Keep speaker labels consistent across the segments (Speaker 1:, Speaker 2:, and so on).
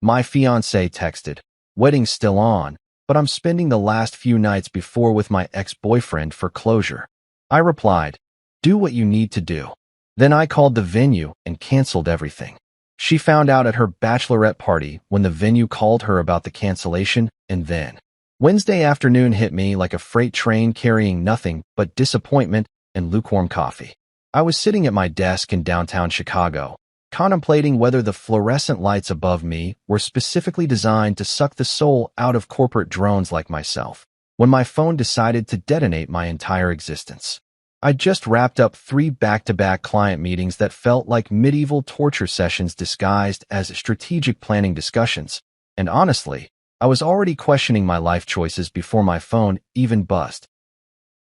Speaker 1: My fiance texted, "Wedding's still on, but I'm spending the last few nights before with my ex-boyfriend for closure." I replied, "Do what you need to do." Then I called the venue and canceled everything. She found out at her bachelorette party when the venue called her about the cancellation, and then Wednesday afternoon hit me like a freight train carrying nothing but disappointment and lukewarm coffee. I was sitting at my desk in downtown Chicago, contemplating whether the fluorescent lights above me were specifically designed to suck the soul out of corporate drones like myself, when my phone decided to detonate my entire existence. I'd just wrapped up 3 back-to-back client meetings that felt like medieval torture sessions disguised as strategic planning discussions, and honestly, I was already questioning my life choices before my phone even buzzed.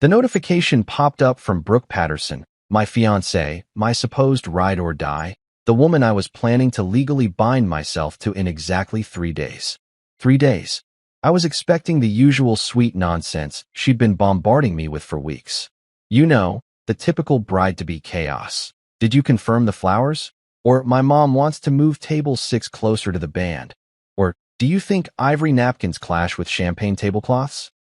Speaker 1: The notification popped up from Brooke Patterson, my fiancée, my supposed ride or die, the woman I was planning to legally bind myself to in exactly 3 days. 3 days. I was expecting the usual sweet nonsense she'd been bombarding me with for weeks. You know, the typical bride-to-be chaos. Did you confirm the flowers? Or my mom wants to move table 6 closer to the band. Or do you think ivory napkins clash with champagne tablecloths?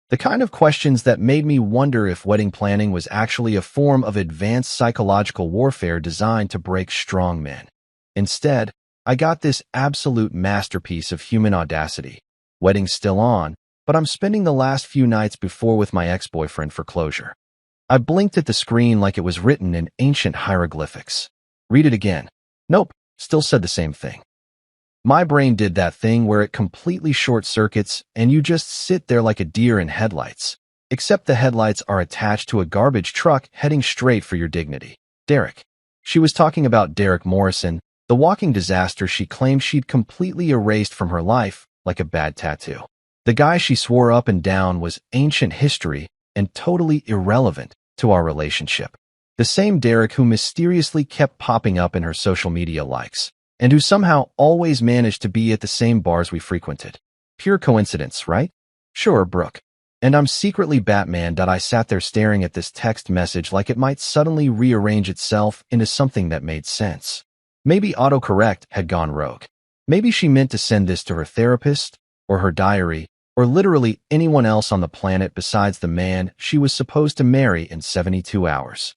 Speaker 1: The kind of questions that made me wonder if wedding planning was actually a form of advanced psychological warfare designed to break strong men. Instead, I got this absolute masterpiece of human audacity. Wedding's still on, but I'm spending the last few nights before with my ex-boyfriend for closure. I blinked at the screen like it was written in ancient hieroglyphics. Read it again. Nope, still said the same thing. My brain did that thing where it completely short-circuits and you just sit there like a deer in headlights, except the headlights are attached to a garbage truck heading straight for your dignity. Derek. She was talking about Derek Morrison, the walking disaster she claimed she'd completely erased from her life like a bad tattoo. The guy she swore up and down was ancient history and totally irrelevant to our relationship. The same Derek who mysteriously kept popping up in her social media likes, and who somehow always managed to be at the same bars we frequented. Pure coincidence, right? Sure, Brooke. And I'm secretly Batman that I sat there staring at this text message like it might suddenly rearrange itself into something that made sense. Maybe autocorrect had gone rogue. Maybe she meant to send this to her therapist, or her diary, or literally anyone else on the planet besides the man she was supposed to marry in 72 hours.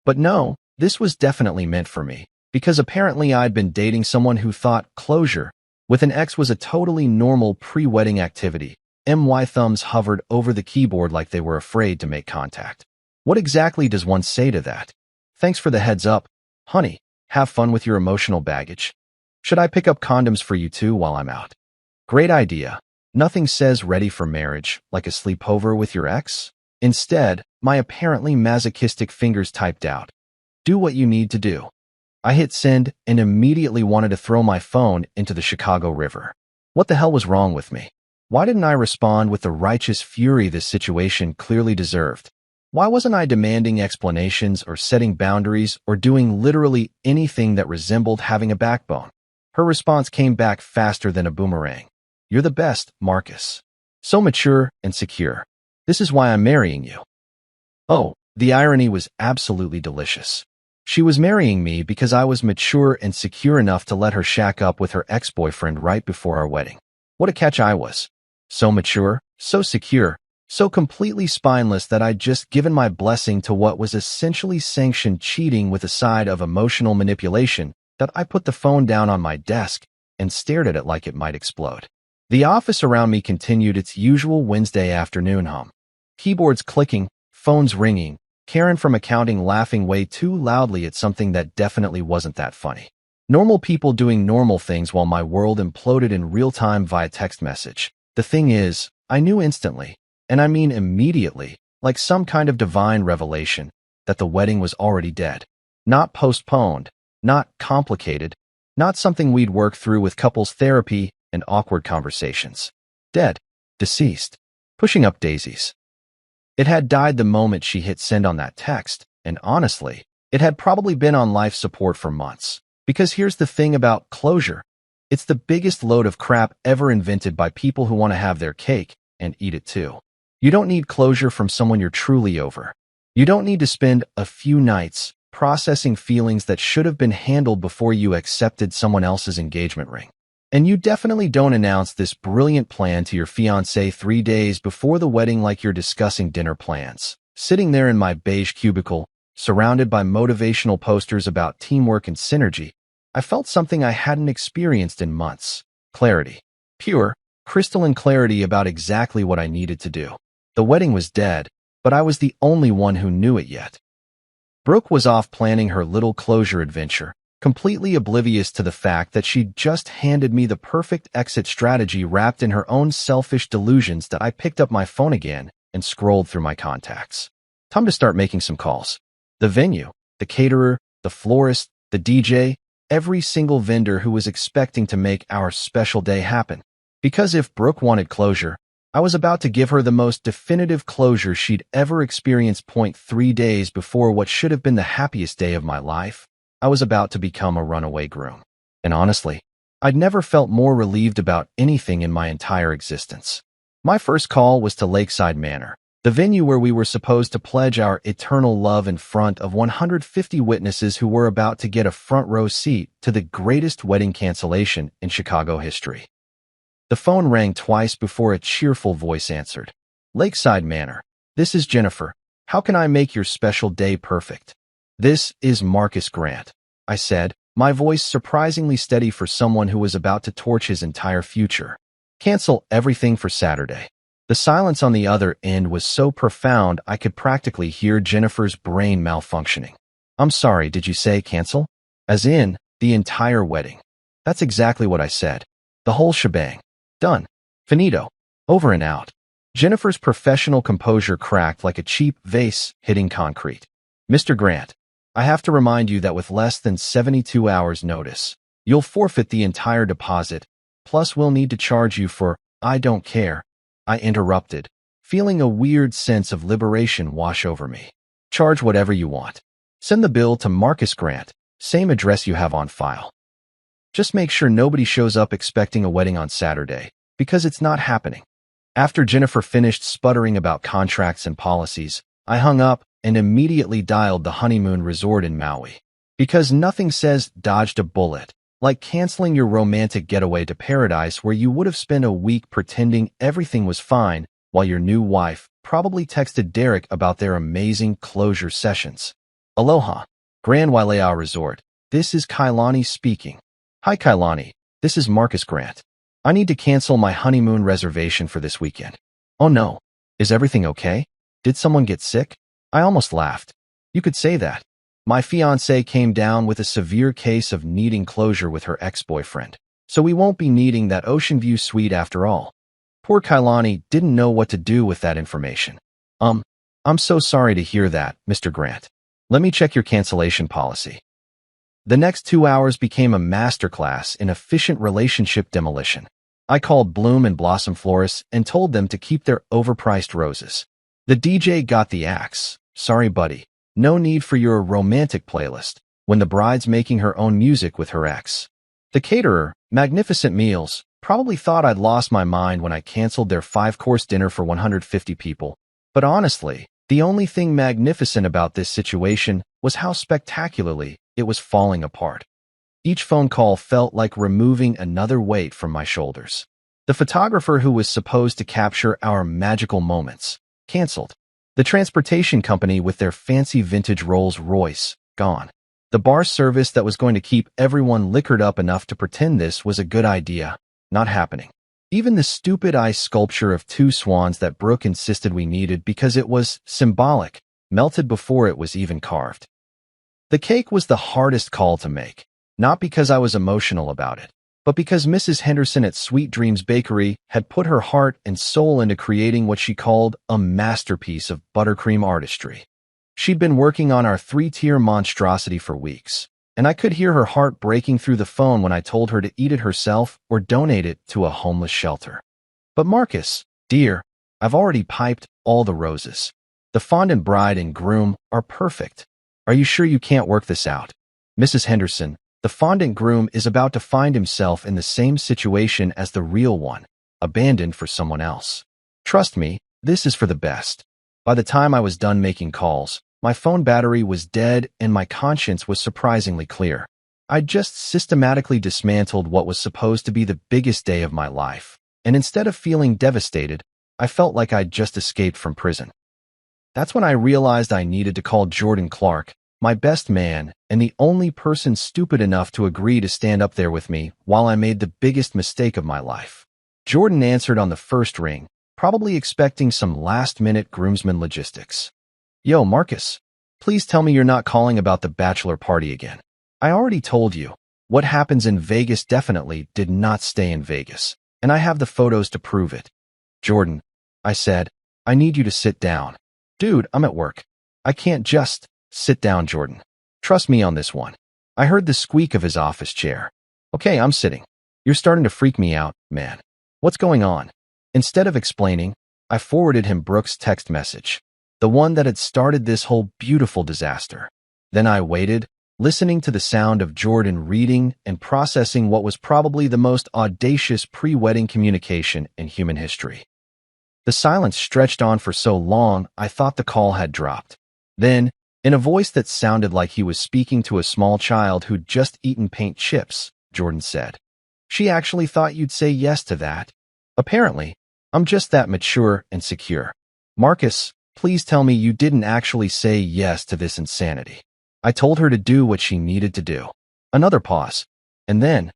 Speaker 1: But no, this was definitely meant for me, because apparently I'd been dating someone who thought closure with an ex was a totally normal pre-wedding activity. My thumbs hovered over the keyboard like they were afraid to make contact. What exactly does one say to that? Thanks for the heads up, honey. Have fun with your emotional baggage. Should I pick up condoms for you too while I'm out? Great idea. Nothing says ready for marriage like a sleepover with your ex. Instead, my apparently masochistic fingers typed out, "Do what you need to do." I hit send and immediately wanted to throw my phone into the Chicago River. What the hell was wrong with me? Why didn't I respond with the righteous fury this situation clearly deserved? Why wasn't I demanding explanations or setting boundaries or doing literally anything that resembled having a backbone? Her response came back faster than a boomerang. "You're the best, Marcus. So mature and secure. This is why I'm marrying you." Oh, the irony was absolutely delicious. She was marrying me because I was mature and secure enough to let her shack up with her ex-boyfriend right before our wedding. What a catch I was. So mature, so secure, so completely spineless that I'd just given my blessing to what was essentially sanctioned cheating with a side of emotional manipulation that I put the phone down on my desk and stared at it like it might explode. The office around me continued its usual Wednesday afternoon hum. Keyboards clicking, phones ringing, Karen from accounting laughing way too loudly at something that definitely wasn't that funny. Normal people doing normal things while my world imploded in real time via text message. The thing is, I knew instantly, and I mean immediately, like some kind of divine revelation, that the wedding was already dead. Not postponed, not complicated, not something we'd work through with couples therapy and awkward conversations. Dead. Deceased. Pushing up daisies. It had died the moment she hit send on that text, and honestly, it had probably been on life support for months. Because here's the thing about closure. It's the biggest load of crap ever invented by people who want to have their cake and eat it too. You don't need closure from someone you're truly over. You don't need to spend a few nights processing feelings that should have been handled before you accepted someone else's engagement ring. And you definitely don't announce this brilliant plan to your fiancé 3 days before the wedding like you're discussing dinner plans. Sitting there in my beige cubicle, surrounded by motivational posters about teamwork and synergy, I felt something I hadn't experienced in months. Clarity. Pure, crystalline clarity about exactly what I needed to do. The wedding was dead, but I was the only one who knew it yet. Brooke was off planning her little closure adventure, completely oblivious to the fact that she'd just handed me the perfect exit strategy wrapped in her own selfish delusions. That I picked up my phone again and scrolled through my contacts. Time to start making some calls. The venue, the caterer, the florist, the DJ, every single vendor who was expecting to make our special day happen. Because if Brooke wanted closure, I was about to give her the most definitive closure she'd ever experienced. 3 days before what should have been the happiest day of my life, I was about to become a runaway groom. And honestly, I'd never felt more relieved about anything in my entire existence. My first call was to Lakeside Manor, the venue where we were supposed to pledge our eternal love in front of 150 witnesses who were about to get a front row seat to the greatest wedding cancellation in Chicago history. The phone rang twice before a cheerful voice answered. Lakeside Manor, this is Jennifer. How can I make your special day perfect? This is Marcus Grant, I said, my voice surprisingly steady for someone who was about to torch his entire future. Cancel everything for Saturday. The silence on the other end was so profound I could practically hear Jennifer's brain malfunctioning. I'm sorry, did you say cancel? As in, the entire wedding. That's exactly what I said. The whole shebang. Done. Finito. Over and out. Jennifer's professional composure cracked like a cheap vase hitting concrete. Mr. Grant, I have to remind you that with less than 72 hours notice, you'll forfeit the entire deposit, plus we'll need to charge you for, I don't care, I interrupted, feeling a weird sense of liberation wash over me. Charge whatever you want. Send the bill to Marcus Grant, same address you have on file. Just make sure nobody shows up expecting a wedding on Saturday, because it's not happening. After Jennifer finished sputtering about contracts and policies, I hung up and immediately dialed the honeymoon resort in Maui. Because nothing says dodged a bullet like canceling your romantic getaway to paradise where you would have spent a week pretending everything was fine while your new wife probably texted Derek about their amazing closure sessions. Aloha, Grand Wailea Resort. This is Kailani speaking. Hi Kailani, this is Marcus Grant. I need to cancel my honeymoon reservation for this weekend. Oh no, is everything okay? Did someone get sick? I almost laughed. You could say that. My fiancé came down with a severe case of needing closure with her ex-boyfriend, so we won't be needing that Ocean View suite after all. Poor Kailani didn't know what to do with that information. I'm so sorry to hear that, Mr. Grant. Let me check your cancellation policy. The next 2 hours became a masterclass in efficient relationship demolition. I called Bloom and Blossom Florists and told them to keep their overpriced roses. The DJ got the axe. Sorry, buddy. No need for your romantic playlist when the bride's making her own music with her ex. The caterer, Magnificent Meals, probably thought I'd lost my mind when I canceled their 5-course dinner for 150 people. But honestly, the only thing magnificent about this situation was how spectacularly it was falling apart. Each phone call felt like removing another weight from my shoulders. The photographer who was supposed to capture our magical moments canceled. The transportation company with their fancy vintage Rolls-Royce gone. The bar service that was going to keep everyone liquored up enough to pretend this was a good idea not happening. Even the stupid ice sculpture of 2 swans that Brooke insisted we needed because it was symbolic melted before it was even carved. The cake was the hardest call to make, not because I was emotional about it, but because Mrs. Henderson at Sweet Dreams Bakery had put her heart and soul into creating what she called a masterpiece of buttercream artistry. She'd been working on our 3-tier monstrosity for weeks, and I could hear her heart breaking through the phone when I told her to eat it herself or donate it to a homeless shelter. But Marcus, dear, I've already piped all the roses. The fondant bride and groom are perfect. Are you sure you can't work this out? Mrs. Henderson, the fondant groom is about to find himself in the same situation as the real one, abandoned for someone else. Trust me, this is for the best. By the time I was done making calls, my phone battery was dead and my conscience was surprisingly clear. I just systematically dismantled what was supposed to be the biggest day of my life, and instead of feeling devastated, I felt like I'd just escaped from prison. That's when I realized I needed to call Jordan Clark, my best man, and the only person stupid enough to agree to stand up there with me while I made the biggest mistake of my life. Jordan answered on the first ring, probably expecting some last-minute groomsman logistics. Yo, Marcus, please tell me you're not calling about the bachelor party again. I already told you, what happens in Vegas definitely did not stay in Vegas, and I have the photos to prove it. Jordan, I said, I need you to sit down. Dude, I'm at work. I can't just... Sit down, Jordan. Trust me on this one. I heard the squeak of his office chair. Okay, I'm sitting. You're starting to freak me out, man. What's going on? Instead of explaining, I forwarded him Brooke's text message, the one that had started this whole beautiful disaster. Then I waited, listening to the sound of Jordan reading and processing what was probably the most audacious pre-wedding communication in human history. The silence stretched on for so long, I thought the call had dropped. Then, in a voice that sounded like he was speaking to a small child who'd just eaten paint chips, Jordan said, "She actually thought you'd say yes to that. Apparently, I'm just that mature and secure. Marcus, please tell me you didn't actually say yes to this insanity." I told her to do what she needed to do. Another pause. And then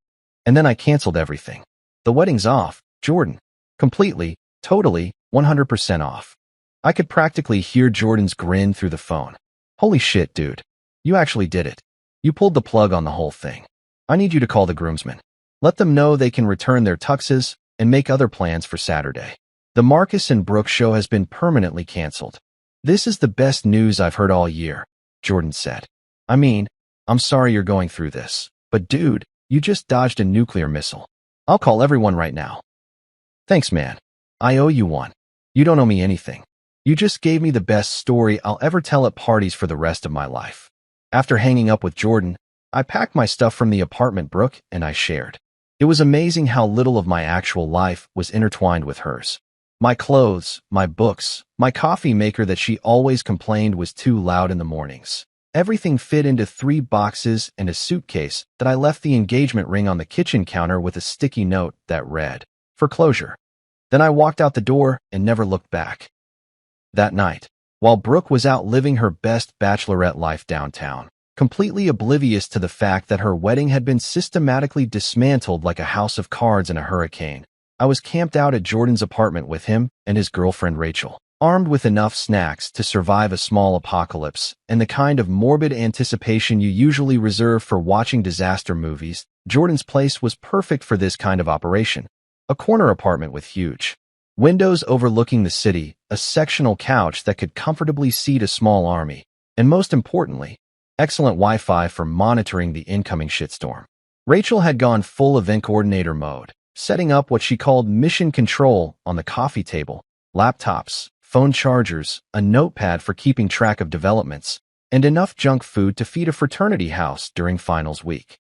Speaker 1: I canceled everything. The wedding's off, Jordan. Completely, totally, 100% off. I could practically hear Jordan's grin through the phone. Holy shit, dude. You actually did it. You pulled the plug on the whole thing. I need you to call the groomsmen. Let them know they can return their tuxes and make other plans for Saturday. The Marcus and Brooke show has been permanently canceled. This is the best news I've heard all year, Jordan said. I mean, I'm sorry you're going through this, but dude, you just dodged a nuclear missile. I'll call everyone right now. Thanks, man. I owe you one. You don't owe me anything. You just gave me the best story I'll ever tell at parties for the rest of my life. After hanging up with Jordan, I packed my stuff from the apartment Brooke and I shared. It was amazing how little of my actual life was intertwined with hers. My clothes, my books, my coffee maker that she always complained was too loud in the mornings. Everything fit into 3 boxes and a suitcase that I left the engagement ring on the kitchen counter with a sticky note that read, "For closure." Then I walked out the door and never looked back. That night, while Brooke was out living her best bachelorette life downtown, completely oblivious to the fact that her wedding had been systematically dismantled like a house of cards in a hurricane, I was camped out at Jordan's apartment with him and his girlfriend Rachel, armed with enough snacks to survive a small apocalypse and the kind of morbid anticipation you usually reserve for watching disaster movies. Jordan's place was perfect for this kind of operation. A corner apartment with huge windows overlooking the city, a sectional couch that could comfortably seat a small army, and most importantly, excellent Wi-Fi for monitoring the incoming shitstorm. Rachel had gone full event coordinator mode, setting up what she called mission control on the coffee table, laptops, phone chargers, a notepad for keeping track of developments, and enough junk food to feed a fraternity house during finals week.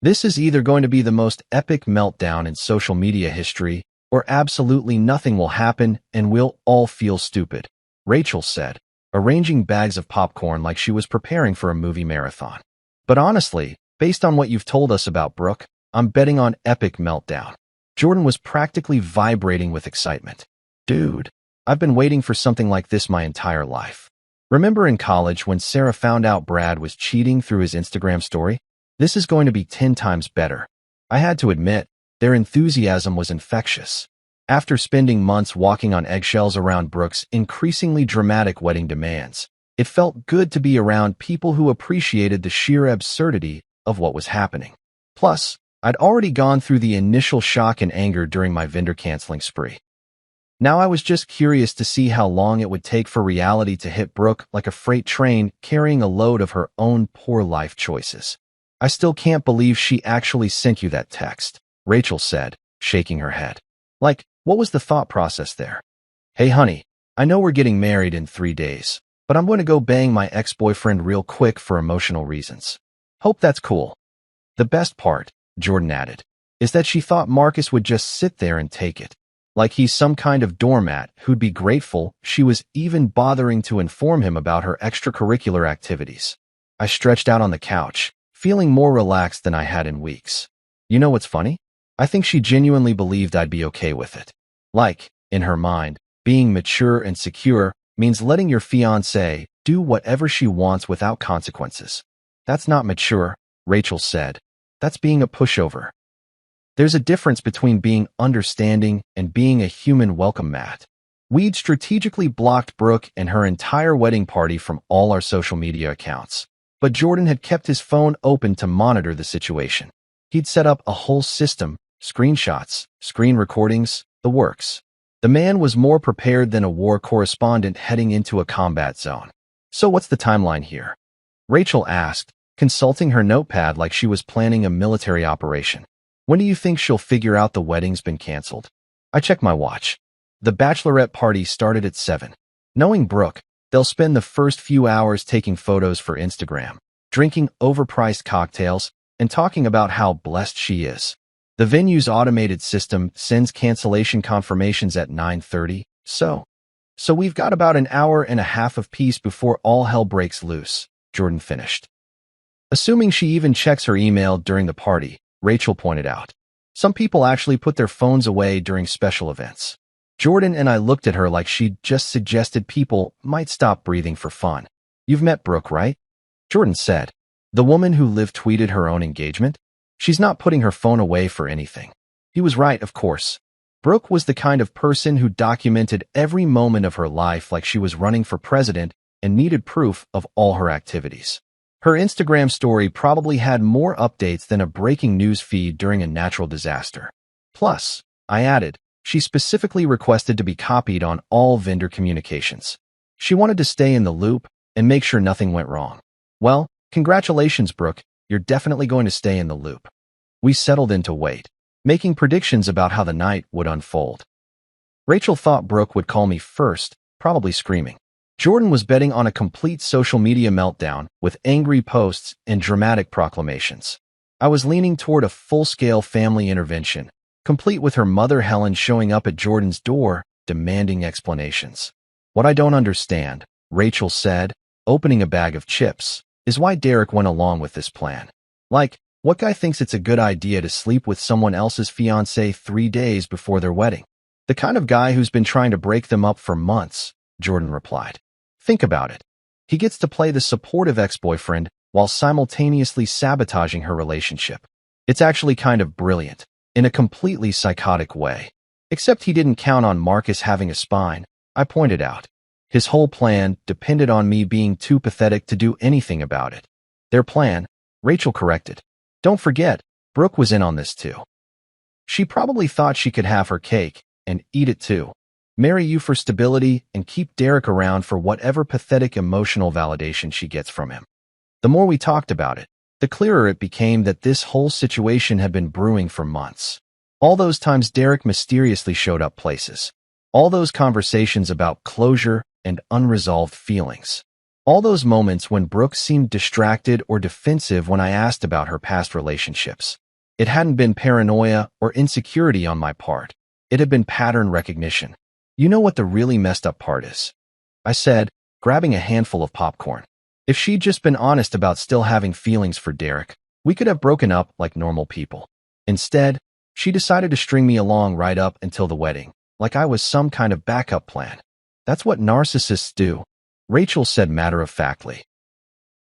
Speaker 1: This is either going to be the most epic meltdown in social media history, or absolutely nothing will happen and we'll all feel stupid, Rachel said, arranging bags of popcorn like she was preparing for a movie marathon. But honestly, based on what you've told us about Brooke, I'm betting on epic meltdown. Jordan was practically vibrating with excitement. Dude, I've been waiting for something like this my entire life. Remember in college when Sarah found out Brad was cheating through his Instagram story? This is going to be 10 times better. I had to admit, their enthusiasm was infectious. After spending months walking on eggshells around Brooke's increasingly dramatic wedding demands, it felt good to be around people who appreciated the sheer absurdity of what was happening. Plus, I'd already gone through the initial shock and anger during my vendor canceling spree. Now I was just curious to see how long it would take for reality to hit Brooke like a freight train carrying a load of her own poor life choices. I still can't believe she actually sent you that text, Rachel said, shaking her head. Like, what was the thought process there? Hey honey, I know we're getting married in 3 days, but I'm going to go bang my ex-boyfriend real quick for emotional reasons. Hope that's cool. The best part, Jordan added, is that she thought Marcus would just sit there and take it. Like he's some kind of doormat who'd be grateful she was even bothering to inform him about her extracurricular activities. I stretched out on the couch, feeling more relaxed than I had in weeks. You know what's funny? I think she genuinely believed I'd be okay with it. Like, in her mind, being mature and secure means letting your fiancé do whatever she wants without consequences. That's not mature, Rachel said. That's being a pushover. There's a difference between being understanding and being a human welcome mat. We'd strategically blocked Brooke and her entire wedding party from all our social media accounts, but Jordan had kept his phone open to monitor the situation. He'd set up a whole system, screenshots, screen recordings, the works. The man was more prepared than a war correspondent heading into a combat zone. So what's the timeline here? Rachel asked, consulting her notepad like she was planning a military operation. When do you think she'll figure out the wedding's been canceled? I checked my watch. The bachelorette party started at 7. Knowing Brooke, they'll spend the first few hours taking photos for Instagram, drinking overpriced cocktails, and talking about how blessed she is. The venue's automated system sends cancellation confirmations at 9:30, so we've got about an hour and a half of peace before all hell breaks loose, Jordan finished. Assuming she even checks her email during the party, Rachel pointed out. Some people actually put their phones away during special events. Jordan and I looked at her like she'd just suggested people might stop breathing for fun. You've met Brooke, right? Jordan said. The woman who live tweeted her own engagement? She's not putting her phone away for anything. He was right, of course. Brooke was the kind of person who documented every moment of her life like she was running for president and needed proof of all her activities. Her Instagram story probably had more updates than a breaking news feed during a natural disaster. Plus, I added, she specifically requested to be copied on all vendor communications. She wanted to stay in the loop and make sure nothing went wrong. Well, congratulations, Brooke. You're definitely going to stay in the loop. We settled in to wait, making predictions about how the night would unfold. Rachel thought Brooke would call me first, probably screaming. Jordan was betting on a complete social media meltdown with angry posts and dramatic proclamations. I was leaning toward a full-scale family intervention, complete with her mother Helen showing up at Jordan's door, demanding explanations. What I don't understand, Rachel said, opening a bag of chips, is why Derek went along with this plan. Like, what guy thinks it's a good idea to sleep with someone else's fiancé 3 days before their wedding? The kind of guy who's been trying to break them up for months, Jordan replied. Think about it. He gets to play the supportive ex-boyfriend while simultaneously sabotaging her relationship. It's actually kind of brilliant, in a completely psychotic way. Except he didn't count on Marcus having a spine, I pointed out. His whole plan depended on me being too pathetic to do anything about it. Their plan, Rachel corrected. Don't forget, Brooke was in on this too. She probably thought she could have her cake and eat it too. Marry you for stability and keep Derek around for whatever pathetic emotional validation she gets from him. The more we talked about it, the clearer it became that this whole situation had been brewing for months. All those times Derek mysteriously showed up places. All those conversations about closure and unresolved feelings. All those moments when Brooke seemed distracted or defensive when I asked about her past relationships. It hadn't been paranoia or insecurity on my part. It had been pattern recognition. You know what the really messed up part is? I said, grabbing a handful of popcorn. If she'd just been honest about still having feelings for Derek, we could have broken up like normal people. Instead, she decided to string me along right up until the wedding, like I was some kind of backup plan. That's what narcissists do, Rachel said matter-of-factly.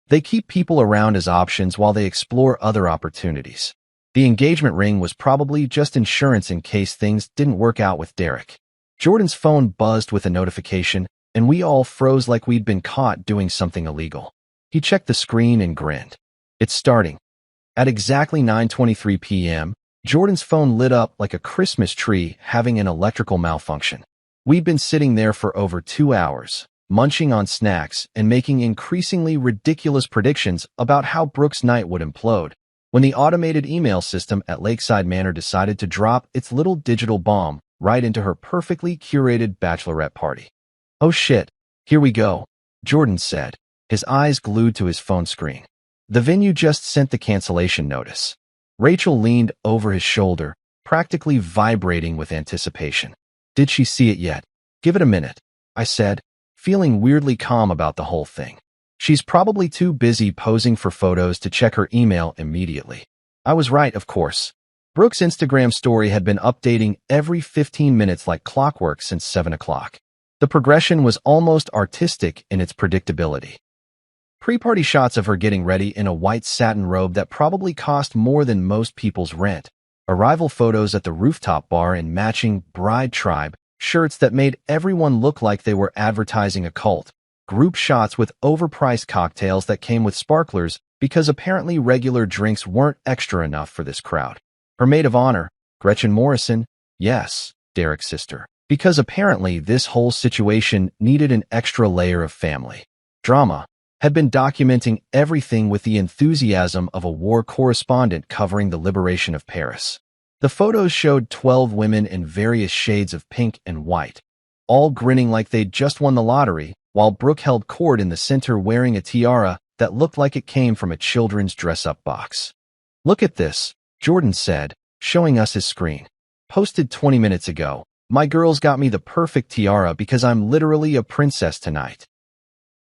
Speaker 1: They keep people around as options while they explore other opportunities. The engagement ring was probably just insurance in case things didn't work out with Derek. Jordan's phone buzzed with a notification, and we all froze like we'd been caught doing something illegal. He checked the screen and grinned. It's starting. At exactly 9:23 p.m., Jordan's phone lit up like a Christmas tree having an electrical malfunction. We'd been sitting there for over 2 hours, munching on snacks and making increasingly ridiculous predictions about how Brooke's night would implode, when the automated email system at Lakeside Manor decided to drop its little digital bomb right into her perfectly curated bachelorette party. Oh shit, here we go, Jordan said, his eyes glued to his phone screen. The venue just sent the cancellation notice. Rachel leaned over his shoulder, practically vibrating with anticipation. Did she see it yet? Give it a minute, I said, feeling weirdly calm about the whole thing. She's probably too busy posing for photos to check her email immediately. I was right, of course. Brooke's Instagram story had been updating every 15 minutes like clockwork since 7 o'clock. The progression was almost artistic in its predictability. Pre-party shots of her getting ready in a white satin robe that probably cost more than most people's rent. Arrival photos at the rooftop bar in matching bride tribe shirts that made everyone look like they were advertising a cult. Group shots with overpriced cocktails that came with sparklers because apparently regular drinks weren't extra enough for this crowd. Her maid of honor, Gretchen Morrison, yes, Derek's sister, because apparently this whole situation needed an extra layer of family drama, had been documenting everything with the enthusiasm of a war correspondent covering the liberation of Paris. The photos showed 12 women in various shades of pink and white, all grinning like they'd just won the lottery, while Brooke held court in the center wearing a tiara that looked like it came from a children's dress-up box. "Look at this," Jordan said, showing us his screen. "Posted 20 minutes ago. My girls got me the perfect tiara because I'm literally a princess tonight.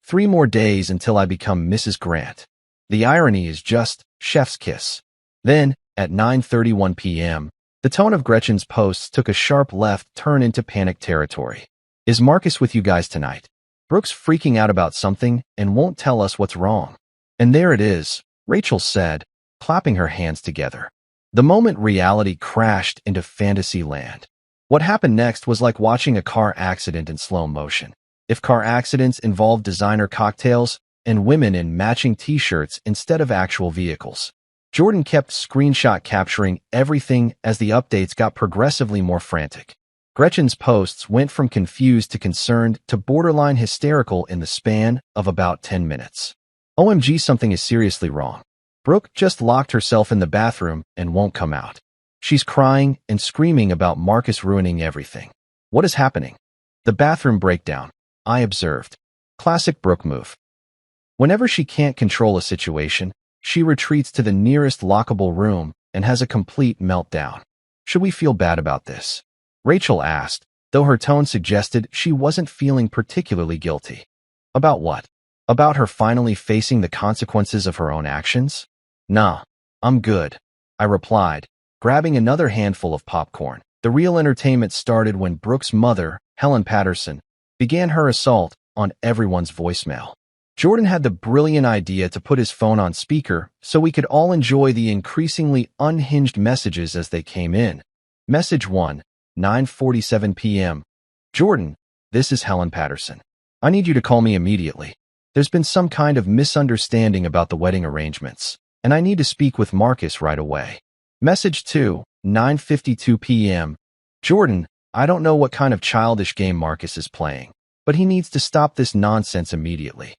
Speaker 1: 3 more days until I become Mrs. Grant." The irony is just chef's kiss. Then, at 9:31 p.m., the tone of Gretchen's posts took a sharp left turn into panic territory. "Is Marcus with you guys tonight? Brooke's freaking out about something and won't tell us what's wrong." "And there it is," Rachel said, clapping her hands together. The moment reality crashed into fantasy land. What happened next was like watching a car accident in slow motion. If car accidents involved designer cocktails and women in matching t-shirts instead of actual vehicles. Jordan kept screenshot capturing everything as the updates got progressively more frantic. Gretchen's posts went from confused to concerned to borderline hysterical in the span of about 10 minutes. "OMG, something is seriously wrong. Brooke just locked herself in the bathroom and won't come out. She's crying and screaming about Marcus ruining everything. What is happening?" "The bathroom breakdown," I observed. Classic Brooke move. Whenever she can't control a situation, she retreats to the nearest lockable room and has a complete meltdown. "Should we feel bad about this?" Rachel asked, though her tone suggested she wasn't feeling particularly guilty. "About what? About her finally facing the consequences of her own actions?" "Nah, I'm good," I replied, grabbing another handful of popcorn. The real entertainment started when Brooke's mother, Helen Patterson, began her assault on everyone's voicemail. Jordan had the brilliant idea to put his phone on speaker so we could all enjoy the increasingly unhinged messages as they came in. Message 1, 9:47 p.m. "Jordan, this is Helen Patterson. I need you to call me immediately. There's been some kind of misunderstanding about the wedding arrangements, and I need to speak with Marcus right away." Message 2, 9:52 p.m. "Jordan, I don't know what kind of childish game Marcus is playing, but he needs to stop this nonsense immediately.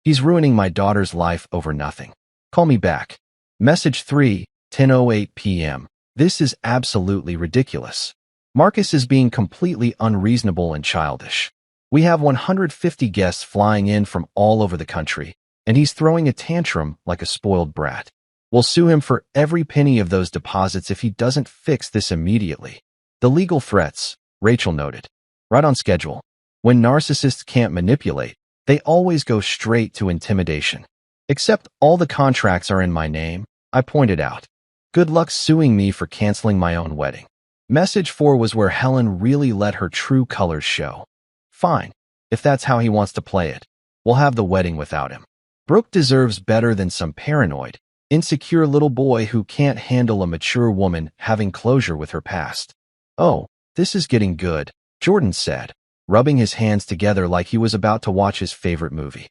Speaker 1: He's ruining my daughter's life over nothing. Call me back." Message 3, 10:08 p.m. "This is absolutely ridiculous. Marcus is being completely unreasonable and childish. We have 150 guests flying in from all over the country, and he's throwing a tantrum like a spoiled brat. We'll sue him for every penny of those deposits if he doesn't fix this immediately." The legal threats, Rachel noted. Right on schedule. When narcissists can't manipulate, they always go straight to intimidation. "Except all the contracts are in my name," I pointed out. "Good luck suing me for canceling my own wedding." Message 4 was where Helen really let her true colors show. "Fine, if that's how he wants to play it. We'll have the wedding without him. Brooke deserves better than some paranoid, insecure little boy who can't handle a mature woman having closure with her past." "Oh, this is getting good," Jordan said, rubbing his hands together like he was about to watch his favorite movie.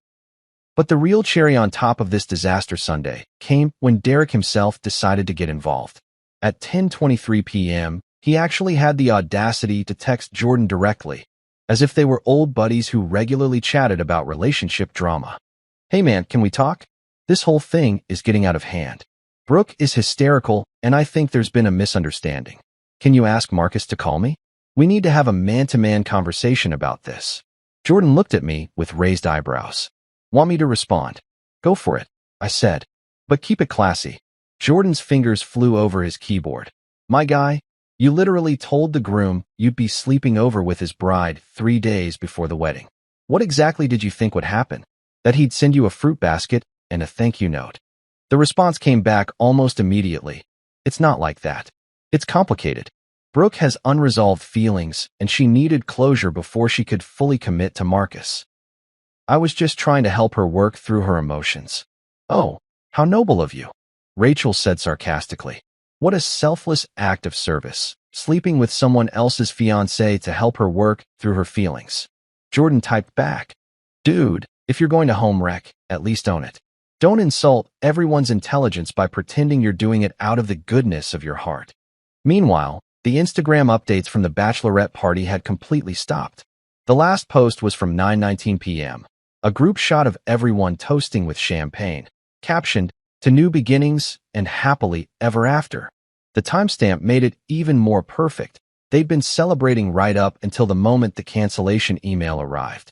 Speaker 1: But the real cherry on top of this disaster Sunday came when Derek himself decided to get involved. At 10:23 p.m., he actually had the audacity to text Jordan directly, as if they were old buddies who regularly chatted about relationship drama. "Hey man, can we talk? This whole thing is getting out of hand. Brooke is hysterical, and I think there's been a misunderstanding. Can you ask Marcus to call me? We need to have a man-to-man conversation about this." Jordan looked at me with raised eyebrows. "Want me to respond?" "Go for it," I said. "But keep it classy." Jordan's fingers flew over his keyboard. "My guy, you literally told the groom you'd be sleeping over with his bride 3 days before the wedding. What exactly did you think would happen? that he'd send you a fruit basket and a thank you note. The response came back almost immediately. It's not like that. It's complicated. Brooke has unresolved feelings, and she needed closure before she could fully commit to Marcus. I was just trying to help her work through her emotions. Oh, how noble of you, Rachel said sarcastically. What a selfless act of service, sleeping with someone else's fiancé to help her work through her feelings. Jordan typed back, Dude, if you're going to home wreck, at least own it. Don't insult everyone's intelligence by pretending you're doing it out of the goodness of your heart. Meanwhile, the Instagram updates from the bachelorette party had completely stopped. The last post was from 9:19 p.m., a group shot of everyone toasting with champagne, captioned, To new beginnings and happily ever after. The timestamp made it even more perfect. They'd been celebrating right up until the moment the cancellation email arrived.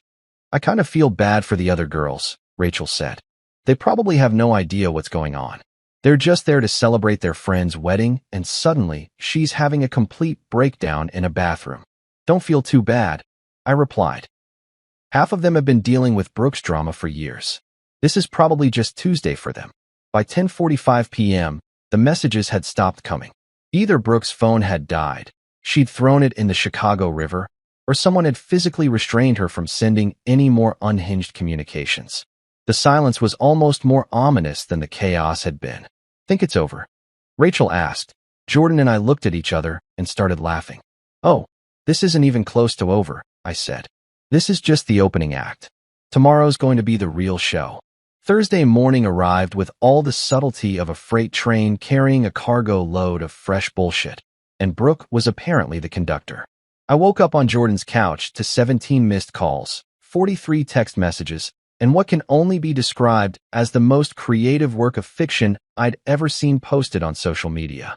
Speaker 1: I kind of feel bad for the other girls, Rachel said. They probably have no idea what's going on. They're just there to celebrate their friend's wedding, and suddenly, she's having a complete breakdown in a bathroom. Don't feel too bad, I replied. Half of them have been dealing with Brooke's drama for years. This is probably just Tuesday for them. By 10:45 p.m., the messages had stopped coming. Either Brooke's phone had died, she'd thrown it in the Chicago River, or someone had physically restrained her from sending any more unhinged communications. The silence was almost more ominous than the chaos had been. Think it's over? Rachel asked. Jordan and I looked at each other and started laughing. Oh, this isn't even close to over, I said. This is just the opening act. Tomorrow's going to be the real show. Thursday morning arrived with all the subtlety of a freight train carrying a cargo load of fresh bullshit, and Brooke was apparently the conductor. I woke up on Jordan's couch to 17 missed calls, 43 text messages, and what can only be described as the most creative work of fiction I'd ever seen posted on social media.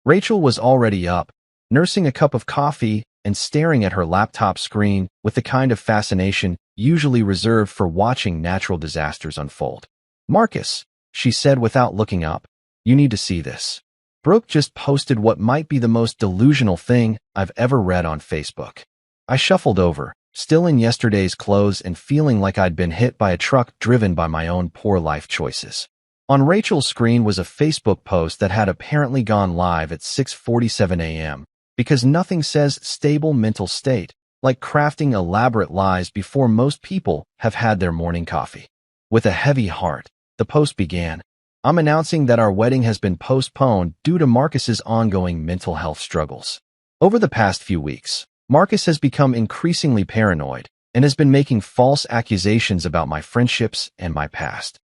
Speaker 1: Rachel was already up, nursing a cup of coffee and staring at her laptop screen with the kind of fascination usually reserved for watching natural disasters unfold. Marcus, she said without looking up, you need to see this. Brooke just posted what might be the most delusional thing I've ever read on Facebook. I shuffled over, still in yesterday's clothes and feeling like I'd been hit by a truck driven by my own poor life choices. On Rachel's screen was a Facebook post that had apparently gone live at 6:47 a.m. because nothing says stable mental state like crafting elaborate lies before most people have had their morning coffee. With a heavy heart, the post began, I'm announcing that our wedding has been postponed due to Marcus's ongoing mental health struggles. Over the past few weeks, Marcus has become increasingly paranoid and has been making false accusations about my friendships and my past.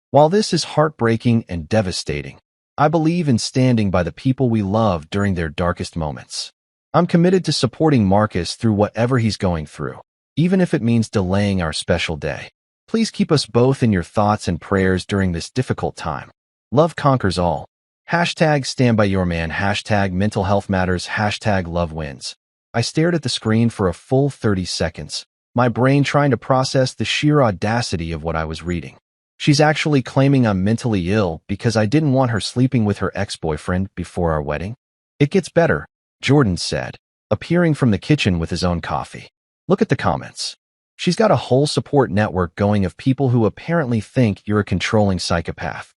Speaker 1: While this is heartbreaking and devastating, I believe in standing by the people we love during their darkest moments. I'm committed to supporting Marcus through whatever he's going through, even if it means delaying our special day. Please keep us both in your thoughts and prayers during this difficult time. Love conquers all. Hashtag stand by your man. Hashtag mental health matters. Hashtag love wins. I stared at the screen for a full 30 seconds, my brain trying to process the sheer audacity of what I was reading. She's actually claiming I'm mentally ill because I didn't want her sleeping with her ex-boyfriend before our wedding? It gets better, Jordan said, appearing from the kitchen with his own coffee. Look at the comments. She's got a whole support network going of people who apparently think you're a controlling psychopath.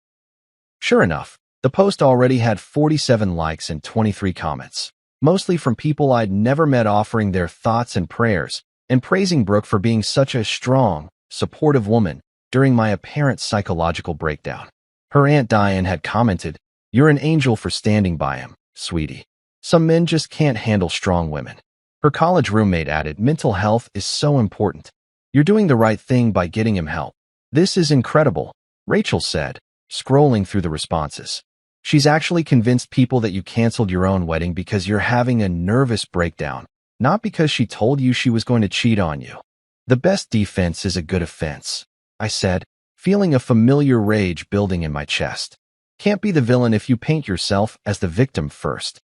Speaker 1: Sure enough, the post already had 47 likes and 23 comments, mostly from people I'd never met offering their thoughts and prayers and praising Brooke for being such a strong, supportive woman during my apparent psychological breakdown. Her Aunt Diane had commented, You're an angel for standing by him, sweetie. Some men just can't handle strong women. Her college roommate added, Mental health is so important. You're doing the right thing by getting him help. This is incredible, Rachel said, scrolling through the responses. She's actually convinced people that you canceled your own wedding because you're having a nervous breakdown, not because she told you she was going to cheat on you. The best defense is a good offense, I said, feeling a familiar rage building in my chest. Can't be the villain if you paint yourself as the victim first.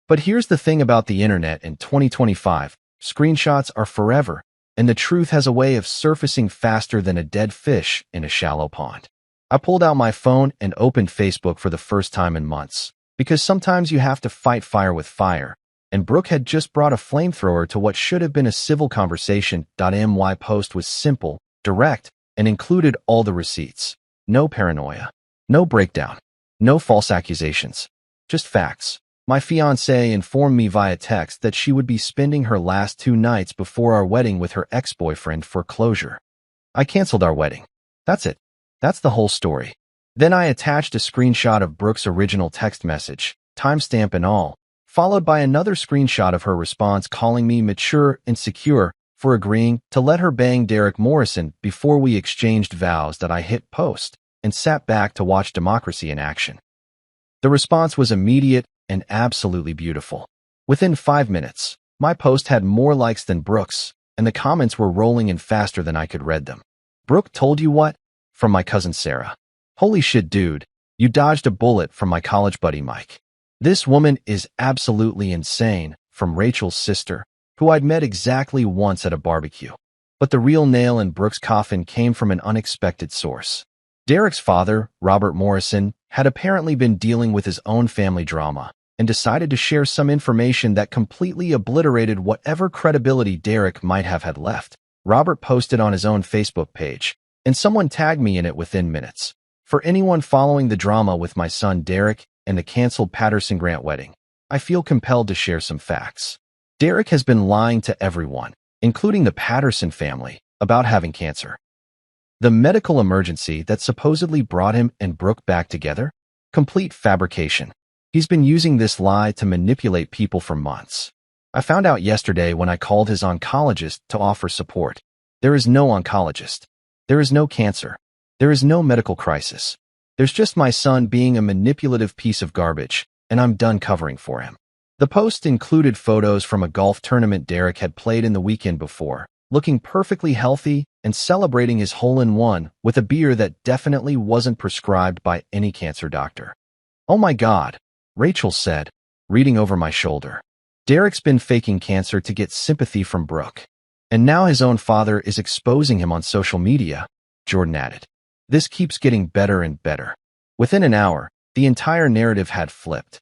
Speaker 1: But here's the thing about the internet in 2025, screenshots are forever, and the truth has a way of surfacing faster than a dead fish in a shallow pond. I pulled out my phone and opened Facebook for the first time in months, because sometimes you have to fight fire with fire, and Brooke had just brought a flamethrower to what should have been a civil conversation. My post was simple, direct, and included all the receipts. No paranoia. No breakdown. No false accusations. Just facts. My fiancée informed me via text that she would be spending her last 2 nights before our wedding with her ex-boyfriend for closure. I canceled our wedding. That's it. That's the whole story. Then I attached a screenshot of Brooke's original text message, timestamp and all, followed by another screenshot of her response calling me mature and secure for agreeing to let her bang Derek Morrison before we exchanged vows. That I hit post and sat back to watch democracy in action. The response was immediate and absolutely beautiful. Within 5 minutes, my post had more likes than Brooke's, and the comments were rolling in faster than I could read them. "Brooke told you what?" From my cousin Sarah. "Holy shit, dude. You dodged a bullet." From my college buddy Mike. "This woman is absolutely insane." From Rachel's sister, who I'd met exactly once at a barbecue. But the real nail in Brooke's coffin came from an unexpected source. Derek's father, Robert Morrison, had apparently been dealing with his own family drama and decided to share some information that completely obliterated whatever credibility Derek might have had left. Robert posted on his own Facebook page, and someone tagged me in it within minutes. "For anyone following the drama with my son Derek and the canceled Patterson Grant wedding, I feel compelled to share some facts. Derek has been lying to everyone, including the Patterson family, about having cancer. The medical emergency that supposedly brought him and Brooke back together? Complete fabrication. He's been using this lie to manipulate people for months. I found out yesterday when I called his oncologist to offer support. There is no oncologist. There is no cancer. There is no medical crisis. There's just my son being a manipulative piece of garbage, and I'm done covering for him." The post included photos from a golf tournament Derek had played in the weekend before, looking perfectly healthy and celebrating his hole-in-one with a beer that definitely wasn't prescribed by any cancer doctor. "Oh my God," Rachel said, reading over my shoulder. "Derek's been faking cancer to get sympathy from Brooke. And now his own father is exposing him on social media," Jordan added. "This keeps getting better and better." Within an hour, the entire narrative had flipped.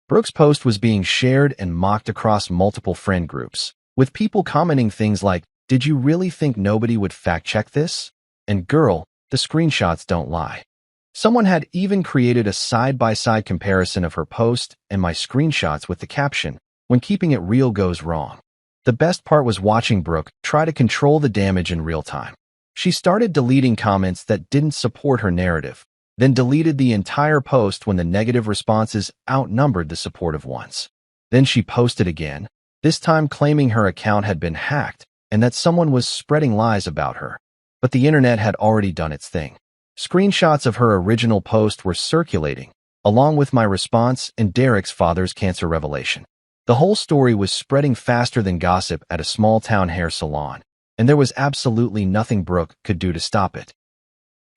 Speaker 1: Brooke's post was being shared and mocked across multiple friend groups, with people commenting things like, "Did you really think nobody would fact-check this?" And "Girl, the screenshots don't lie." Someone had even created a side-by-side comparison of her post and my screenshots with the caption, "When keeping it real goes wrong." The best part was watching Brooke try to control the damage in real time. She started deleting comments that didn't support her narrative, then deleted the entire post when the negative responses outnumbered the supportive ones. Then she posted again, this time claiming her account had been hacked and that someone was spreading lies about her. But the internet had already done its thing. Screenshots of her original post were circulating, along with my response and Derek's father's cancer revelation. The whole story was spreading faster than gossip at a small-town hair salon, and there was absolutely nothing Brooke could do to stop it.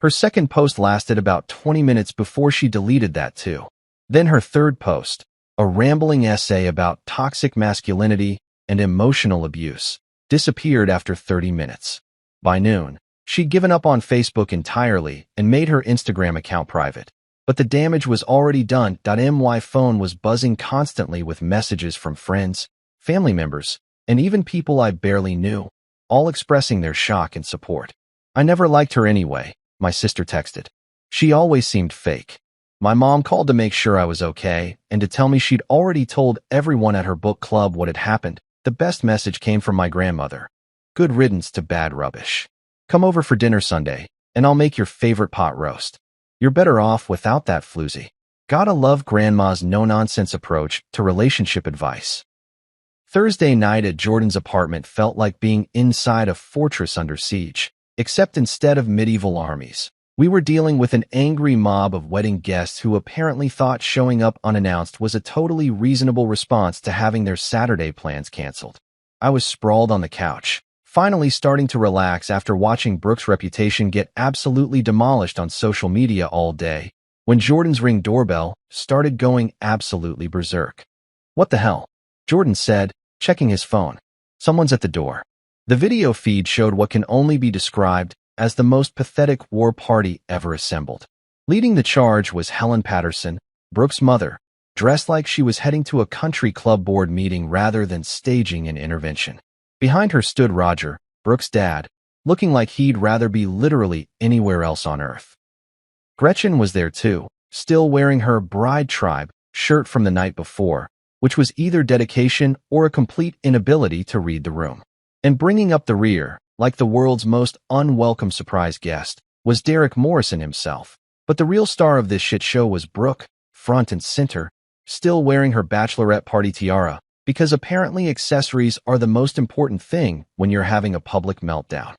Speaker 1: Her second post lasted about 20 minutes before she deleted that too. Then her third post, a rambling essay about toxic masculinity and emotional abuse, disappeared after 30 minutes. By noon, she'd given up on Facebook entirely and made her Instagram account private. But the damage was already done. My phone was buzzing constantly with messages from friends, family members, and even people I barely knew, all expressing their shock and support. "I never liked her anyway," my sister texted. "She always seemed fake." My mom called to make sure I was okay and to tell me she'd already told everyone at her book club what had happened. The best message came from my grandmother. "Good riddance to bad rubbish. Come over for dinner Sunday, and I'll make your favorite pot roast. You're better off without that floozy." Gotta love Grandma's no-nonsense approach to relationship advice. Thursday night at Jordan's apartment felt like being inside a fortress under siege, except instead of medieval armies, we were dealing with an angry mob of wedding guests who apparently thought showing up unannounced was a totally reasonable response to having their Saturday plans canceled. I was sprawled on the couch, finally starting to relax after watching Brooke's reputation get absolutely demolished on social media all day, when Jordan's Ring doorbell started going absolutely berserk. "What the hell?" Jordan said, checking his phone. "Someone's at the door." The video feed showed what can only be described as the most pathetic war party ever assembled. Leading the charge was Helen Patterson, Brooke's mother, dressed like she was heading to a country club board meeting rather than staging an intervention. Behind her stood Roger, Brooke's dad, looking like he'd rather be literally anywhere else on earth. Gretchen was there too, still wearing her Bride Tribe shirt from the night before, which was either dedication or a complete inability to read the room. And bringing up the rear, like the world's most unwelcome surprise guest, was Derek Morrison himself. But the real star of this shit show was Brooke, front and center, still wearing her bachelorette party tiara, because apparently accessories are the most important thing when you're having a public meltdown.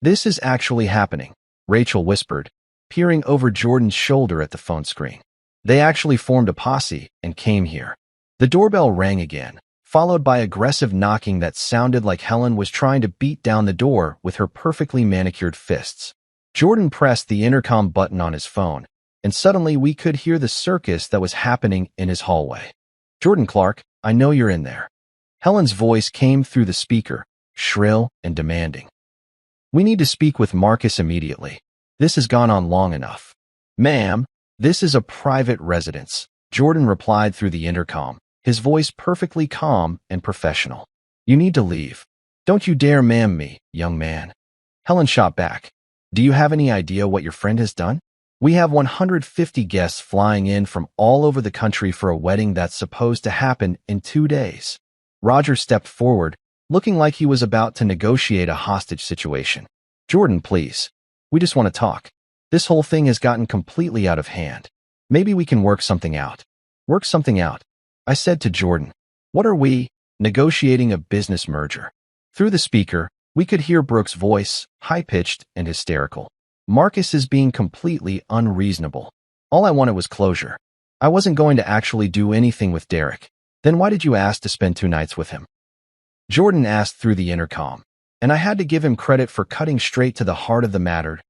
Speaker 1: "This is actually happening," Rachel whispered, peering over Jordan's shoulder at the phone screen. "They actually formed a posse and came here." The doorbell rang again, followed by aggressive knocking that sounded like Helen was trying to beat down the door with her perfectly manicured fists. Jordan pressed the intercom button on his phone, and suddenly we could hear the circus that was happening in his hallway. "Jordan Clark, I know you're in there." Helen's voice came through the speaker, shrill and demanding. "We need to speak with Marcus immediately. This has gone on long enough." "Ma'am, this is a private residence," Jordan replied through the intercom, his voice perfectly calm and professional. "You need to leave. Don't you dare ma'am me, young man." Helen shot back. "Do you have any idea what your friend has done? We have 150 guests flying in from all over the country for a wedding that's supposed to happen in 2 days." Roger stepped forward, looking like he was about to negotiate a hostage situation. "Jordan, please. We just want to talk. This whole thing has gotten completely out of hand. Maybe we can work something out." "Work something out?" I said to Jordan. "What are we? Negotiating a business merger?" Through the speaker, we could hear Brooke's voice, high-pitched and hysterical. "Marcus is being completely unreasonable. All I wanted was closure. I wasn't going to actually do anything with Derek. Then why did you ask to spend 2 nights with him?" Jordan asked through the intercom, and I had to give him credit for cutting straight to the heart of the matter.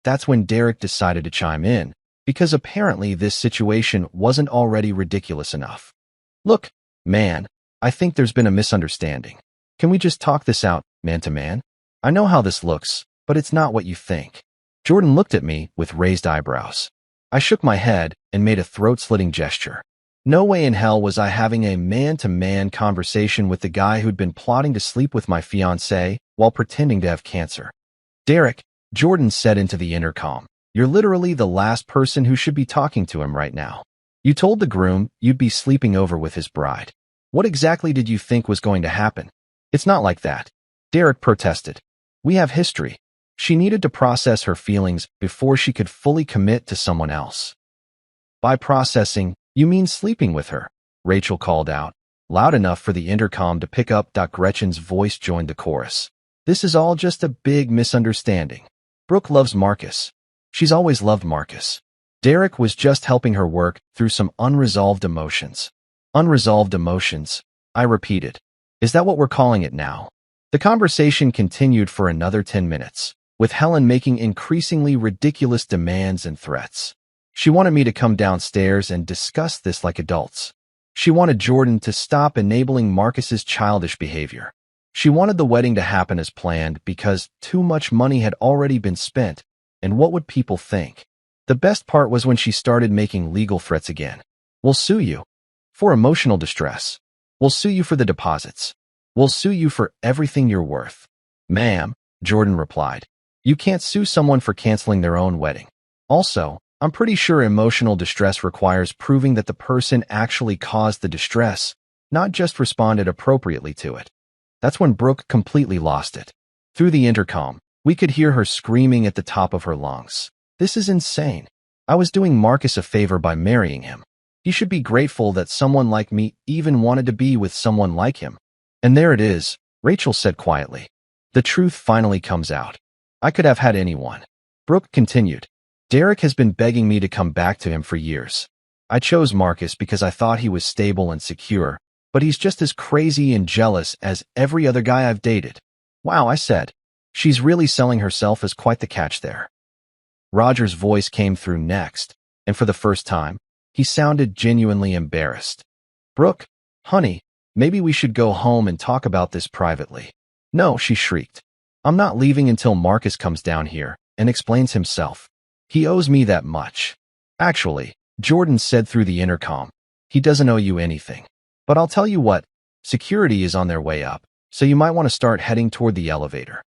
Speaker 1: That's when Derek decided to chime in, because apparently this situation wasn't already ridiculous enough. "Look, man, I think there's been a misunderstanding. Can we just talk this out, man to man? I know how this looks, but it's not what you think." Jordan looked at me with raised eyebrows. I shook my head and made a throat-slitting gesture. No way in hell was I having a man-to-man conversation with the guy who'd been plotting to sleep with my fiancée while pretending to have cancer. "Derek," Jordan said into the intercom, "you're literally the last person who should be talking to him right now. You told the groom you'd be sleeping over with his bride. What exactly did you think was going to happen?" "It's not like that," Derek protested. "We have history. She needed to process her feelings before she could fully commit to someone else." "By processing, you mean sleeping with her," Rachel called out, loud enough for the intercom to pick up. Gretchen's voice joined the chorus. "This is all just a big misunderstanding. Brooke loves Marcus. She's always loved Marcus. Derek was just helping her work through some unresolved emotions." "Unresolved emotions," I repeated. "Is that what we're calling it now?" The conversation continued for another 10 minutes, with Helen making increasingly ridiculous demands and threats. She wanted me to come downstairs and discuss this like adults. She wanted Jordan to stop enabling Marcus's childish behavior. She wanted the wedding to happen as planned because too much money had already been spent, and what would people think? The best part was when she started making legal threats again. "We'll sue you for emotional distress. We'll sue you for the deposits. We'll sue you for everything you're worth." "Ma'am," Jordan replied, "you can't sue someone for canceling their own wedding. Also, I'm pretty sure emotional distress requires proving that the person actually caused the distress, not just responded appropriately to it." That's when Brooke completely lost it. Through the intercom, we could hear her screaming at the top of her lungs. "This is insane. I was doing Marcus a favor by marrying him. He should be grateful that someone like me even wanted to be with someone like him." "And there it is," Rachel said quietly. "The truth finally comes out. I could have had anyone." Brooke continued. "Derek has been begging me to come back to him for years. I chose Marcus because I thought he was stable and secure, but he's just as crazy and jealous as every other guy I've dated." "Wow," I said. "She's really selling herself as quite the catch there." Roger's voice came through next, and for the first time, he sounded genuinely embarrassed. "Brooke, honey, maybe we should go home and talk about this privately." "No," she shrieked. "I'm not leaving until Marcus comes down here and explains himself. He owes me that much." "Actually," Jordan said through the intercom, "he doesn't owe you anything. But I'll tell you what, security is on their way up, so you might want to start heading toward the elevator."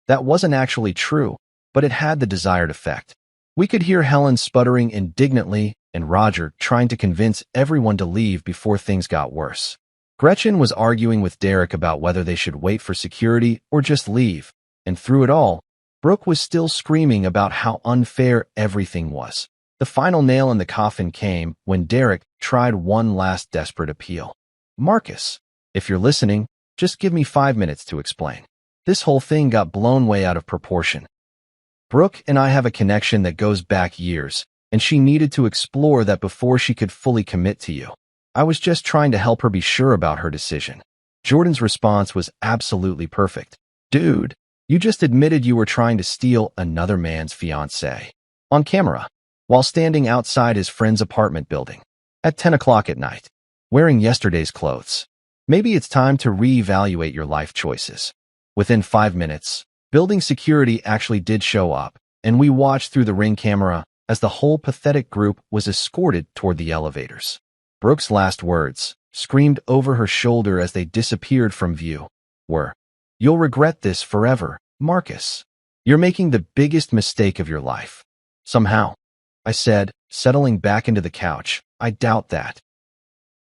Speaker 1: That wasn't actually true, but it had the desired effect. We could hear Helen sputtering indignantly and Roger trying to convince everyone to leave before things got worse. Gretchen was arguing with Derek about whether they should wait for security or just leave, and through it all, Brooke was still screaming about how unfair everything was. The final nail in the coffin came when Derek tried one last desperate appeal. Marcus, if you're listening, just give me 5 minutes to explain. This whole thing got blown way out of proportion. Brooke and I have a connection that goes back years, and she needed to explore that before she could fully commit to you. I was just trying to help her be sure about her decision. Jordan's response was absolutely perfect. Dude, you just admitted you were trying to steal another man's fiancée. On camera, while standing outside his friend's apartment building. At 10 o'clock at night. Wearing yesterday's clothes. Maybe it's time to reevaluate your life choices. Within 5 minutes, building security actually did show up, and we watched through the ring camera as the whole pathetic group was escorted toward the elevators. Brooke's last words, screamed over her shoulder as they disappeared from view, were, "You'll regret this forever, Marcus. You're making the biggest mistake of your life." Somehow, I said, settling back into the couch, I doubt that.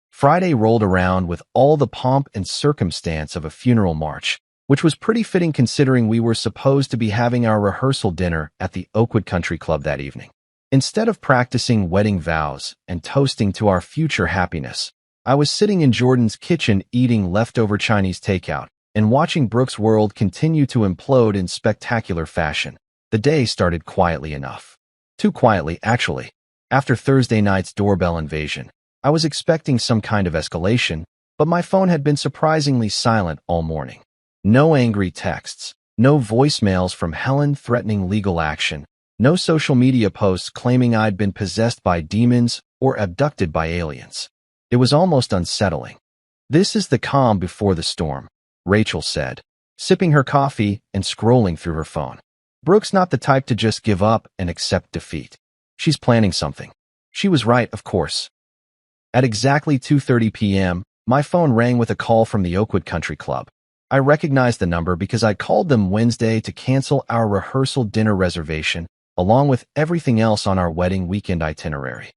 Speaker 1: Friday rolled around with all the pomp and circumstance of a funeral march, which was pretty fitting considering we were supposed to be having our rehearsal dinner at the Oakwood Country Club that evening. Instead of practicing wedding vows and toasting to our future happiness, I was sitting in Jordan's kitchen eating leftover Chinese takeout and watching Brooke's world continue to implode in spectacular fashion. The day started quietly enough. Too quietly, actually. After Thursday night's doorbell invasion, I was expecting some kind of escalation, but my phone had been surprisingly silent all morning. No angry texts, no voicemails from Helen threatening legal action, no social media posts claiming I'd been possessed by demons or abducted by aliens. It was almost unsettling. "This is the calm before the storm," Rachel said, sipping her coffee and scrolling through her phone. "Brooke's not the type to just give up and accept defeat. She's planning something." She was right, of course. At exactly 2:30 p.m., my phone rang with a call from the Oakwood Country Club. I recognized the number because I called them Wednesday to cancel our rehearsal dinner reservation, along with everything else on our wedding weekend itinerary.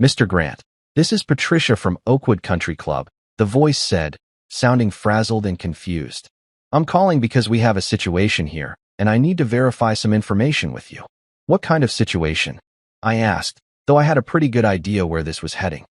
Speaker 1: "Mr. Grant, this is Patricia from Oakwood Country Club," the voice said, sounding frazzled and confused. "I'm calling because we have a situation here, and I need to verify some information with you." "What kind of situation?" I asked, though I had a pretty good idea where this was heading.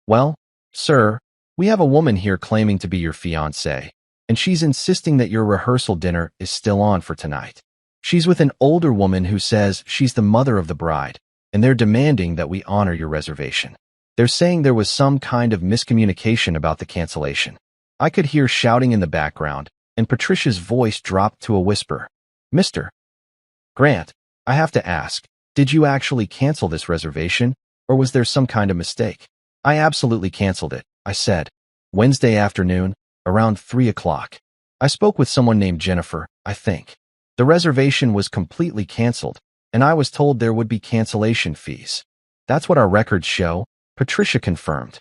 Speaker 1: "Well, sir, we have a woman here claiming to be your fiancée, and she's insisting that your rehearsal dinner is still on for tonight. She's with an older woman who says she's the mother of the bride, and they're demanding that we honor your reservation. They're saying there was some kind of miscommunication about the cancellation." I could hear shouting in the background, and Patricia's voice dropped to a whisper. "Mr. Grant, I have to ask, did you actually cancel this reservation, or was there some kind of mistake?" "I absolutely canceled it," I said. "Wednesday afternoon, around 3 o'clock. I spoke with someone named Jennifer, I think. The reservation was completely canceled, and I was told there would be cancellation fees." "That's what our records show," Patricia confirmed.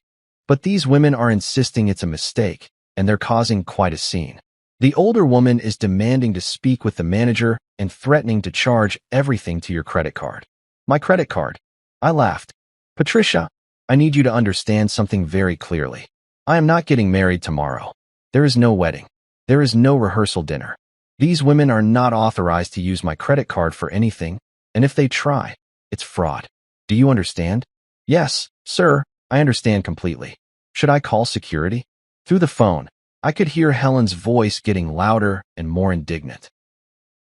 Speaker 1: "But these women are insisting it's a mistake, and they're causing quite a scene. The older woman is demanding to speak with the manager and threatening to charge everything to your credit card." "My credit card?" I laughed. "Patricia, I need you to understand something very clearly. I am not getting married tomorrow. There is no wedding. There is no rehearsal dinner. These women are not authorized to use my credit card for anything, and if they try, it's fraud. Do you understand?" "Yes, sir, I understand completely. Should I call security?" Through the phone, I could hear Helen's voice getting louder and more indignant.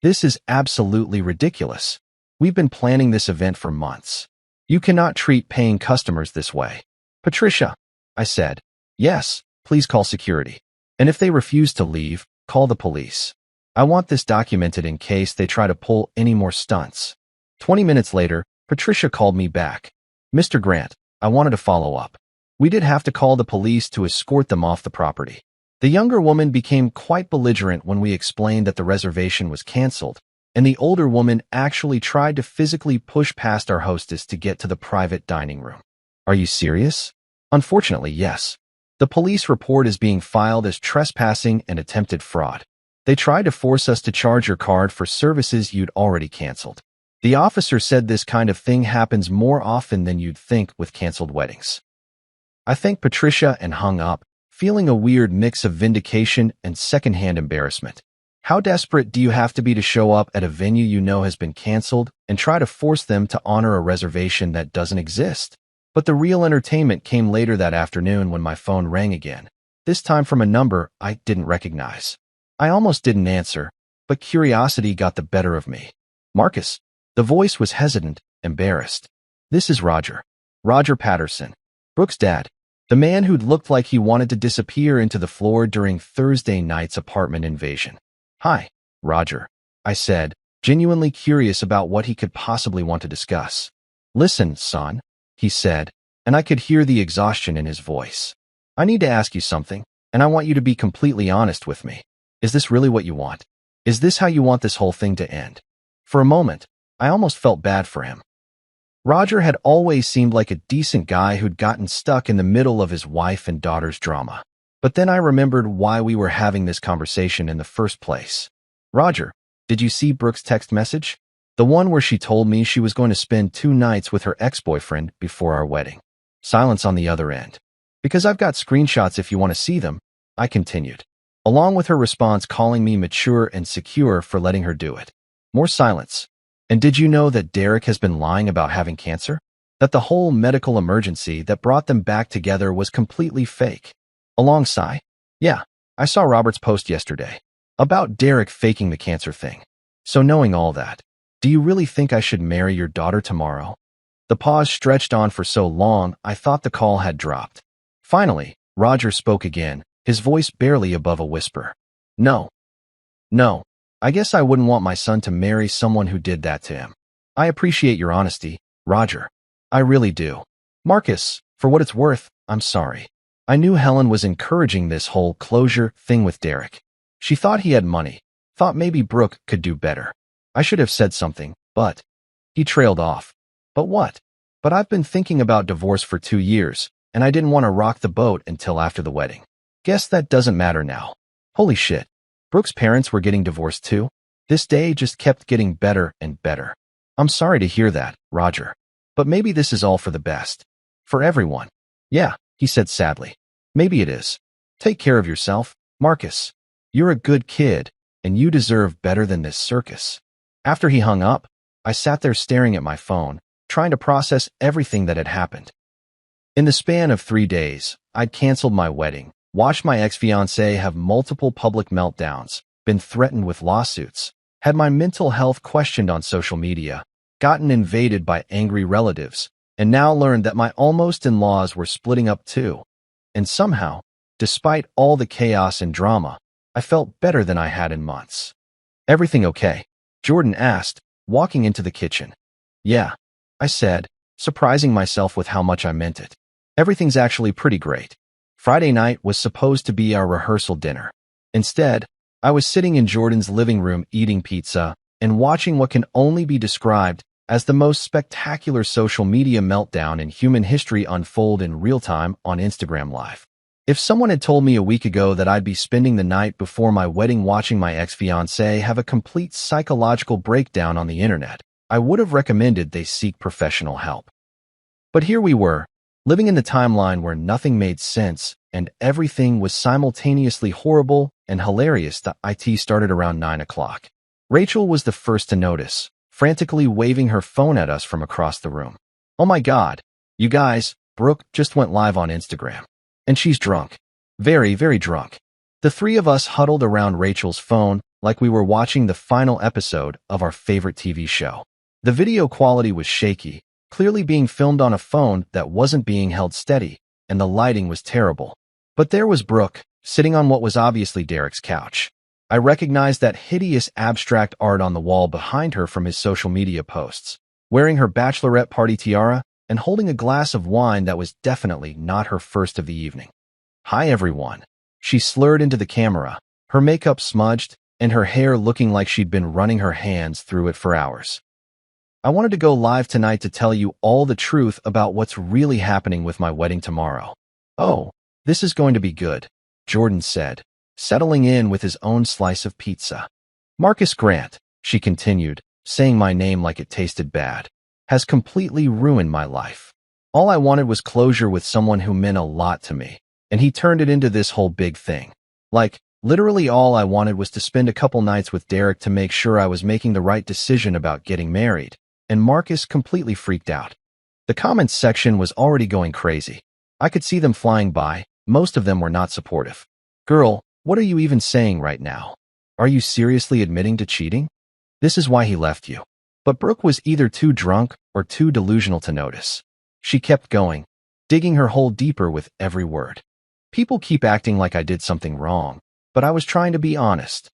Speaker 1: "This is absolutely ridiculous. We've been planning this event for months. You cannot treat paying customers this way." "Patricia," I said, "yes, please call security. And if they refuse to leave, call the police. I want this documented in case they try to pull any more stunts." 20 minutes later, Patricia called me back. "Mr. Grant, I wanted to follow up. We did have to call the police to escort them off the property." The younger woman became quite belligerent when we explained that the reservation was canceled, and the older woman actually tried to physically push past our hostess to get to the private dining room. "Are you serious?" "Unfortunately, yes. The police report is being filed as trespassing and attempted fraud." They tried to force us to charge your card for services you'd already canceled. The officer said this kind of thing happens more often than you'd think with canceled weddings. I thanked Patricia and hung up, feeling a weird mix of vindication and secondhand embarrassment. How desperate do you have to be to show up at a venue you know has been canceled and try to force them to honor a reservation that doesn't exist? But the real entertainment came later that afternoon when my phone rang again, this time from a number I didn't recognize. I almost didn't answer, but curiosity got the better of me. Marcus. The voice was hesitant, embarrassed. This is Roger. Roger Patterson. Brooke's dad. The man who'd looked like he wanted to disappear into the floor during Thursday night's apartment invasion. Hi, Roger, I said, genuinely curious about what he could possibly want to discuss. Listen, son, he said, and I could hear the exhaustion in his voice. I need to ask you something, and I want you to be completely honest with me. Is this really what you want? Is this how you want this whole thing to end? For a moment, I almost felt bad for him. Roger had always seemed like a decent guy who'd gotten stuck in the middle of his wife and daughter's drama. But then I remembered why we were having this conversation in the first place. Roger, did you see Brooke's text message? The one where she told me she was going to spend 2 nights with her ex-boyfriend before our wedding. Silence on the other end. Because I've got screenshots if you want to see them, I continued, along with her response calling me mature and secure for letting her do it. More silence. And did you know that Derek has been lying about having cancer? That the whole medical emergency that brought them back together was completely fake? A long sigh. Yeah, I saw Robert's post yesterday about Derek faking the cancer thing. So knowing all that, do you really think I should marry your daughter tomorrow? The pause stretched on for so long I thought the call had dropped. Finally, Roger spoke again, his voice barely above a whisper. No. No. I guess I wouldn't want my son to marry someone who did that to him. I appreciate your honesty, Roger. I really do. Marcus, for what it's worth, I'm sorry. I knew Helen was encouraging this whole closure thing with Derek. She thought he had money, thought maybe Brooke could do better. I should have said something, but... He trailed off. But what? But I've been thinking about divorce for 2 years, and I didn't want to rock the boat until after the wedding. Guess that doesn't matter now. Holy shit. Brooke's parents were getting divorced too? This day just kept getting better and better. I'm sorry to hear that, Roger. But maybe this is all for the best. For everyone. Yeah, he said sadly. Maybe it is. Take care of yourself, Marcus. You're a good kid, and you deserve better than this circus. After he hung up, I sat there staring at my phone, trying to process everything that had happened. In the span of 3 days, I'd canceled my wedding, watched my ex-fiancé have multiple public meltdowns, been threatened with lawsuits, had my mental health questioned on social media, gotten invaded by angry relatives, and now learned that my almost-in-laws were splitting up too. And somehow, despite all the chaos and drama, I felt better than I had in months. Everything okay? Jordan asked, walking into the kitchen. Yeah, I said, surprising myself with how much I meant it. Everything's actually pretty great. Friday night was supposed to be our rehearsal dinner. Instead, I was sitting in Jordan's living room eating pizza and watching what can only be described as the most spectacular social media meltdown in human history unfold in real time on Instagram Live. If someone had told me a week ago that I'd be spending the night before my wedding watching my ex-fiancé have a complete psychological breakdown on the internet, I would have recommended they seek professional help. But here we were, living in the timeline where nothing made sense and everything was simultaneously horrible and hilarious. The IT started around 9 o'clock. Rachel was the first to notice, frantically waving her phone at us from across the room. Oh my God, you guys, Brooke just went live on Instagram. And she's drunk. Very, very drunk. The 3 of us huddled around Rachel's phone like we were watching the final episode of our favorite TV show. The video quality was shaky, clearly being filmed on a phone that wasn't being held steady, and the lighting was terrible. But there was Brooke, sitting on what was obviously Derek's couch. I recognized that hideous abstract art on the wall behind her from his social media posts, wearing her bachelorette party tiara and holding a glass of wine that was definitely not her first of the evening. Hi everyone. She slurred into the camera, her makeup smudged and her hair looking like she'd been running her hands through it for hours. I wanted to go live tonight to tell you all the truth about what's really happening with my wedding tomorrow. Oh, this is going to be good, Jordan said. settling in with his own slice of pizza. Marcus Grant, she continued, saying my name like it tasted bad, has completely ruined my life. All I wanted was closure with someone who meant a lot to me, and he turned it into this whole big thing. Like, literally all I wanted was to spend a couple nights with Derek to make sure I was making the right decision about getting married, and Marcus completely freaked out. The comments section was already going crazy. I could see them flying by. Most of them were not supportive. Girl, what are you even saying right now? Are you seriously admitting to cheating? This is why he left you. But Brooke was either too drunk or too delusional to notice. She kept going, digging her hole deeper with every word. People keep acting like I did something wrong, but I was trying to be honest.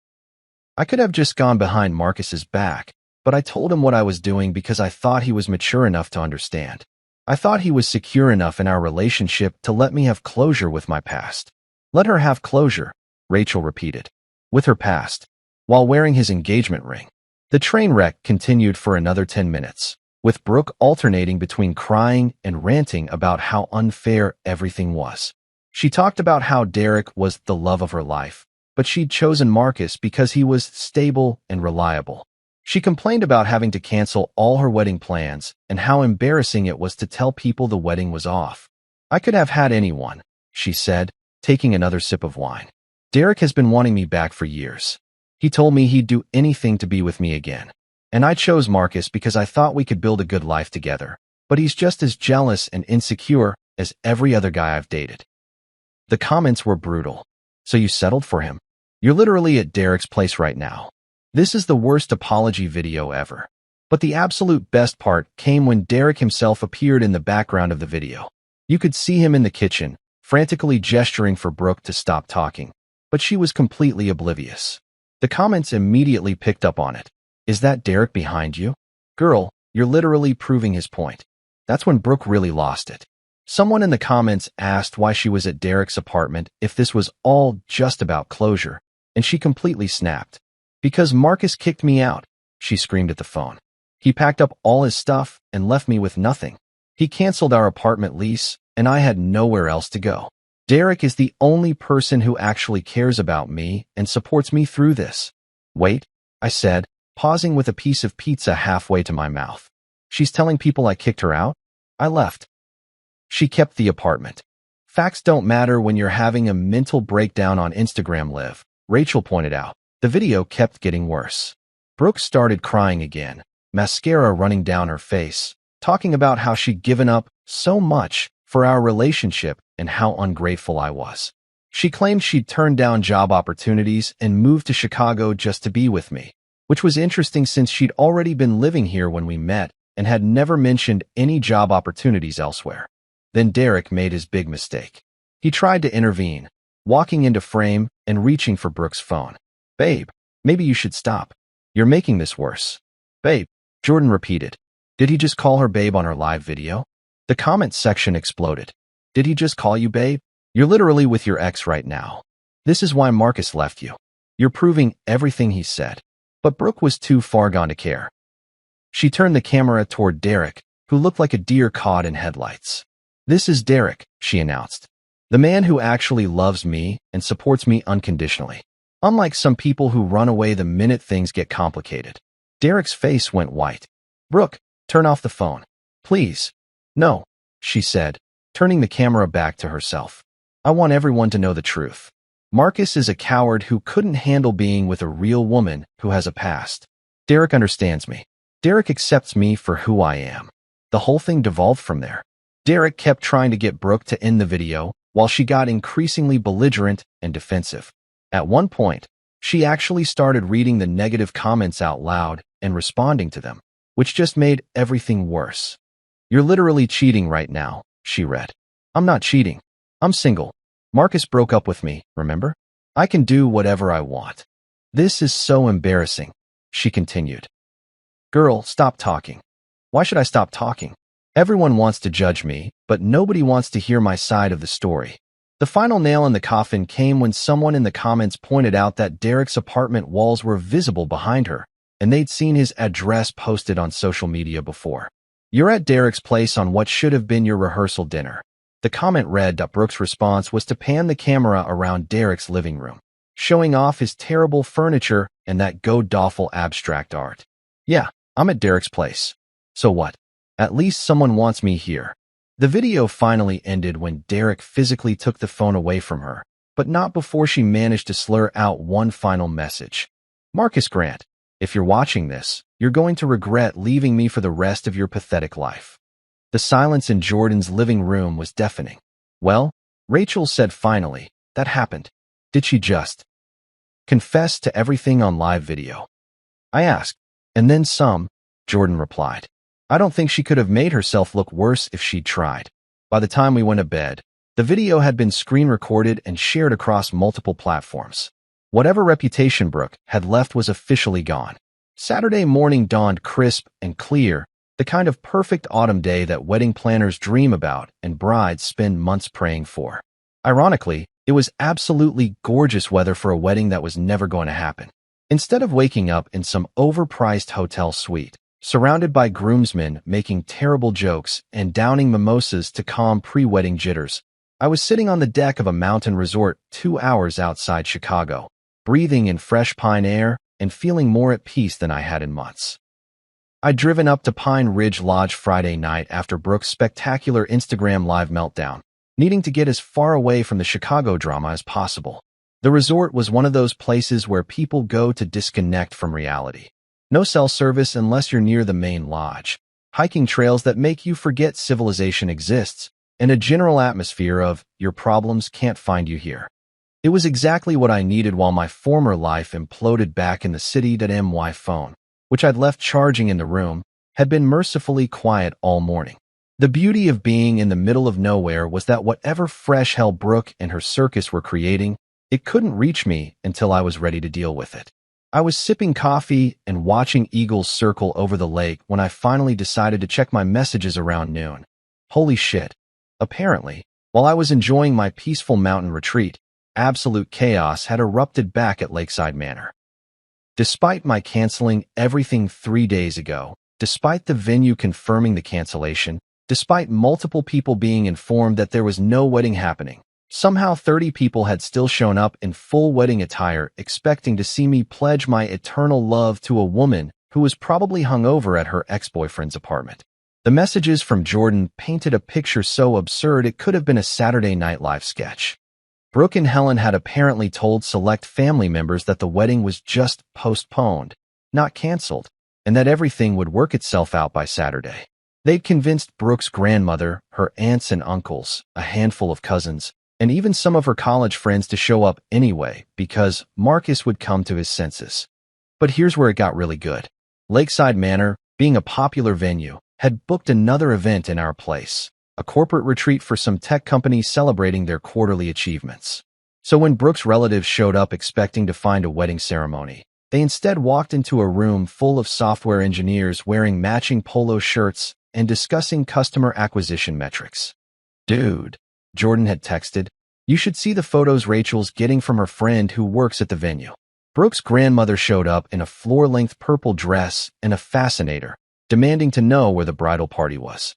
Speaker 1: I could have just gone behind Marcus's back, but I told him what I was doing because I thought he was mature enough to understand. I thought he was secure enough in our relationship to let me have closure with my past. Let her have closure, Rachel repeated. With her past, while wearing his engagement ring. The train wreck continued for another 10 minutes, with Brooke alternating between crying and ranting about how unfair everything was. She talked about how Derek was the love of her life, but she'd chosen Marcus because he was stable and reliable. She complained about having to cancel all her wedding plans and how embarrassing it was to tell people the wedding was off. I could have had anyone, she said, taking another sip of wine. Derek has been wanting me back for years. He told me he'd do anything to be with me again. And I chose Marcus because I thought we could build a good life together. But he's just as jealous and insecure as every other guy I've dated. The comments were brutal. So you settled for him? You're literally at Derek's place right now. This is the worst apology video ever. But the absolute best part came when Derek himself appeared in the background of the video. You could see him in the kitchen, frantically gesturing for Brooke to stop talking. But she was completely oblivious. The comments immediately picked up on it. Is that Derek behind you? Girl, you're literally proving his point. That's when Brooke really lost it. Someone in the comments asked why she was at Derek's apartment if this was all just about closure, and she completely snapped. Because Marcus kicked me out, she screamed at the phone. He packed up all his stuff and left me with nothing. He canceled our apartment lease, and I had nowhere else to go. Derek is the only person who actually cares about me and supports me through this. Wait, I said, pausing with a piece of pizza halfway to my mouth. She's telling people I kicked her out? I left. She kept the apartment. Facts don't matter when you're having a mental breakdown on Instagram, Liv, Rachel pointed out. The video kept getting worse. Brooke started crying again, mascara running down her face, talking about how she'd given up so much for our relationship and how ungrateful I was. She claimed she'd turned down job opportunities and moved to Chicago just to be with me, which was interesting since she'd already been living here when we met and had never mentioned any job opportunities elsewhere. Then Derek made his big mistake. He tried to intervene, walking into frame and reaching for Brooke's phone. Babe, maybe you should stop. You're making this worse. Babe, Jordan repeated. Did he just call her babe on her live video? The comments section exploded. Did he just call you babe? You're literally with your ex right now. This is why Marcus left you. You're proving everything he said. But Brooke was too far gone to care. She turned the camera toward Derek, who looked like a deer caught in headlights. This is Derek, she announced. The man who actually loves me and supports me unconditionally. Unlike some people who run away the minute things get complicated. Derek's face went white. Brooke, turn off the phone. Please. No, she said, turning the camera back to herself. I want everyone to know the truth. Marcus is a coward who couldn't handle being with a real woman who has a past. Derek understands me. Derek accepts me for who I am. The whole thing devolved from there. Derek kept trying to get Brooke to end the video while she got increasingly belligerent and defensive. At one point, she actually started reading the negative comments out loud and responding to them, which just made everything worse. You're literally cheating right now, she read. I'm not cheating. I'm single. Marcus broke up with me, remember? I can do whatever I want. This is so embarrassing, she continued. Girl, stop talking. Why should I stop talking? Everyone wants to judge me, but nobody wants to hear my side of the story. The final nail in the coffin came when someone in the comments pointed out that Derek's apartment walls were visible behind her, and they'd seen his address posted on social media before. You're at Derek's place on what should have been your rehearsal dinner. The comment read that Brooke's response was to pan the camera around Derek's living room. showing off his terrible furniture and that god-awful abstract art. Yeah, I'm at Derek's place. So what? At least someone wants me here. The video finally ended when Derek physically took the phone away from her, but not before she managed to slur out one final message. Marcus Grant, if you're watching this, you're going to regret leaving me for the rest of your pathetic life. The silence in Jordan's living room was deafening. Well, Rachel said finally, that happened. Did she just confess to everything on live video? I asked. And then some, Jordan replied. I don't think she could have made herself look worse if she'd tried. By the time we went to bed, the video had been screen recorded and shared across multiple platforms. Whatever reputation Brooke had left was officially gone. Saturday morning dawned crisp and clear, the kind of perfect autumn day that wedding planners dream about and brides spend months praying for. Ironically, it was absolutely gorgeous weather for a wedding that was never going to happen. Instead of waking up in some overpriced hotel suite, surrounded by groomsmen making terrible jokes and downing mimosas to calm pre-wedding jitters, I was sitting on the deck of a mountain resort 2 hours outside Chicago, breathing in fresh pine air and feeling more at peace than I had in months. I'd driven up to Pine Ridge Lodge Friday night after Brooke's spectacular Instagram Live meltdown, needing to get as far away from the Chicago drama as possible. The resort was one of those places where people go to disconnect from reality. No cell service unless you're near the main lodge, hiking trails that make you forget civilization exists, and a general atmosphere of, your problems can't find you here. It was exactly what I needed while my former life imploded back in the city.my phone, which I'd left charging in the room, had been mercifully quiet all morning. The beauty of being in the middle of nowhere was that whatever fresh hell Brooke and her circus were creating, it couldn't reach me until I was ready to deal with it. I was sipping coffee and watching eagles circle over the lake when I finally decided to check my messages around noon. Holy shit. Apparently, while I was enjoying my peaceful mountain retreat, absolute chaos had erupted back at Lakeside Manor. Despite my canceling everything 3 days ago, despite the venue confirming the cancellation, despite multiple people being informed that there was no wedding happening, somehow 30 people had still shown up in full wedding attire expecting to see me pledge my eternal love to a woman who was probably hungover at her ex-boyfriend's apartment. The messages from Jordan painted a picture so absurd it could have been a Saturday Night Live sketch. Brooke and Helen had apparently told select family members that the wedding was just postponed, not canceled, and that everything would work itself out by Saturday. They'd convinced Brooke's grandmother, her aunts and uncles, a handful of cousins, and even some of her college friends to show up anyway because Marcus would come to his senses. But here's where it got really good. Lakeside Manor, being a popular venue, had booked another event in our place, a corporate retreat for some tech companies celebrating their quarterly achievements. So when Brooke's relatives showed up expecting to find a wedding ceremony, they instead walked into a room full of software engineers wearing matching polo shirts and discussing customer acquisition metrics. Dude, Jordan had texted, you should see the photos Rachel's getting from her friend who works at the venue. Brooke's grandmother showed up in a floor-length purple dress and a fascinator, demanding to know where the bridal party was.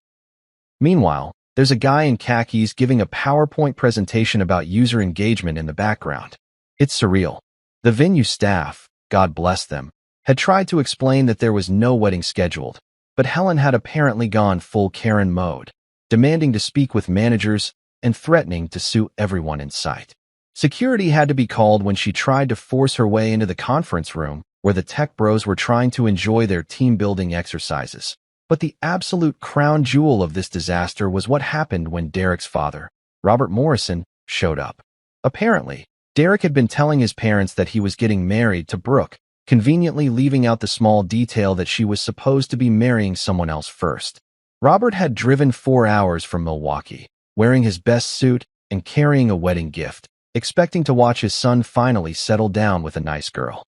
Speaker 1: Meanwhile, there's a guy in khakis giving a PowerPoint presentation about user engagement in the background. It's surreal. The venue staff, God bless them, had tried to explain that there was no wedding scheduled, but Helen had apparently gone full Karen mode, demanding to speak with managers and threatening to sue everyone in sight. Security had to be called when she tried to force her way into the conference room where the tech bros were trying to enjoy their team-building exercises. But the absolute crown jewel of this disaster was what happened when Derek's father, Robert Morrison, showed up. Apparently, Derek had been telling his parents that he was getting married to Brooke, conveniently leaving out the small detail that she was supposed to be marrying someone else first. Robert had driven 4 hours from Milwaukee, wearing his best suit and carrying a wedding gift, expecting to watch his son finally settle down with a nice girl.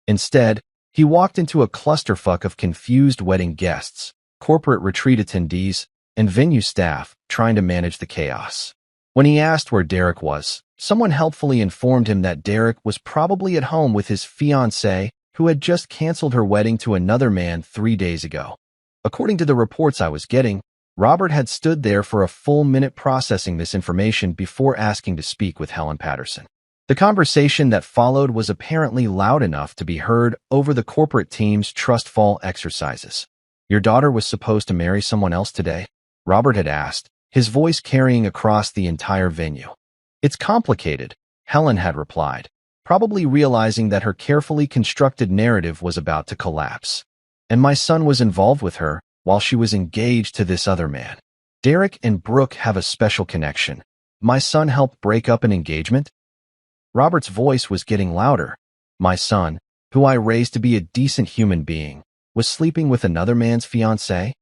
Speaker 1: Instead, he walked into a clusterfuck of confused wedding guests, corporate retreat attendees, and venue staff trying to manage the chaos. When he asked where Derek was, someone helpfully informed him that Derek was probably at home with his fiancée, who had just canceled her wedding to another man 3 days ago. According to the reports I was getting, Robert had stood there for a full minute processing this information before asking to speak with Helen Patterson. The conversation that followed was apparently loud enough to be heard over the corporate team's trust fall exercises. "Your daughter was supposed to marry someone else today?" Robert had asked, his voice carrying across the entire venue. "It's complicated," Helen had replied, probably realizing that her carefully constructed narrative was about to collapse. "And my son was involved with her while she was engaged to this other man. Derek and Brooke have a special connection. My son helped break up an engagement?" Robert's voice was getting louder. "My son, who I raised to be a decent human being, was sleeping with another man's fiancée?"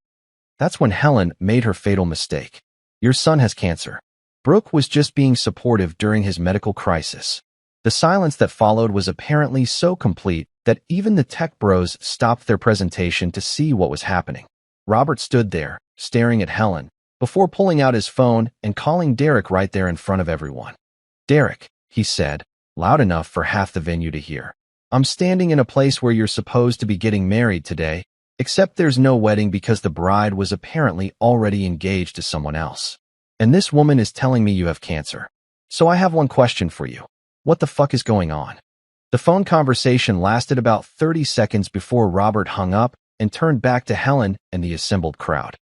Speaker 1: That's when Helen made her fatal mistake. "Your son has cancer." Brooke was just being supportive during his medical crisis. The silence that followed was apparently so complete that even the tech bros stopped their presentation to see what was happening. Robert stood there, staring at Helen, before pulling out his phone and calling Derek right there in front of everyone. "Derek," he said, loud enough for half the venue to hear, "I'm standing in a place where you're supposed to be getting married today, except there's no wedding because the bride was apparently already engaged to someone else. And this woman is telling me you have cancer. So I have one question for you. What the fuck is going on?" The phone conversation lasted about 30 seconds before Robert hung up and turned back to Helen and the assembled crowd.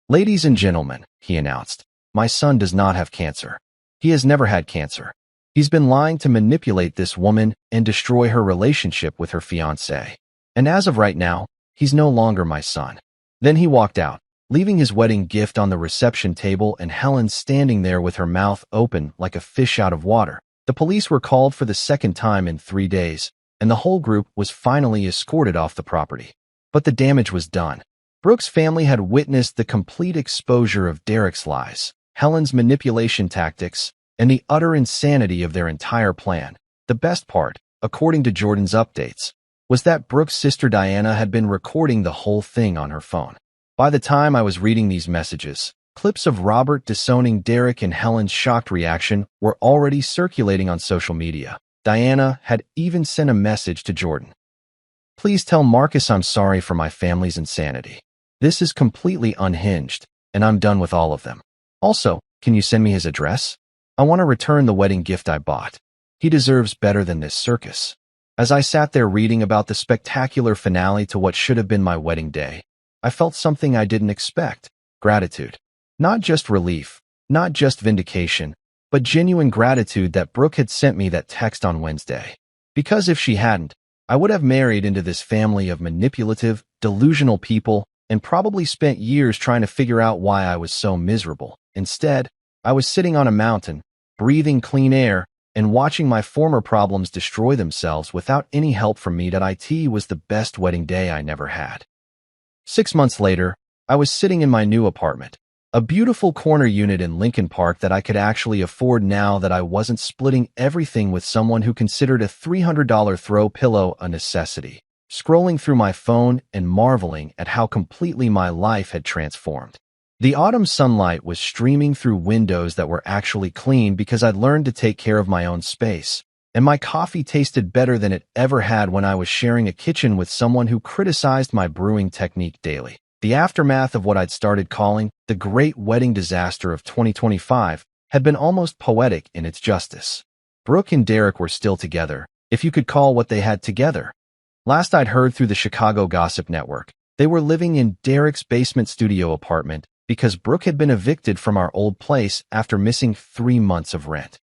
Speaker 1: "Ladies and gentlemen," he announced, "my son does not have cancer. He has never had cancer. He's been lying to manipulate this woman and destroy her relationship with her fiancé. And as of right now, he's no longer my son." Then he walked out, leaving his wedding gift on the reception table and Helen standing there with her mouth open like a fish out of water. The police were called for the second time in 3 days, and the whole group was finally escorted off the property. But the damage was done. Brooke's family had witnessed the complete exposure of Derek's lies, Helen's manipulation tactics, and the utter insanity of their entire plan. The best part, according to Jordan's updates, was that Brooke's sister Diana had been recording the whole thing on her phone. By the time I was reading these messages, clips of Robert disowning Derek and Helen's shocked reaction were already circulating on social media. Diana had even sent a message to Jordan. "Please tell Marcus I'm sorry for my family's insanity. This is completely unhinged, and I'm done with all of them. Also, can you send me his address? I want to return the wedding gift I bought. He deserves better than this circus." As I sat there reading about the spectacular finale to what should have been my wedding day, I felt something I didn't expect: gratitude. Not just relief, not just vindication, but genuine gratitude that Brooke had sent me that text on Wednesday. Because if she hadn't, I would have married into this family of manipulative, delusional people and probably spent years trying to figure out why I was so miserable. Instead, I was sitting on a mountain, breathing clean air, and watching my former problems destroy themselves without any help from me. It was the best wedding day I never had. 6 months later, I was sitting in my new apartment, a beautiful corner unit in Lincoln Park that I could actually afford now that I wasn't splitting everything with someone who considered a $300 throw pillow a necessity, scrolling through my phone and marveling at how completely my life had transformed. The autumn sunlight was streaming through windows that were actually clean because I'd learned to take care of my own space, and my coffee tasted better than it ever had when I was sharing a kitchen with someone who criticized my brewing technique daily. The aftermath of what I'd started calling the Great Wedding Disaster of 2025 had been almost poetic in its justice. Brooke and Derek were still together, if you could call what they had together. Last I'd heard through the Chicago Gossip Network, they were living in Derek's basement studio apartment because Brooke had been evicted from our old place after missing 3 months of rent.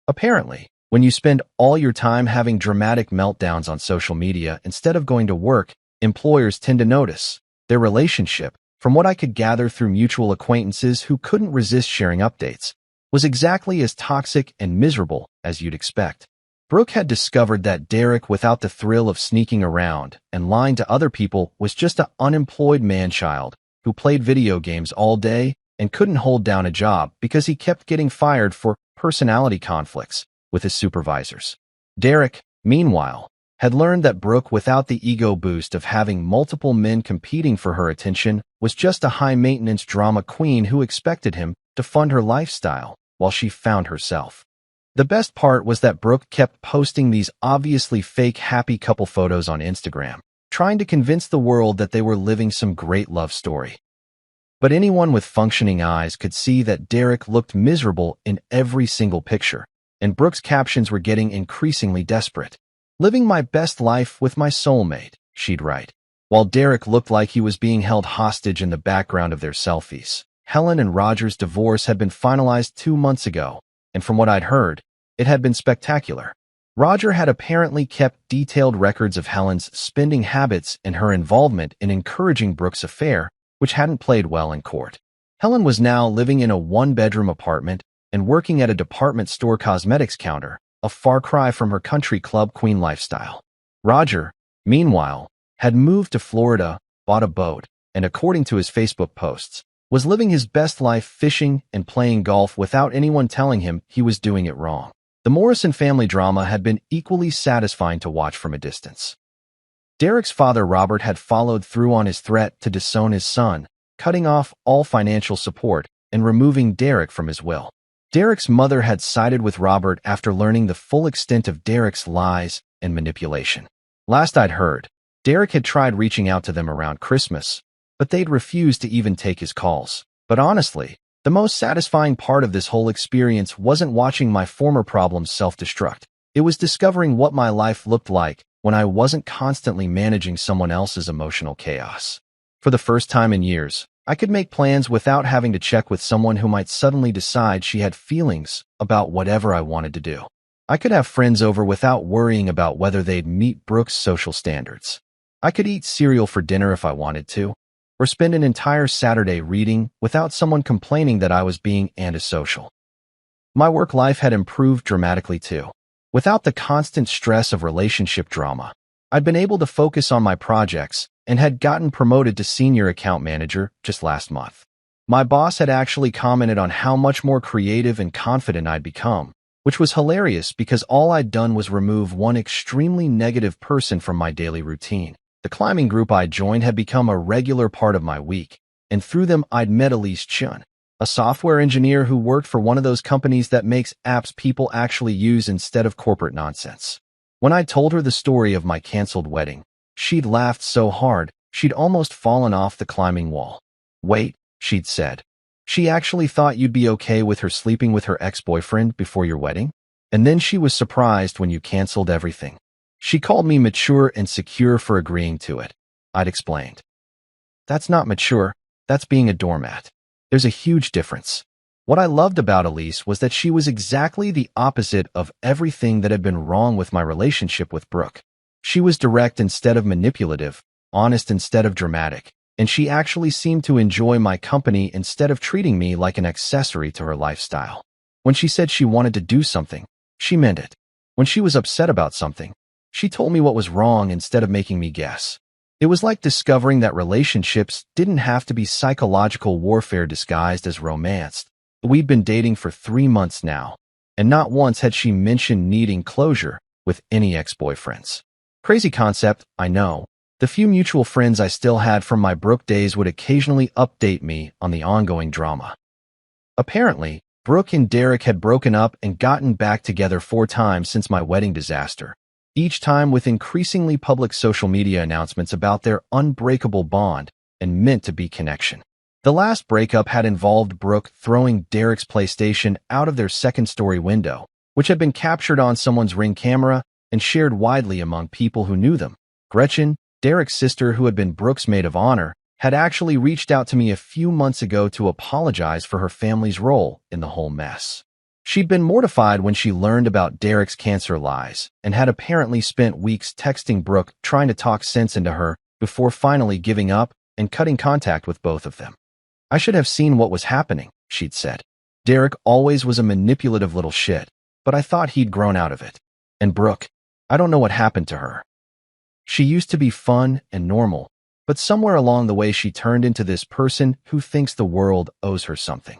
Speaker 1: Apparently, when you spend all your time having dramatic meltdowns on social media instead of going to work, employers tend to notice. Their relationship, from what I could gather through mutual acquaintances who couldn't resist sharing updates, was exactly as toxic and miserable as you'd expect. Brooke had discovered that Derek, without the thrill of sneaking around and lying to other people, was just an unemployed man-child who played video games all day and couldn't hold down a job because he kept getting fired for personality conflicts with his supervisors. Derek, meanwhile, had learned that Brooke, without the ego boost of having multiple men competing for her attention, was just a high-maintenance drama queen who expected him to fund her lifestyle while she found herself. The best part was that Brooke kept posting these obviously fake happy couple photos on Instagram, trying to convince the world that they were living some great love story. But anyone with functioning eyes could see that Derek looked miserable in every single picture, and Brooke's captions were getting increasingly desperate. "Living my best life with my soulmate," she'd write, while Derek looked like he was being held hostage in the background of their selfies. Helen and Roger's divorce had been finalized 2 months ago, and from what I'd heard, it had been spectacular. Roger had apparently kept detailed records of Helen's spending habits and her involvement in encouraging Brooke's affair, which hadn't played well in court. Helen was now living in a one-bedroom apartment and working at a department store cosmetics counter, a far cry from her country club queen lifestyle. Roger, meanwhile, had moved to Florida, bought a boat, and according to his Facebook posts, was living his best life fishing and playing golf without anyone telling him he was doing it wrong. The Morrison family drama had been equally satisfying to watch from a distance. Derek's father, Robert, had followed through on his threat to disown his son, cutting off all financial support and removing Derek from his will. Derek's mother had sided with Robert after learning the full extent of Derek's lies and manipulation. Last I'd heard, Derek had tried reaching out to them around Christmas, but they'd refused to even take his calls. But honestly, the most satisfying part of this whole experience wasn't watching my former problems self-destruct. It was discovering what my life looked like when I wasn't constantly managing someone else's emotional chaos. For the first time in years, I could make plans without having to check with someone who might suddenly decide she had feelings about whatever I wanted to do. I could have friends over without worrying about whether they'd meet Brooke's social standards. I could eat cereal for dinner if I wanted to, or spend an entire Saturday reading without someone complaining that I was being antisocial. My work life had improved dramatically too. Without the constant stress of relationship drama, I'd been able to focus on my projects and had gotten promoted to senior account manager just last month. My boss had actually commented on how much more creative and confident I'd become, which was hilarious because all I'd done was remove one extremely negative person from my daily routine. The climbing group I joined had become a regular part of my week, and through them I'd met Elise Chun, a software engineer who worked for one of those companies that makes apps people actually use instead of corporate nonsense. When I told her the story of my canceled wedding, she'd laughed so hard she'd almost fallen off the climbing wall. "Wait," she'd said, "she actually thought you'd be okay with her sleeping with her ex-boyfriend before your wedding? And then she was surprised when you canceled everything. She called me mature and secure for agreeing to it," I'd explained. "That's not mature, that's being a doormat. There's a huge difference." What I loved about Elise was that she was exactly the opposite of everything that had been wrong with my relationship with Brooke. She was direct instead of manipulative, honest instead of dramatic, and she actually seemed to enjoy my company instead of treating me like an accessory to her lifestyle. When she said she wanted to do something, she meant it. When she was upset about something, she told me what was wrong instead of making me guess. It was like discovering that relationships didn't have to be psychological warfare disguised as romance. We'd been dating for 3 months now, and not once had she mentioned needing closure with any ex-boyfriends. Crazy concept, I know. The few mutual friends I still had from my Brooke days would occasionally update me on the ongoing drama. Apparently, Brooke and Derek had broken up and gotten back together 4 times since my wedding disaster, each time with increasingly public social media announcements about their unbreakable bond and meant-to-be connection. The last breakup had involved Brooke throwing Derek's PlayStation out of their second-story window, which had been captured on someone's Ring camera and shared widely among people who knew them. Gretchen, Derek's sister who had been Brooke's maid of honor, had actually reached out to me a few months ago to apologize for her family's role in the whole mess. She'd been mortified when she learned about Derek's cancer lies and had apparently spent weeks texting Brooke trying to talk sense into her before finally giving up and cutting contact with both of them. "I should have seen what was happening," she'd said. "Derek always was a manipulative little shit, but I thought he'd grown out of it. And Brooke, I don't know what happened to her. She used to be fun and normal, but somewhere along the way she turned into this person who thinks the world owes her something."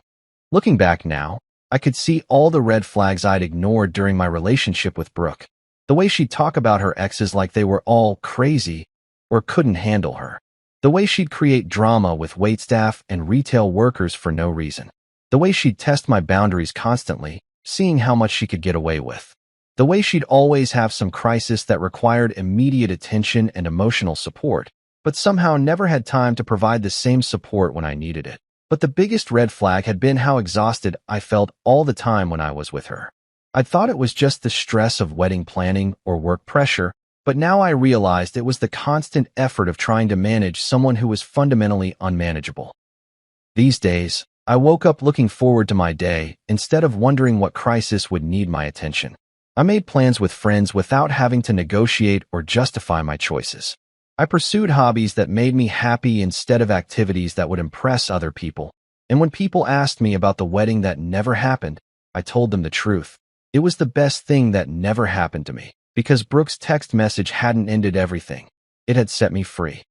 Speaker 1: Looking back now, I could see all the red flags I'd ignored during my relationship with Brooke. The way she'd talk about her exes like they were all crazy or couldn't handle her. The way she'd create drama with waitstaff and retail workers for no reason. The way she'd test my boundaries constantly, seeing how much she could get away with. The way she'd always have some crisis that required immediate attention and emotional support, but somehow never had time to provide the same support when I needed it. But the biggest red flag had been how exhausted I felt all the time when I was with her. I thought it was just the stress of wedding planning or work pressure, but now I realized it was the constant effort of trying to manage someone who was fundamentally unmanageable. These days, I woke up looking forward to my day instead of wondering what crisis would need my attention. I made plans with friends without having to negotiate or justify my choices. I pursued hobbies that made me happy instead of activities that would impress other people. And when people asked me about the wedding that never happened, I told them the truth. It was the best thing that never happened to me, because Brooke's text message hadn't ended everything. It had set me free.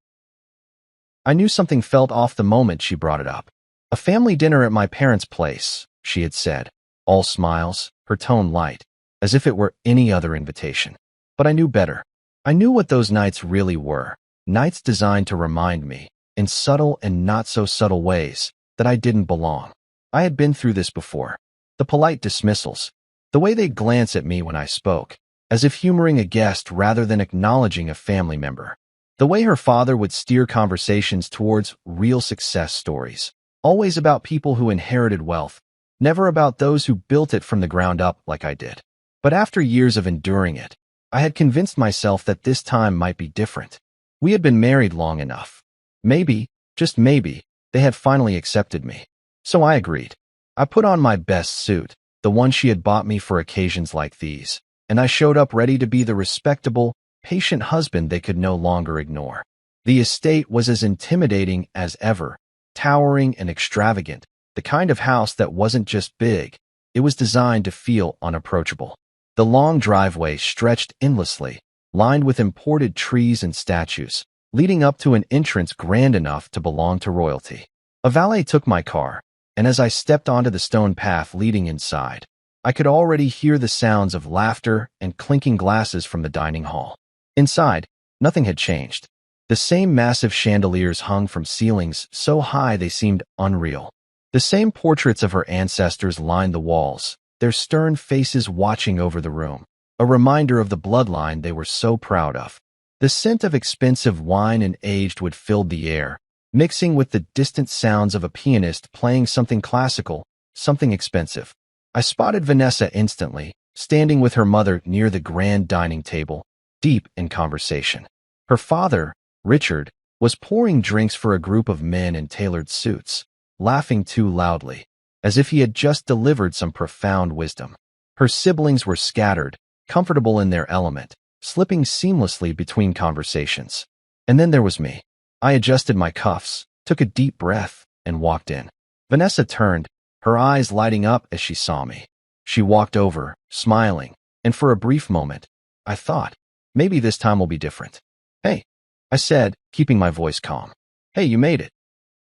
Speaker 1: I knew something felt off the moment she brought it up. A family dinner at my parents' place, she had said, all smiles, her tone light, as if it were any other invitation. But I knew better. I knew what those nights really were, nights designed to remind me, in subtle and not-so-subtle ways, that I didn't belong. I had been through this before. The polite dismissals, the way they'd glance at me when I spoke, as if humoring a guest rather than acknowledging a family member. The way her father would steer conversations towards real success stories, always about people who inherited wealth, never about those who built it from the ground up like I did. But after years of enduring it, I had convinced myself that this time might be different. We had been married long enough. Maybe, just maybe, they had finally accepted me. So I agreed. I put on my best suit, the one she had bought me for occasions like these, and I showed up ready to be the respectable, patient husband they could no longer ignore. The estate was as intimidating as ever, towering and extravagant, the kind of house that wasn't just big, it was designed to feel unapproachable. The long driveway stretched endlessly, lined with imported trees and statues, leading up to an entrance grand enough to belong to royalty. A valet took my car, and as I stepped onto the stone path leading inside, I could already hear the sounds of laughter and clinking glasses from the dining hall. Inside, nothing had changed. The same massive chandeliers hung from ceilings so high they seemed unreal. The same portraits of her ancestors lined the walls, their stern faces watching over the room, a reminder of the bloodline they were so proud of. The scent of expensive wine and aged wood filled the air, mixing with the distant sounds of a pianist playing something classical, something expensive. I spotted Vanessa instantly, standing with her mother near the grand dining table, deep in conversation. Her father, Richard, was pouring drinks for a group of men in tailored suits, laughing too loudly, as if he had just delivered some profound wisdom. Her siblings were scattered, comfortable in their element, slipping seamlessly between conversations. And then there was me. I adjusted my cuffs, took a deep breath, and walked in. Vanessa turned, her eyes lighting up as she saw me. She walked over, smiling, and for a brief moment, I thought, maybe this time will be different. "Hey," I said, keeping my voice calm. "Hey, you made it."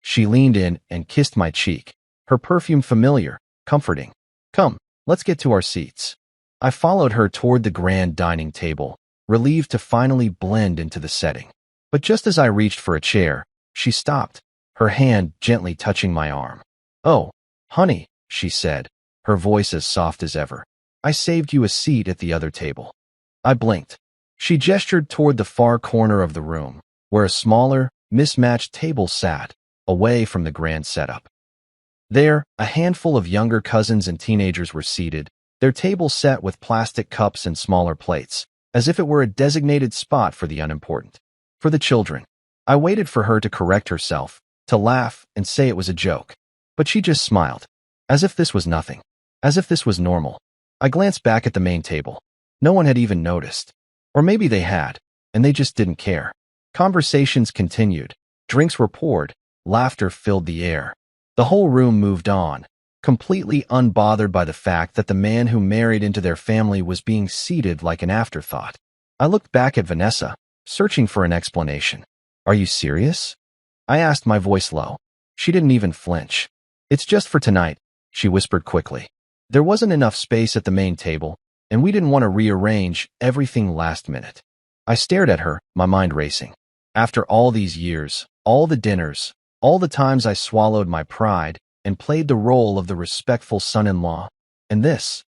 Speaker 1: She leaned in and kissed my cheek, her perfume familiar, comforting. "Come, let's get to our seats." I followed her toward the grand dining table, relieved to finally blend into the setting. But just as I reached for a chair, she stopped, her hand gently touching my arm. "Oh, honey," she said, her voice as soft as ever. "I saved you a seat at the other table." I blinked. She gestured toward the far corner of the room, where a smaller, mismatched table sat, away from the grand setup. There, a handful of younger cousins and teenagers were seated, their table set with plastic cups and smaller plates, as if it were a designated spot for the unimportant. For the children. I waited for her to correct herself, to laugh and say it was a joke. But she just smiled, as if this was nothing, as if this was normal. I glanced back at the main table. No one had even noticed. Or maybe they had, and they just didn't care. Conversations continued. Drinks were poured. Laughter filled the air. The whole room moved on, completely unbothered by the fact that the man who married into their family was being seated like an afterthought. I looked back at Vanessa, searching for an explanation. "Are you serious?" I asked, my voice low. She didn't even flinch. "It's just for tonight," she whispered quickly. There wasn't enough space at the main table, and we didn't want to rearrange everything last minute. I stared at her, my mind racing. After all these years, all the dinners, all the times I swallowed my pride and played the role of the respectful son-in-law, and this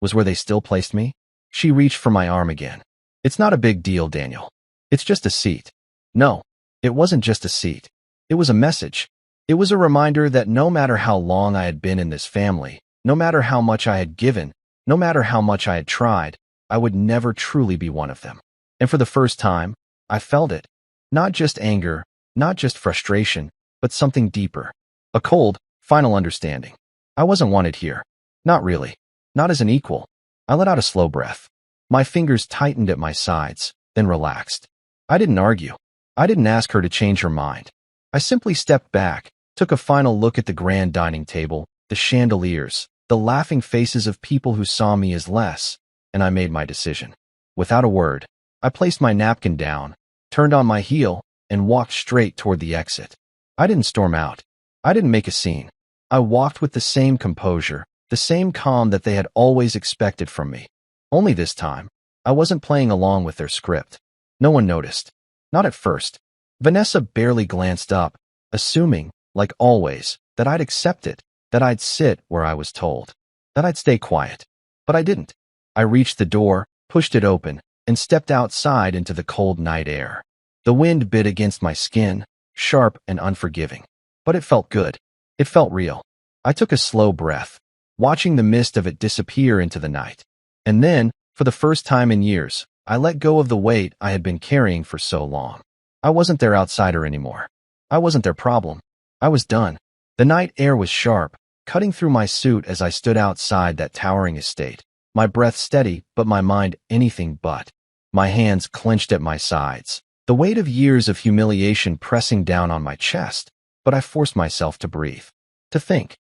Speaker 1: was where they still placed me? She reached for my arm again. "It's not a big deal, Daniel. It's just a seat." No, it wasn't just a seat. It was a message. It was a reminder that no matter how long I had been in this family, no matter how much I had given, No matter how much I had tried, I would never truly be one of them. And for the first time, I felt it. Not just anger, not just frustration, but something deeper. A cold, final understanding. I wasn't wanted here. Not really. Not as an equal. I let out a slow breath. My fingers tightened at my sides, then relaxed. I didn't argue. I didn't ask her to change her mind. I simply stepped back, took a final look at the grand dining table, the chandeliers, the laughing faces of people who saw me as less, and I made my decision. Without a word, I placed my napkin down, turned on my heel, and walked straight toward the exit. I didn't storm out. I didn't make a scene. I walked with the same composure, the same calm that they had always expected from me. Only this time, I wasn't playing along with their script. No one noticed. Not at first. Vanessa barely glanced up, assuming, like always, that I'd accept it, that I'd sit where I was told, that I'd stay quiet. But I didn't. I reached the door, pushed it open, and stepped outside into the cold night air. The wind bit against my skin, sharp and unforgiving. But it felt good. It felt real. I took a slow breath, watching the mist of it disappear into the night. And then, for the first time in years, I let go of the weight I had been carrying for so long. I wasn't their outsider anymore. I wasn't their problem. I was done. The night air was sharp, cutting through my suit as I stood outside that towering estate, my breath steady but my mind anything but. My hands clenched at my sides, the weight of years of humiliation pressing down on my chest, but I forced myself to breathe, to think.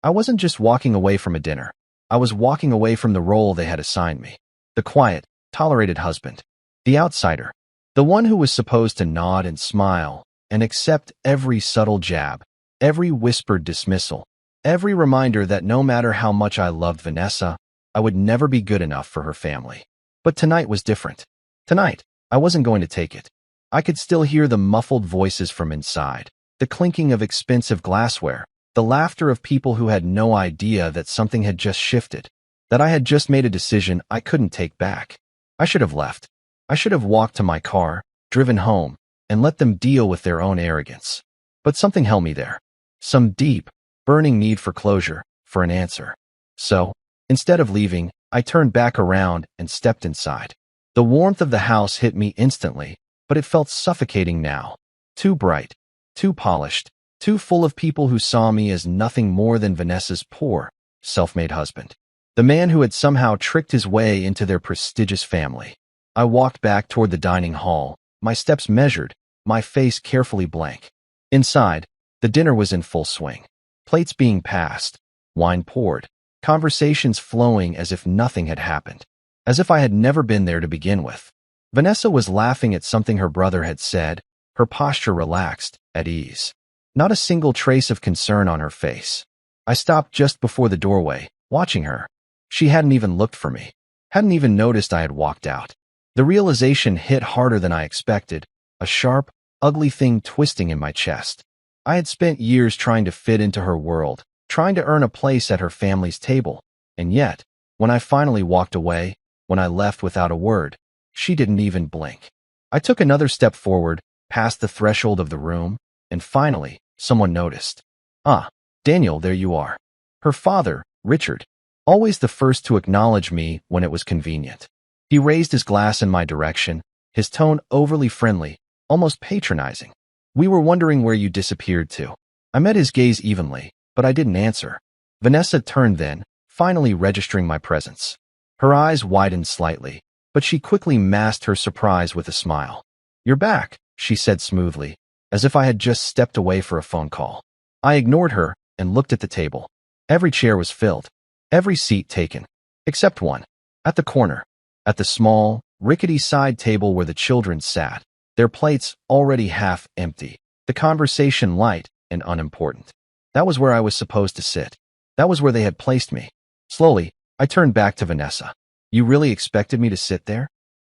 Speaker 1: I wasn't just walking away from a dinner. I was walking away from the role they had assigned me. The quiet, tolerated husband. The outsider. The one who was supposed to nod and smile and accept every subtle jab, every whispered dismissal, every reminder that no matter how much I loved Vanessa, I would never be good enough for her family. But tonight was different. Tonight, I wasn't going to take it. I could still hear the muffled voices from inside, the clinking of expensive glassware, the laughter of people who had no idea that something had just shifted, that I had just made a decision I couldn't take back. I should have left. I should have walked to my car, driven home, and let them deal with their own arrogance. But something held me there. Some deep, burning need for closure, for an answer. So, instead of leaving, I turned back around and stepped inside. The warmth of the house hit me instantly, but it felt suffocating now. Too bright, too polished, too full of people who saw me as nothing more than Vanessa's poor, self-made husband. The man who had somehow tricked his way into their prestigious family. I walked back toward the dining hall, my steps measured, my face carefully blank. Inside, the dinner was in full swing. Plates being passed, wine poured, conversations flowing as if nothing had happened, as if I had never been there to begin with. Vanessa was laughing at something her brother had said, her posture relaxed, at ease. Not a single trace of concern on her face. I stopped just before the doorway, watching her. She hadn't even looked for me, hadn't even noticed I had walked out. The realization hit harder than I expected, a sharp, ugly thing twisting in my chest. I had spent years trying to fit into her world, trying to earn a place at her family's table, and yet, when I finally walked away, when I left without a word, she didn't even blink. I took another step forward, past the threshold of the room, and finally, someone noticed. Ah, Daniel, there you are. Her father, Richard, always the first to acknowledge me when it was convenient. He raised his glass in my direction, his tone overly friendly, almost patronizing. We were wondering where you disappeared to. I met his gaze evenly, but I didn't answer. Vanessa turned then, finally registering my presence. Her eyes widened slightly, but she quickly masked her surprise with a smile. You're back, she said smoothly, as if I had just stepped away for a phone call. I ignored her and looked at the table. Every chair was filled, every seat taken, except one, at the corner, at the small, rickety side table where the children sat, their plates already half empty, the conversation light and unimportant. That was where I was supposed to sit. That was where they had placed me. Slowly, I turned back to Vanessa. You really expected me to sit there?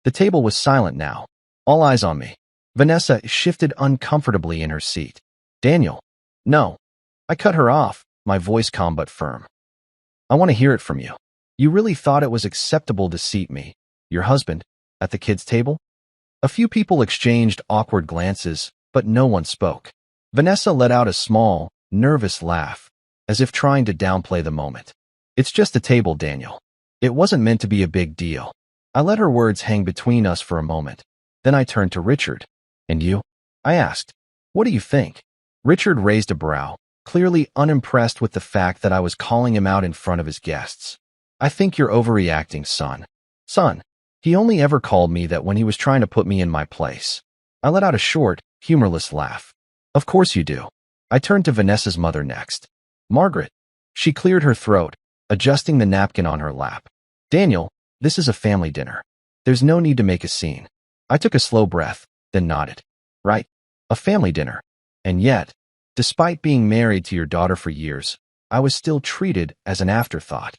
Speaker 1: The table was silent now, all eyes on me. Vanessa shifted uncomfortably in her seat. Daniel. No. I cut her off, my voice calm but firm. I want to hear it from you. You really thought it was acceptable to seat me, your husband, at the kids' table? A few people exchanged awkward glances, but no one spoke. Vanessa let out a small, nervous laugh, as if trying to downplay the moment. It's just a table, Daniel. It wasn't meant to be a big deal. I let her words hang between us for a moment. Then I turned to Richard. And you? I asked. What do you think? Richard raised a brow, clearly unimpressed with the fact that I was calling him out in front of his guests. I think you're overreacting, son. Son. He only ever called me that when he was trying to put me in my place. I let out a short, humorless laugh. Of course you do. I turned to Vanessa's mother next. Margaret. She cleared her throat, adjusting the napkin on her lap. Daniel, this is a family dinner. There's no need to make a scene. I took a slow breath, then nodded. Right? A family dinner. And yet, despite being married to your daughter for years, I was still treated as an afterthought.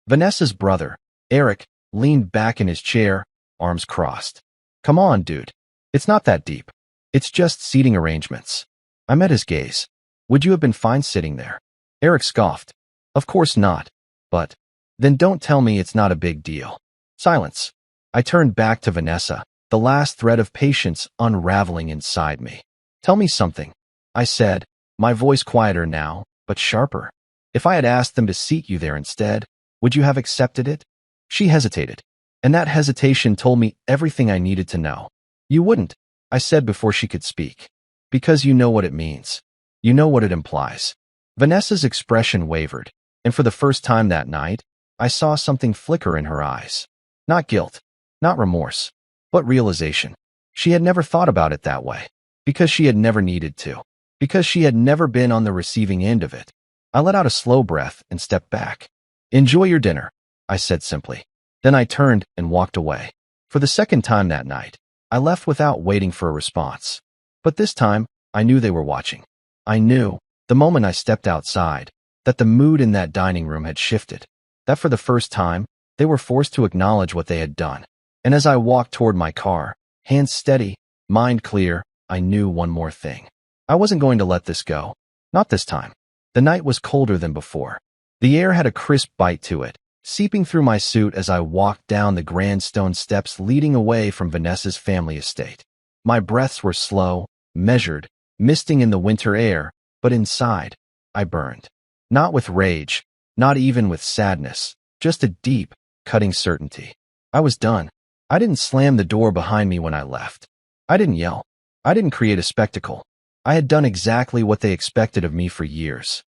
Speaker 1: Vanessa's brother, Eric, leaned back in his chair, arms crossed. Come on, dude. It's not that deep. It's just seating arrangements. I met his gaze. Would you have been fine sitting there? Eric scoffed. Of course not. But, then don't tell me it's not a big deal. Silence. I turned back to Vanessa, the last thread of patience unraveling inside me. Tell me something, I said, my voice quieter now, but sharper. If I had asked them to seat you there instead, would you have accepted it? She hesitated, and that hesitation told me everything I needed to know. You wouldn't, I said before she could speak. Because you know what it means. You know what it implies. Vanessa's expression wavered, and for the first time that night, I saw something flicker in her eyes. Not guilt, not remorse, but realization. She had never thought about it that way, because she had never needed to, because she had never been on the receiving end of it. I let out a slow breath and stepped back. Enjoy your dinner, I said simply. Then I turned and walked away. For the second time that night, I left without waiting for a response. But this time, I knew they were watching. I knew, the moment I stepped outside, that the mood in that dining room had shifted. That for the first time, they were forced to acknowledge what they had done. And as I walked toward my car, hands steady, mind clear, I knew one more thing. I wasn't going to let this go. Not this time. The night was colder than before. The air had a crisp bite to it, seeping through my suit as I walked down the grand stone steps leading away from Vanessa's family estate. My breaths were slow, measured, misting in the winter air, but inside, I burned. Not with rage, not even with sadness, just a deep, cutting certainty. I was done. I didn't slam the door behind me when I left. I didn't yell. I didn't create a spectacle. I had done exactly what they expected of me for years.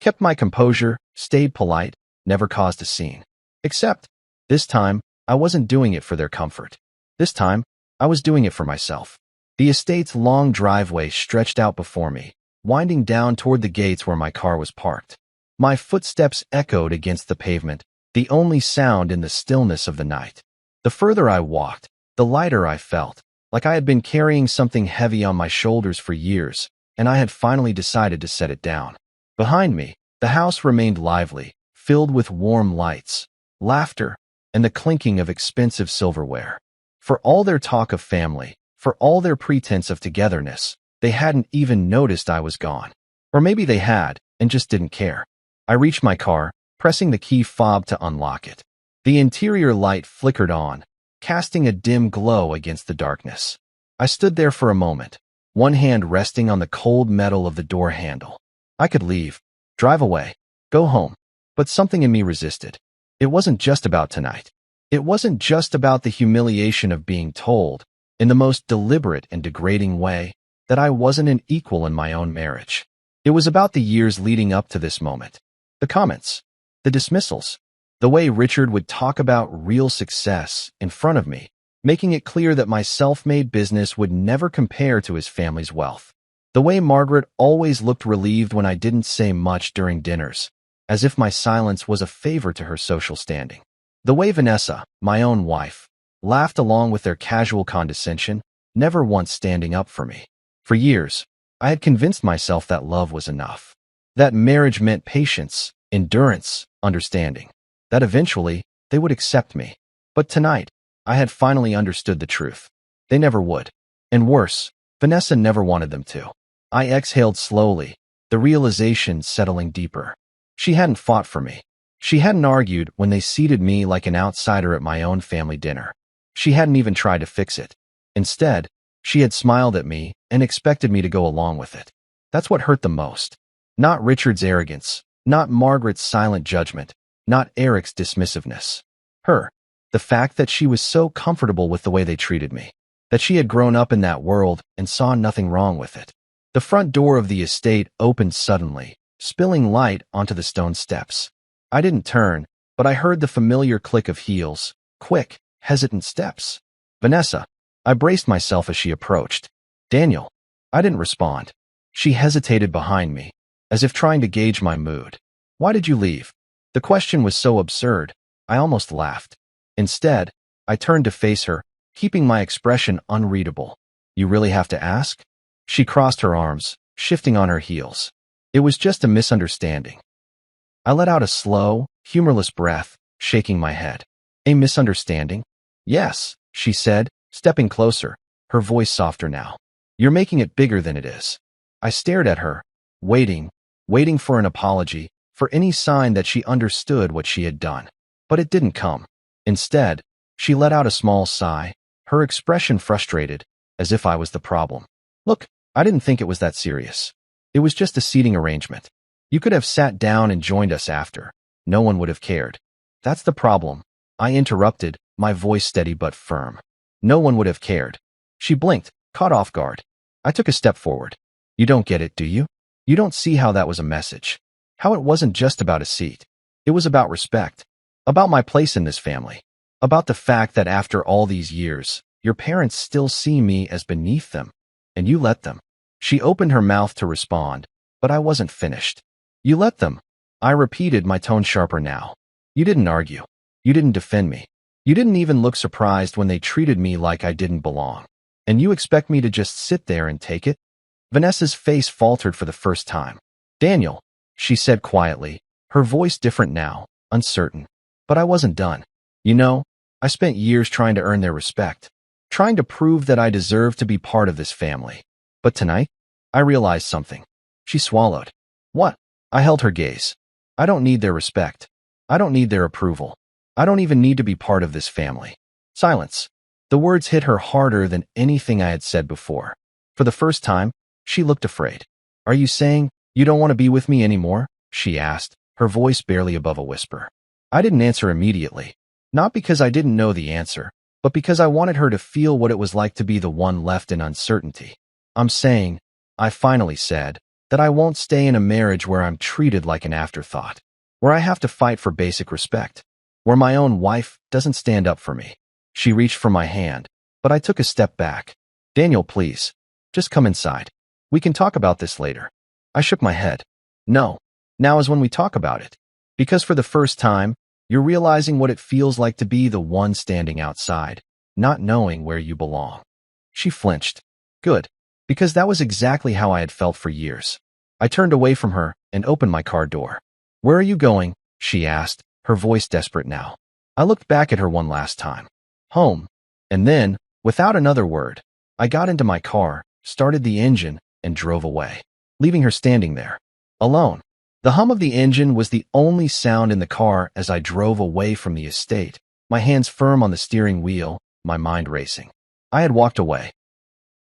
Speaker 1: Kept my composure, stayed polite, never caused a scene. Except, this time, I wasn't doing it for their comfort. This time, I was doing it for myself. The estate's long driveway stretched out before me, winding down toward the gates where my car was parked. My footsteps echoed against the pavement, the only sound in the stillness of the night. The further I walked, the lighter I felt, like I had been carrying something heavy on my shoulders for years, and I had finally decided to set it down. Behind me, the house remained lively, filled with warm lights, laughter, and the clinking of expensive silverware. For all their talk of family, for all their pretense of togetherness, they hadn't even noticed I was gone. Or maybe they had, and just didn't care. I reached my car, pressing the key fob to unlock it. The interior light flickered on, casting a dim glow against the darkness. I stood there for a moment, one hand resting on the cold metal of the door handle. I could leave, drive away, go home, but something in me resisted. It wasn't just about tonight. It wasn't just about the humiliation of being told, in the most deliberate and degrading way, that I wasn't an equal in my own marriage. It was about the years leading up to this moment. The comments, the dismissals, the way Richard would talk about real success in front of me, making it clear that my self-made business would never compare to his family's wealth. The way Margaret always looked relieved when I didn't say much during dinners, as if my silence was a favor to her social standing. The way Vanessa, my own wife, laughed along with their casual condescension, never once standing up for me. For years, I had convinced myself that love was enough. That marriage meant patience, endurance, understanding. That eventually, they would accept me. But tonight, I had finally understood the truth. They never would. And worse, Vanessa never wanted them to. I exhaled slowly, the realization settling deeper. She hadn't fought for me. She hadn't argued when they seated me like an outsider at my own family dinner. She hadn't even tried to fix it. Instead, she had smiled at me and expected me to go along with it. That's what hurt the most. Not Richard's arrogance, not Margaret's silent judgment, not Eric's dismissiveness. Her. The fact that she was so comfortable with the way they treated me, that she had grown up in that world and saw nothing wrong with it. The front door of the estate opened suddenly, spilling light onto the stone steps. I didn't turn, but I heard the familiar click of heels, quick, hesitant steps. Vanessa. I braced myself as she approached. Daniel. I didn't respond. She hesitated behind me, as if trying to gauge my mood. Why did you leave? The question was so absurd, I almost laughed. Instead, I turned to face her, keeping my expression unreadable. You really have to ask? She crossed her arms, shifting on her heels. It was just a misunderstanding. I let out a slow, humorless breath, shaking my head. A misunderstanding? Yes, she said, stepping closer, her voice softer now. You're making it bigger than it is. I stared at her, waiting for an apology, for any sign that she understood what she had done. But it didn't come. Instead, she let out a small sigh, her expression frustrated, as if I was the problem. Look, I didn't think it was that serious. It was just a seating arrangement. You could have sat down and joined us after. No one would have cared. That's the problem. I interrupted, my voice steady but firm. No one would have cared. She blinked, caught off guard. I took a step forward. You don't get it, do you? You don't see how that was a message. How it wasn't just about a seat. It was about respect. About my place in this family. About the fact that after all these years, your parents still see me as beneath them. And you let them. She opened her mouth to respond, but I wasn't finished. You let them. I repeated, my tone sharper now. You didn't argue. You didn't defend me. You didn't even look surprised when they treated me like I didn't belong. And you expect me to just sit there and take it? Vanessa's face faltered for the first time. Daniel, she said quietly, her voice different now, uncertain. But I wasn't done. You know, I spent years trying to earn their respect, trying to prove that I deserved to be part of this family. But tonight, I realized something. She swallowed. What? I held her gaze. I don't need their respect. I don't need their approval. I don't even need to be part of this family. Silence. The words hit her harder than anything I had said before. For the first time, she looked afraid. Are you saying you don't want to be with me anymore? She asked, her voice barely above a whisper. I didn't answer immediately. Not because I didn't know the answer, but because I wanted her to feel what it was like to be the one left in uncertainty. I'm saying, I finally said, that I won't stay in a marriage where I'm treated like an afterthought, where I have to fight for basic respect, where my own wife doesn't stand up for me. She reached for my hand, but I took a step back. Daniel, please, just come inside. We can talk about this later. I shook my head. No, now is when we talk about it. Because for the first time, you're realizing what it feels like to be the one standing outside, not knowing where you belong. She flinched. Good, because that was exactly how I had felt for years. I turned away from her and opened my car door. Where are you going? She asked, her voice desperate now. I looked back at her one last time. Home. And then, without another word, I got into my car, started the engine, and drove away, leaving her standing there, alone. The hum of the engine was the only sound in the car as I drove away from the estate, my hands firm on the steering wheel, my mind racing. I had walked away.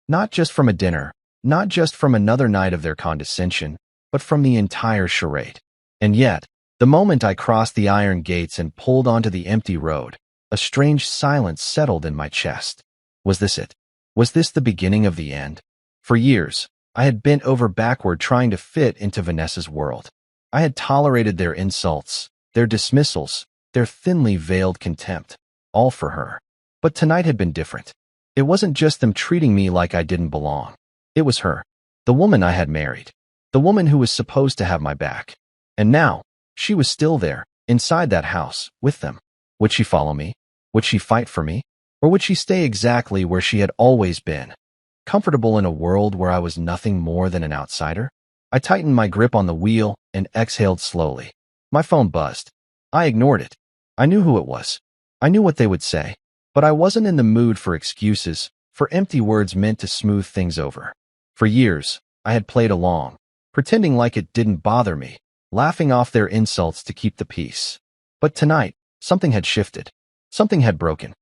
Speaker 1: Not just from a dinner, not just from another night of their condescension, but from the entire charade. And yet, the moment I crossed the iron gates and pulled onto the empty road, a strange silence settled in my chest. Was this it? Was this the beginning of the end? For years, I had bent over backward trying to fit into Vanessa's world. I had tolerated their insults, their dismissals, their thinly veiled contempt, all for her. But tonight had been different. It wasn't just them treating me like I didn't belong. It was her, the woman I had married, the woman who was supposed to have my back. And now, she was still there, inside that house, with them. Would she follow me? Would she fight for me? Or would she stay exactly where she had always been, comfortable in a world where I was nothing more than an outsider? I tightened my grip on the wheel and exhaled slowly. My phone buzzed. I ignored it. I knew who it was. I knew what they would say. But I wasn't in the mood for excuses, for empty words meant to smooth things over. For years, I had played along, pretending like it didn't bother me, laughing off their insults to keep the peace. But tonight, something had shifted. Something had broken.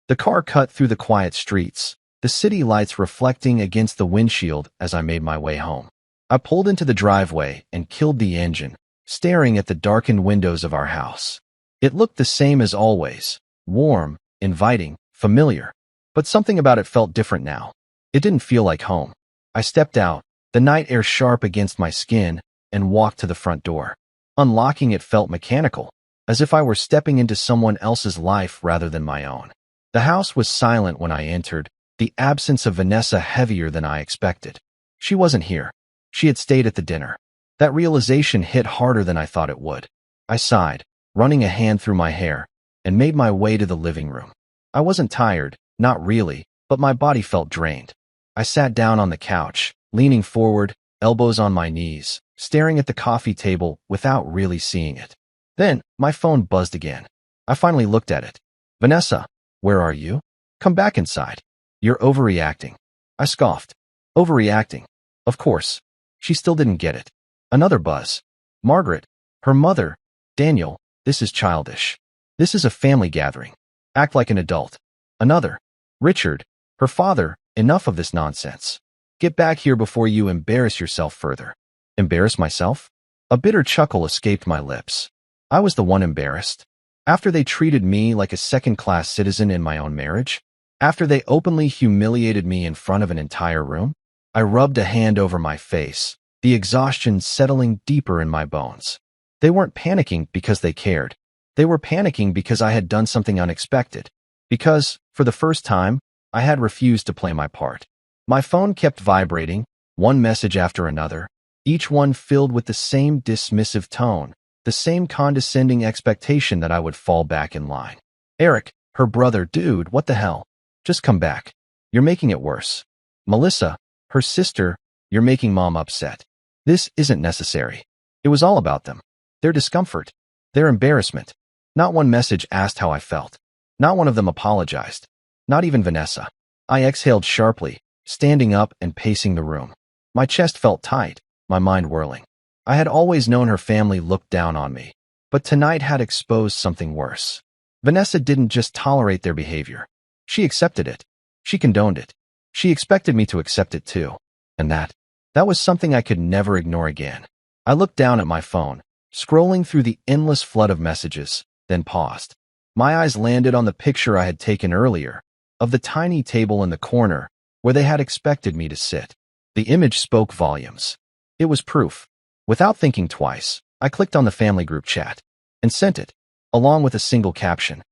Speaker 1: The car cut through the quiet streets, the city lights reflecting against the windshield as I made my way home. I pulled into the driveway and killed the engine, staring at the darkened windows of our house. It looked the same as always, warm, inviting, familiar. But something about it felt different now. It didn't feel like home. I stepped out, the night air sharp against my skin, and walked to the front door. Unlocking it felt mechanical, as if I were stepping into someone else's life rather than my own. The house was silent when I entered, the absence of Vanessa heavier than I expected. She wasn't here. She had stayed at the dinner. That realization hit harder than I thought it would. I sighed, running a hand through my hair, and made my way to the living room. I wasn't tired, not really, but my body felt drained. I sat down on the couch, leaning forward, elbows on my knees, staring at the coffee table without really seeing it. Then, my phone buzzed again. I finally looked at it. Vanessa, where are you? Come back inside. You're overreacting. I scoffed. Overreacting. Of course. She still didn't get it. Another buzz. Margaret, her mother. Daniel, this is childish. This is a family gathering. Act like an adult. Another. Richard, her father, enough of this nonsense. Get back here before you embarrass yourself further. Embarrass myself? A bitter chuckle escaped my lips. I was the one embarrassed. After they treated me like a second-class citizen in my own marriage? After they openly humiliated me in front of an entire room? I rubbed a hand over my face, the exhaustion settling deeper in my bones. They weren't panicking because they cared. They were panicking because I had done something unexpected. Because, for the first time, I had refused to play my part. My phone kept vibrating, one message after another, each one filled with the same dismissive tone, the same condescending expectation that I would fall back in line. Eric, her brother, dude, what the hell? Just come back. You're making it worse. Melissa, her sister, you're making mom upset. This isn't necessary. It was all about them. Their discomfort. Their embarrassment. Not one message asked how I felt. Not one of them apologized. Not even Vanessa. I exhaled sharply, standing up and pacing the room. My chest felt tight, my mind whirling. I had always known her family looked down on me, but tonight had exposed something worse. Vanessa didn't just tolerate their behavior. She accepted it. She condoned it. She expected me to accept it too. And that was something I could never ignore again. I looked down at my phone, scrolling through the endless flood of messages, then paused. My eyes landed on the picture I had taken earlier, of the tiny table in the corner where they had expected me to sit. The image spoke volumes. It was proof. Without thinking twice, I clicked on the family group chat and sent it, along with a single caption.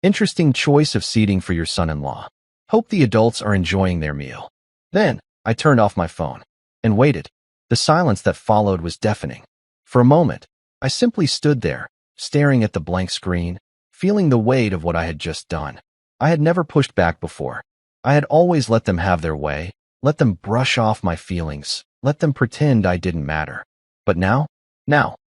Speaker 1: Interesting choice of seating for your son-in-law. Hope the adults are enjoying their meal. Then, I turned off my phone and waited. The silence that followed was deafening. For a moment, I simply stood there, staring at the blank screen, feeling the weight of what I had just done. I had never pushed back before. I had always let them have their way, let them brush off my feelings, let them pretend I didn't matter. But now,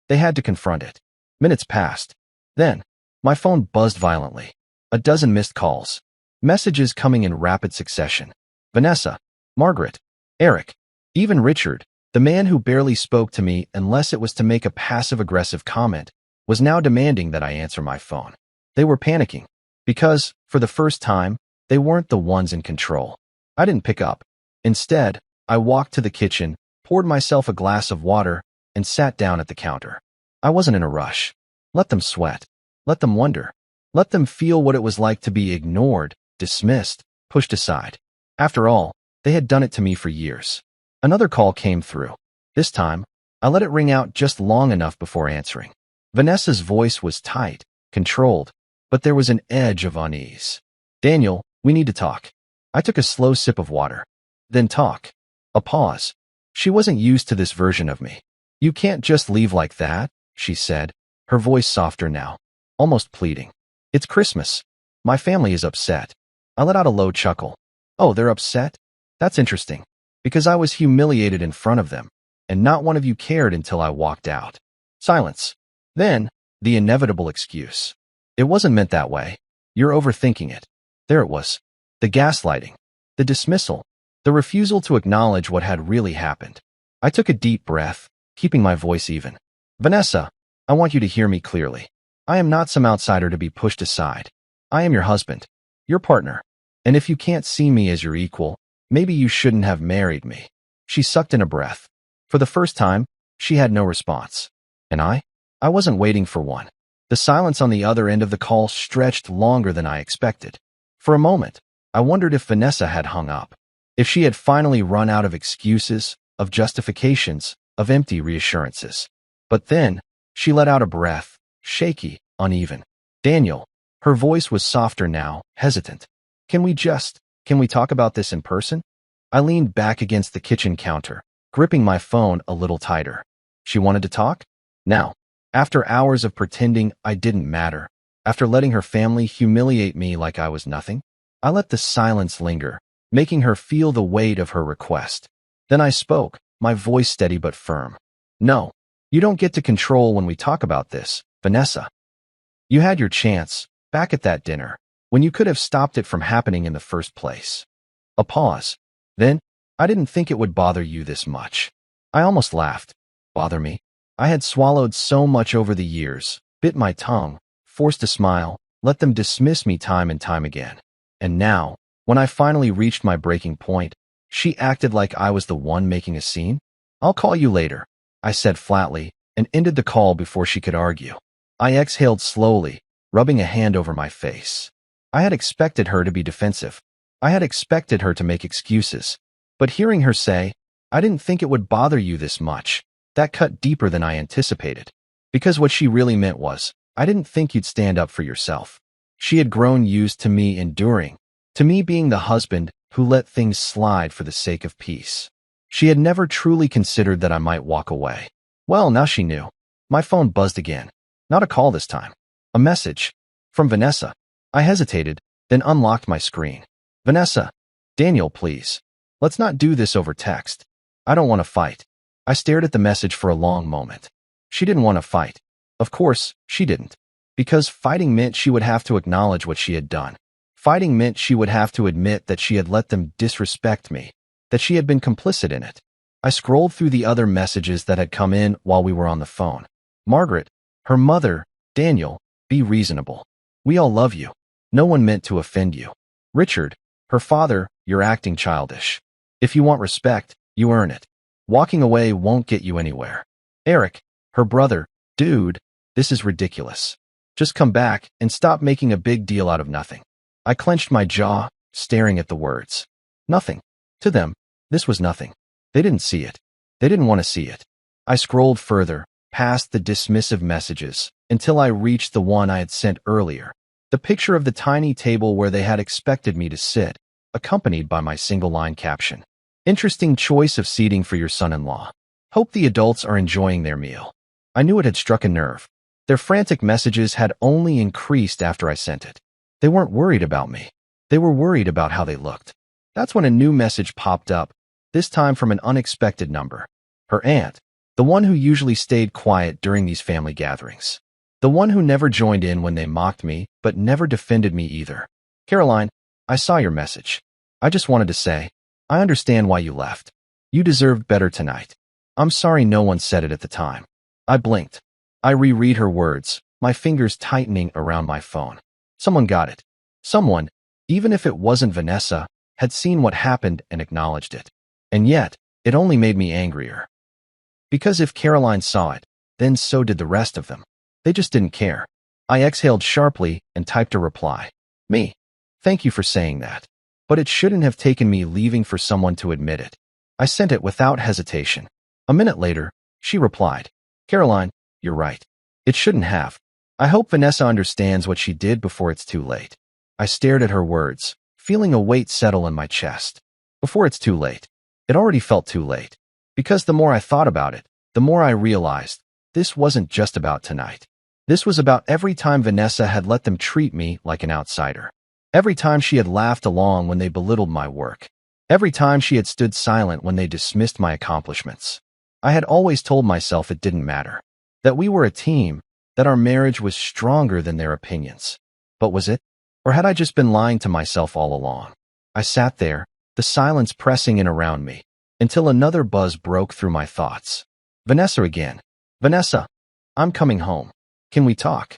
Speaker 1: they had to confront it. Minutes passed. Then, my phone buzzed violently. A dozen missed calls. Messages coming in rapid succession. Vanessa, Margaret, Eric, even Richard, the man who barely spoke to me unless it was to make a passive-aggressive comment, was now demanding that I answer my phone. They were panicking. Because, for the first time, they weren't the ones in control. I didn't pick up. Instead, I walked to the kitchen, poured myself a glass of water, and sat down at the counter. I wasn't in a rush. Let them sweat. Let them wonder. Let them feel what it was like to be ignored, dismissed, pushed aside. After all, they had done it to me for years. Another call came through. This time, I let it ring out just long enough before answering. Vanessa's voice was tight, controlled, but there was an edge of unease. Daniel, we need to talk. I took a slow sip of water. Then talk. A pause. She wasn't used to this version of me. You can't just leave like that, she said, her voice softer now, almost pleading. It's Christmas. My family is upset. I let out a low chuckle. Oh, they're upset? That's interesting. Because I was humiliated in front of them, and not one of you cared until I walked out. Silence. Then, the inevitable excuse. It wasn't meant that way. You're overthinking it. There it was. The gaslighting. The dismissal. The refusal to acknowledge what had really happened. I took a deep breath, keeping my voice even. Vanessa, I want you to hear me clearly. I am not some outsider to be pushed aside. I am your husband, your partner. And if you can't see me as your equal, maybe you shouldn't have married me. She sucked in a breath. For the first time, she had no response. And I wasn't waiting for one. The silence on the other end of the call stretched longer than I expected. For a moment, I wondered if Vanessa had hung up, if she had finally run out of excuses, of justifications, of empty reassurances. But then, she let out a breath, shaky, uneven. Daniel. Her voice was softer now, hesitant. Can we talk about this in person? I leaned back against the kitchen counter, gripping my phone a little tighter. She wanted to talk? Now. After hours of pretending I didn't matter, after letting her family humiliate me like I was nothing, I let the silence linger, making her feel the weight of her request. Then I spoke, my voice steady but firm. No, you don't get to control when we talk about this, Vanessa. You had your chance, back at that dinner, when you could have stopped it from happening in the first place. A pause. Then, I didn't think it would bother you this much. I almost laughed. Bother me? I had swallowed so much over the years, bit my tongue, forced a smile, let them dismiss me time and time again. And now, when I finally reached my breaking point, she acted like I was the one making a scene. I'll call you later, I said flatly, and ended the call before she could argue. I exhaled slowly, rubbing a hand over my face. I had expected her to be defensive. I had expected her to make excuses. But hearing her say, I didn't think it would bother you this much, that cut deeper than I anticipated. Because what she really meant was, I didn't think you'd stand up for yourself. She had grown used to me enduring, to me being the husband who let things slide for the sake of peace. She had never truly considered that I might walk away. Well, now she knew. My phone buzzed again. Not a call this time. A message. From Vanessa. I hesitated, then unlocked my screen. Vanessa. Daniel, please. Let's not do this over text. I don't want to fight. I stared at the message for a long moment. She didn't want to fight. Of course, she didn't. Because fighting meant she would have to acknowledge what she had done. Fighting meant she would have to admit that she had let them disrespect me, that she had been complicit in it. I scrolled through the other messages that had come in while we were on the phone. Margaret, her mother, Daniel, be reasonable. We all love you. No one meant to offend you. Richard, her father, you're acting childish. If you want respect, you earn it. Walking away won't get you anywhere. Eric, her brother, dude, this is ridiculous. Just come back and stop making a big deal out of nothing. I clenched my jaw, staring at the words. Nothing. To them, this was nothing. They didn't see it. They didn't want to see it. I scrolled further, past the dismissive messages, until I reached the one I had sent earlier. The picture of the tiny table where they had expected me to sit, accompanied by my single-line caption. Interesting choice of seating for your son-in-law. Hope the adults are enjoying their meal. I knew it had struck a nerve. Their frantic messages had only increased after I sent it. They weren't worried about me. They were worried about how they looked. That's when a new message popped up, this time from an unexpected number. Her aunt, the one who usually stayed quiet during these family gatherings. The one who never joined in when they mocked me, but never defended me either. Caroline, I saw your message. I just wanted to say, I understand why you left. You deserved better tonight. I'm sorry no one said it at the time. I blinked. I reread her words, my fingers tightening around my phone. Someone got it. Someone, even if it wasn't Vanessa, had seen what happened and acknowledged it. And yet, it only made me angrier. Because if Caroline saw it, then so did the rest of them. They just didn't care. I exhaled sharply and typed a reply. Me. Thank you for saying that. But it shouldn't have taken me leaving for someone to admit it. I sent it without hesitation. A minute later, she replied, Caroline, you're right. It shouldn't have. I hope Vanessa understands what she did before it's too late. I stared at her words, feeling a weight settle in my chest. Before it's too late. It already felt too late. Because the more I thought about it, the more I realized this wasn't just about tonight. This was about every time Vanessa had let them treat me like an outsider. Every time she had laughed along when they belittled my work. Every time she had stood silent when they dismissed my accomplishments. I had always told myself it didn't matter. That we were a team, that our marriage was stronger than their opinions. But was it? Or had I just been lying to myself all along? I sat there, the silence pressing in around me, until another buzz broke through my thoughts. Vanessa again. Vanessa, I'm coming home. Can we talk?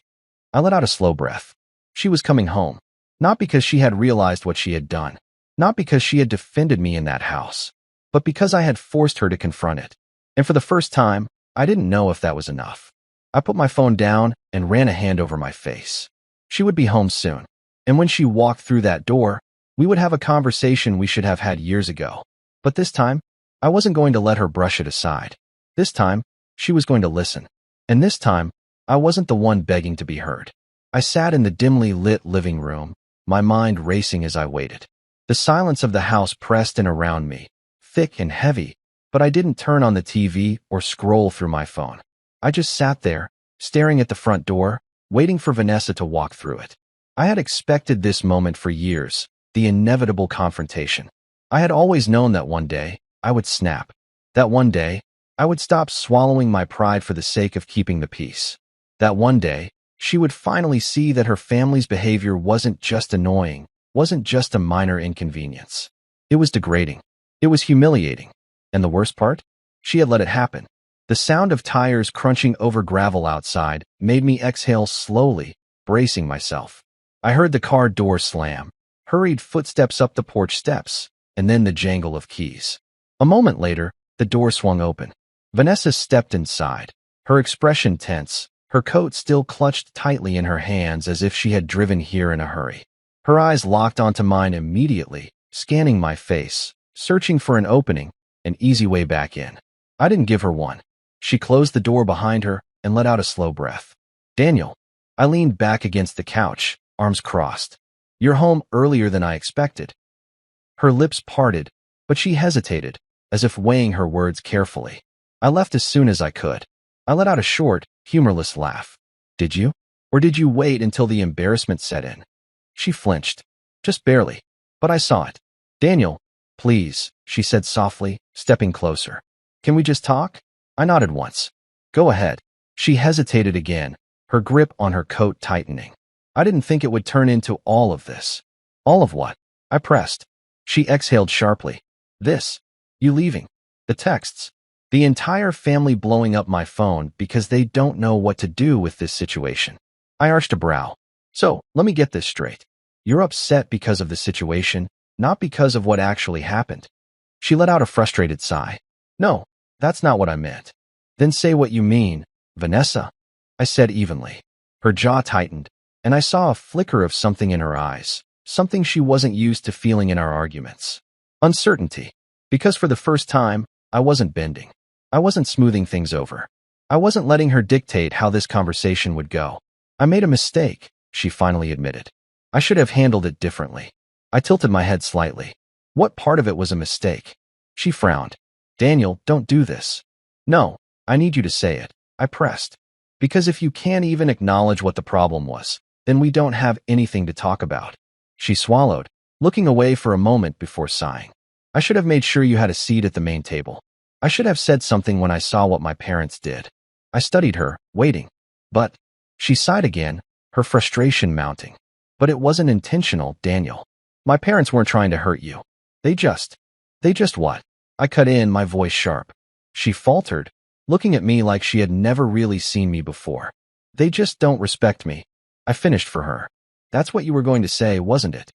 Speaker 1: I let out a slow breath. She was coming home. Not because she had realized what she had done, not because she had defended me in that house, but because I had forced her to confront it. And for the first time, I didn't know if that was enough. I put my phone down and ran a hand over my face. She would be home soon. And when she walked through that door, we would have a conversation we should have had years ago. But this time, I wasn't going to let her brush it aside. This time, she was going to listen. And this time, I wasn't the one begging to be heard. I sat in the dimly lit living room, my mind racing as I waited. The silence of the house pressed in around me, thick and heavy, but I didn't turn on the TV or scroll through my phone. I just sat there, staring at the front door, waiting for Vanessa to walk through it. I had expected this moment for years, the inevitable confrontation. I had always known that one day, I would snap. That one day, I would stop swallowing my pride for the sake of keeping the peace. That one day, she would finally see that her family's behavior wasn't just annoying, wasn't just a minor inconvenience. It was degrading. It was humiliating. And the worst part? She had let it happen. The sound of tires crunching over gravel outside made me exhale slowly, bracing myself. I heard the car door slam, hurried footsteps up the porch steps, and then the jangle of keys. A moment later, the door swung open. Vanessa stepped inside, her expression tense, her coat still clutched tightly in her hands as if she had driven here in a hurry. Her eyes locked onto mine immediately, scanning my face, searching for an opening, an easy way back in. I didn't give her one. She closed the door behind her and let out a slow breath. Daniel. I leaned back against the couch, arms crossed. You're home earlier than I expected. Her lips parted, but she hesitated, as if weighing her words carefully. I left as soon as I could. I let out a short, humorless laugh. Did you? Or did you wait until the embarrassment set in? She flinched. Just barely. But I saw it. Daniel, please, she said softly, stepping closer. Can we just talk? I nodded once. Go ahead. She hesitated again, her grip on her coat tightening. I didn't think it would turn into all of this. All of what? I pressed. She exhaled sharply. This. You leaving. The texts. The entire family blowing up my phone because they don't know what to do with this situation. I arched a brow. So, let me get this straight. You're upset because of the situation, not because of what actually happened. She let out a frustrated sigh. No, that's not what I meant. Then say what you mean, Vanessa. I said evenly. Her jaw tightened, and I saw a flicker of something in her eyes, something she wasn't used to feeling in our arguments. Uncertainty. Because for the first time, I wasn't bending. I wasn't smoothing things over. I wasn't letting her dictate how this conversation would go. I made a mistake, she finally admitted. I should have handled it differently. I tilted my head slightly. What part of it was a mistake? She frowned. Daniel, don't do this. No, I need you to say it. I pressed. Because if you can't even acknowledge what the problem was, then we don't have anything to talk about. She swallowed, looking away for a moment before sighing. I should have made sure you had a seat at the main table. I should have said something when I saw what my parents did. I studied her, waiting. But, she sighed again, her frustration mounting. But it wasn't intentional, Daniel. My parents weren't trying to hurt you. They just what? I cut in, my voice sharp. She faltered, looking at me like she had never really seen me before. They just don't respect me. I finished for her. That's what you were going to say, wasn't it?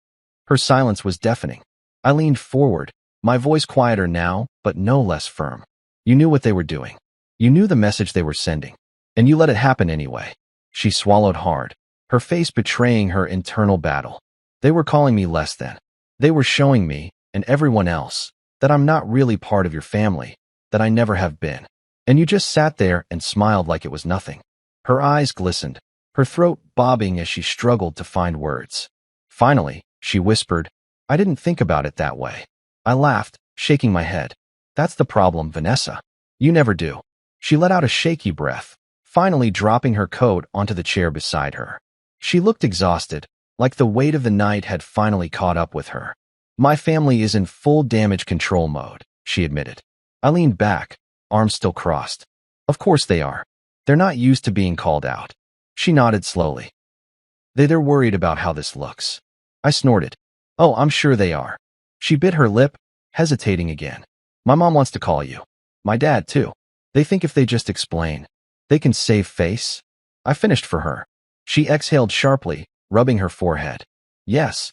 Speaker 1: Her silence was deafening. I leaned forward, my voice quieter now, but no less firm. You knew what they were doing. You knew the message they were sending. And you let it happen anyway. She swallowed hard, her face betraying her internal battle. They were calling me less than. They were showing me, and everyone else, that I'm not really part of your family, that I never have been. And you just sat there and smiled like it was nothing. Her eyes glistened, her throat bobbing as she struggled to find words. Finally, she whispered, I didn't think about it that way. I laughed, shaking my head. That's the problem, Vanessa. You never do. She let out a shaky breath, finally dropping her coat onto the chair beside her. She looked exhausted, like the weight of the night had finally caught up with her. My family is in full damage control mode, she admitted. I leaned back, arms still crossed. Of course they are. They're not used to being called out. She nodded slowly. They're worried about how this looks. I snorted. Oh, I'm sure they are. She bit her lip, hesitating again. My mom wants to call you. My dad, too. They think if they just explain, they can save face. I finished for her. She exhaled sharply, rubbing her forehead. Yes.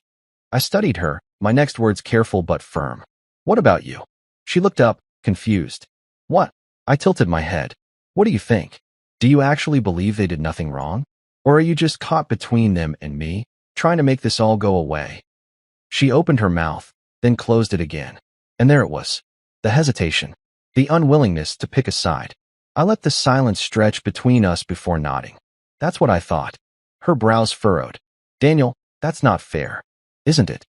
Speaker 1: I studied her, my next words careful but firm. What about you? She looked up, confused. What? I tilted my head. What do you think? Do you actually believe they did nothing wrong? Or are you just caught between them and me, trying to make this all go away? She opened her mouth, then closed it again. And there it was. The hesitation. The unwillingness to pick a side. I let the silence stretch between us before nodding. That's what I thought. Her brows furrowed. Daniel, that's not fair, isn't it?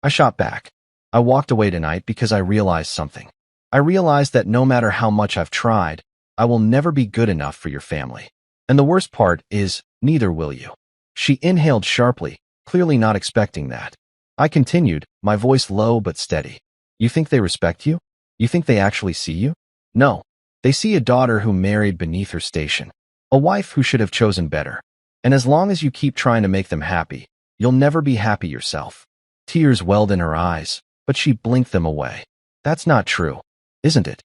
Speaker 1: I shot back. I walked away tonight because I realized something. I realized that no matter how much I've tried, I will never be good enough for your family. And the worst part is, neither will you. She inhaled sharply, clearly not expecting that. I continued, my voice low but steady. You think they respect you? You think they actually see you? No. They see a daughter who married beneath her station. A wife who should have chosen better. And as long as you keep trying to make them happy, you'll never be happy yourself. Tears welled in her eyes, but she blinked them away. That's not true, isn't it?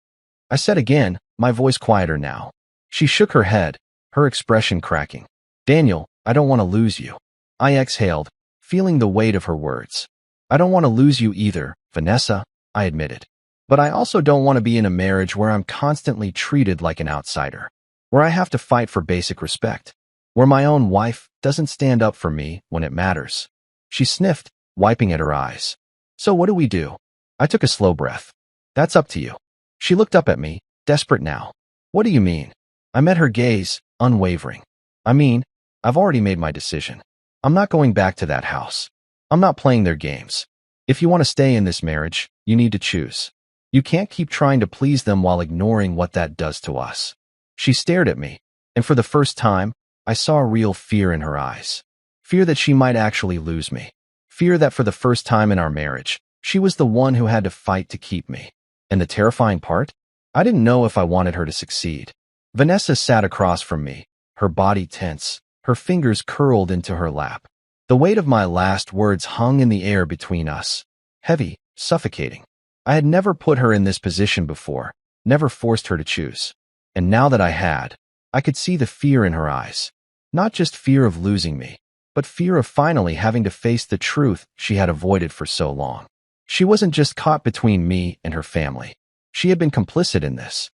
Speaker 1: I said again, my voice quieter now. She shook her head, her expression cracking. Daniel, I don't want to lose you. I exhaled, feeling the weight of her words. I don't want to lose you either, Vanessa, I admitted. But I also don't want to be in a marriage where I'm constantly treated like an outsider, where I have to fight for basic respect, where my own wife doesn't stand up for me when it matters. She sniffed, wiping at her eyes. So what do we do? I took a slow breath. That's up to you. She looked up at me, desperate now. What do you mean? I met her gaze, unwavering. I mean, I've already made my decision. I'm not going back to that house. I'm not playing their games. If you want to stay in this marriage, you need to choose. You can't keep trying to please them while ignoring what that does to us. She stared at me, and for the first time, I saw real fear in her eyes. Fear that she might actually lose me. Fear that for the first time in our marriage, she was the one who had to fight to keep me. And the terrifying part? I didn't know if I wanted her to succeed. Vanessa sat across from me, her body tense, her fingers curled into her lap. The weight of my last words hung in the air between us, heavy, suffocating. I had never put her in this position before, never forced her to choose. And now that I had, I could see the fear in her eyes. Not just fear of losing me, but fear of finally having to face the truth she had avoided for so long. She wasn't just caught between me and her family. She had been complicit in this.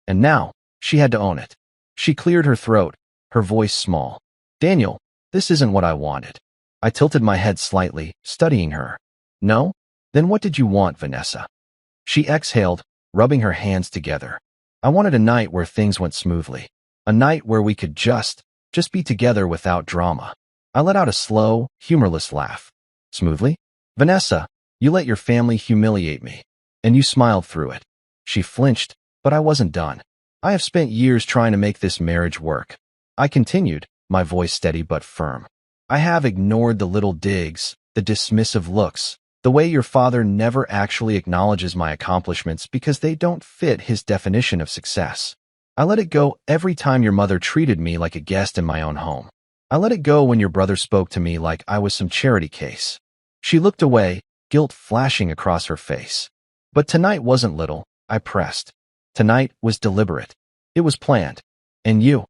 Speaker 1: And now, she had to own it. She cleared her throat, her voice small. Daniel, this isn't what I wanted. I tilted my head slightly, studying her. No? Then what did you want, Vanessa? She exhaled, rubbing her hands together. I wanted a night where things went smoothly. A night where we could just be together without drama. I let out a slow, humorless laugh. Smoothly? Vanessa, you let your family humiliate me. And you smiled through it. She flinched, but I wasn't done. I have spent years trying to make this marriage work. I continued, my voice steady but firm. I have ignored the little digs, the dismissive looks, the way your father never actually acknowledges my accomplishments because they don't fit his definition of success. I let it go every time your mother treated me like a guest in my own home. I let it go when your brother spoke to me like I was some charity case. She looked away, guilt flashing across her face. But tonight wasn't little, I pressed. Tonight was deliberate. It was planned. And you?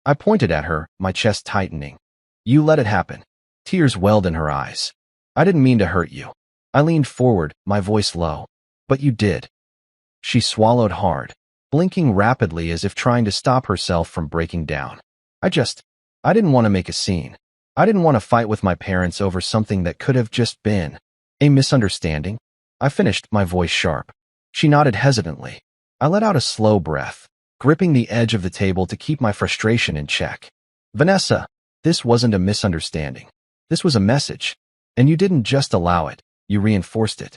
Speaker 1: I pointed at her, my chest tightening. You let it happen. Tears welled in her eyes. I didn't mean to hurt you. I leaned forward, my voice low. But you did. She swallowed hard, blinking rapidly as if trying to stop herself from breaking down. I didn't want to make a scene. I didn't want to fight with my parents over something that could have just been a misunderstanding. I finished, my voice sharp. She nodded hesitantly. I let out a slow breath, gripping the edge of the table to keep my frustration in check. Vanessa, this wasn't a misunderstanding. This was a message. And you didn't just allow it, you reinforced it.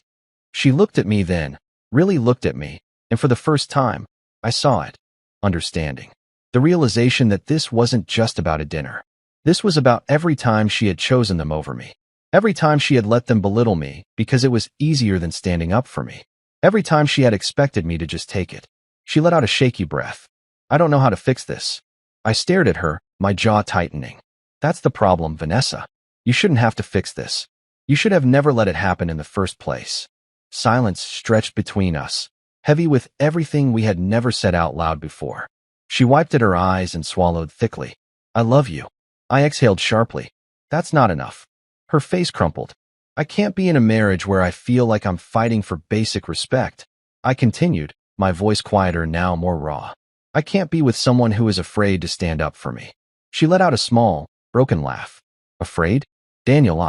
Speaker 1: She looked at me then, really looked at me, and for the first time, I saw it. Understanding. The realization that this wasn't just about a dinner. This was about every time she had chosen them over me. Every time she had let them belittle me because it was easier than standing up for me. Every time she had expected me to just take it. She let out a shaky breath. I don't know how to fix this. I stared at her, my jaw tightening. That's the problem, Vanessa. You shouldn't have to fix this. You should have never let it happen in the first place. Silence stretched between us, heavy with everything we had never said out loud before. She wiped at her eyes and swallowed thickly. I love you. I exhaled sharply. That's not enough. Her face crumpled. I can't be in a marriage where I feel like I'm fighting for basic respect. I continued, my voice quieter now, more raw. I can't be with someone who is afraid to stand up for me. She let out a small, broken laugh. Afraid? Daniel,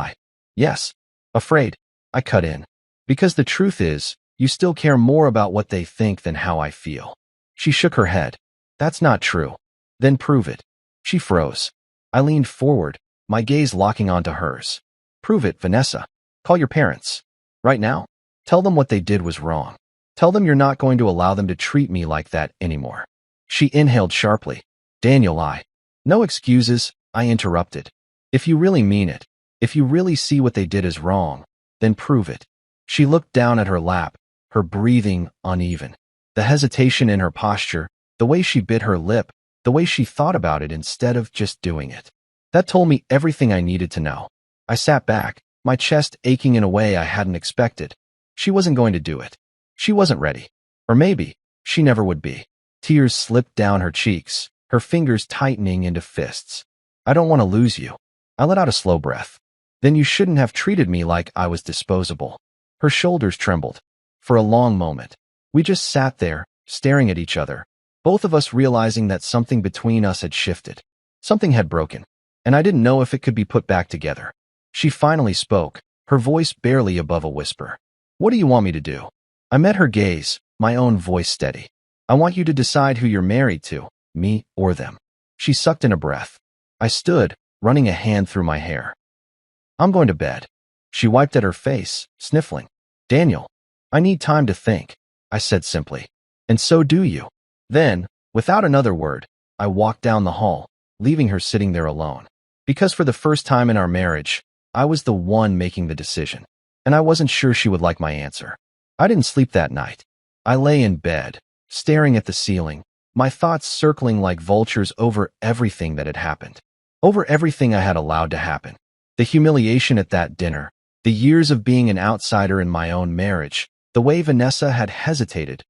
Speaker 1: Yes. Afraid. I cut in. Because the truth is, you still care more about what they think than how I feel. She shook her head. That's not true. Then prove it. She froze. I leaned forward, my gaze locking onto hers. Prove it, Vanessa. Call your parents. Right now. Tell them what they did was wrong. Tell them you're not going to allow them to treat me like that anymore. She inhaled sharply. Daniel, No excuses, I interrupted. If you really mean it, if you really see what they did is wrong, then prove it. She looked down at her lap, her breathing uneven. The hesitation in her posture, the way she bit her lip, the way she thought about it instead of just doing it. That told me everything I needed to know. I sat back, my chest aching in a way I hadn't expected. She wasn't going to do it. She wasn't ready. Or maybe, she never would be. Tears slipped down her cheeks, her fingers tightening into fists. I don't want to lose you. I let out a slow breath. Then you shouldn't have treated me like I was disposable. Her shoulders trembled. For a long moment, we just sat there, staring at each other, both of us realizing that something between us had shifted. Something had broken, and I didn't know if it could be put back together. She finally spoke, her voice barely above a whisper. What do you want me to do? I met her gaze, my own voice steady. I want you to decide who you're married to, me or them. She sucked in a breath. I stood, running a hand through my hair. I'm going to bed. She wiped at her face, sniffling. Daniel, I need time to think, I said simply. And so do you. Then, without another word, I walked down the hall, leaving her sitting there alone. Because for the first time in our marriage, I was the one making the decision. And I wasn't sure she would like my answer. I didn't sleep that night. I lay in bed, staring at the ceiling, my thoughts circling like vultures over everything that had happened. Over everything I had allowed to happen. The humiliation at that dinner, the years of being an outsider in my own marriage, the way Vanessa had hesitated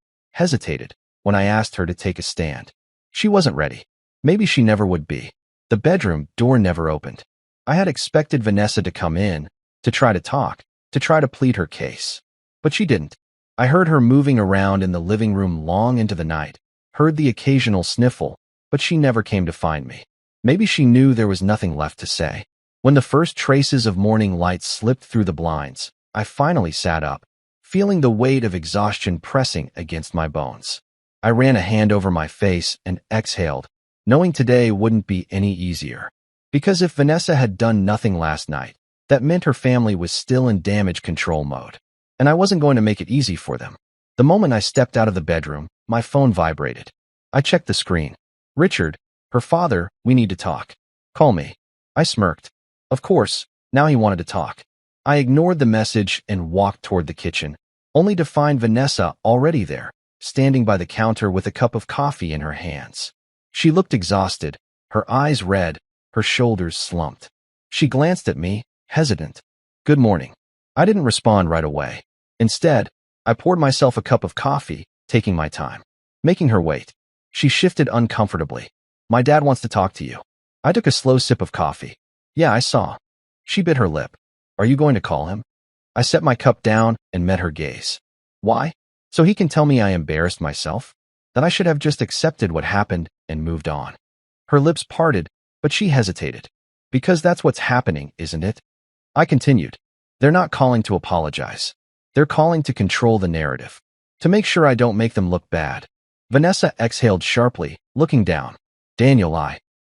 Speaker 1: when I asked her to take a stand. She wasn't ready. Maybe she never would be. The bedroom door never opened. I had expected Vanessa to come in, to try to talk, to try to plead her case. But she didn't. I heard her moving around in the living room long into the night, heard the occasional sniffle, but she never came to find me. Maybe she knew there was nothing left to say. When the first traces of morning light slipped through the blinds, I finally sat up, feeling the weight of exhaustion pressing against my bones. I ran a hand over my face and exhaled, knowing today wouldn't be any easier. Because if Vanessa had done nothing last night, that meant her family was still in damage control mode. And I wasn't going to make it easy for them. The moment I stepped out of the bedroom, my phone vibrated. I checked the screen. Richard, her father, we need to talk. Call me. I smirked. Of course, now he wanted to talk. I ignored the message and walked toward the kitchen, only to find Vanessa already there, standing by the counter with a cup of coffee in her hands. She looked exhausted, her eyes red, her shoulders slumped. She glanced at me, hesitant. Good morning. I didn't respond right away. Instead, I poured myself a cup of coffee, taking my time, making her wait. She shifted uncomfortably. My dad wants to talk to you. I took a slow sip of coffee. Yeah, I saw. She bit her lip. Are you going to call him? I set my cup down and met her gaze. Why? So he can tell me I embarrassed myself? That I should have just accepted what happened and moved on. Her lips parted, but she hesitated. Because that's what's happening, isn't it? I continued. They're not calling to apologize. They're calling to control the narrative. To make sure I don't make them look bad. Vanessa exhaled sharply, looking down. Daniel,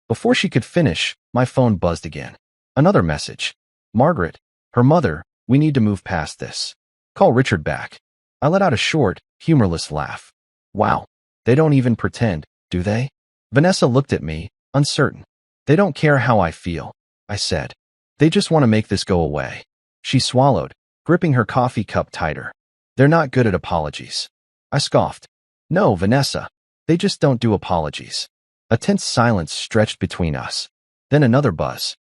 Speaker 1: Before she could finish, my phone buzzed again. Another message. Margaret, her mother, we need to move past this. Call Richard back. I let out a short, humorless laugh. Wow, they don't even pretend, do they? Vanessa looked at me, uncertain. They don't care how I feel, I said. They just want to make this go away. She swallowed, gripping her coffee cup tighter. They're not good at apologies. I scoffed. No, Vanessa. They just don't do apologies. A tense silence stretched between us. Then another buzz.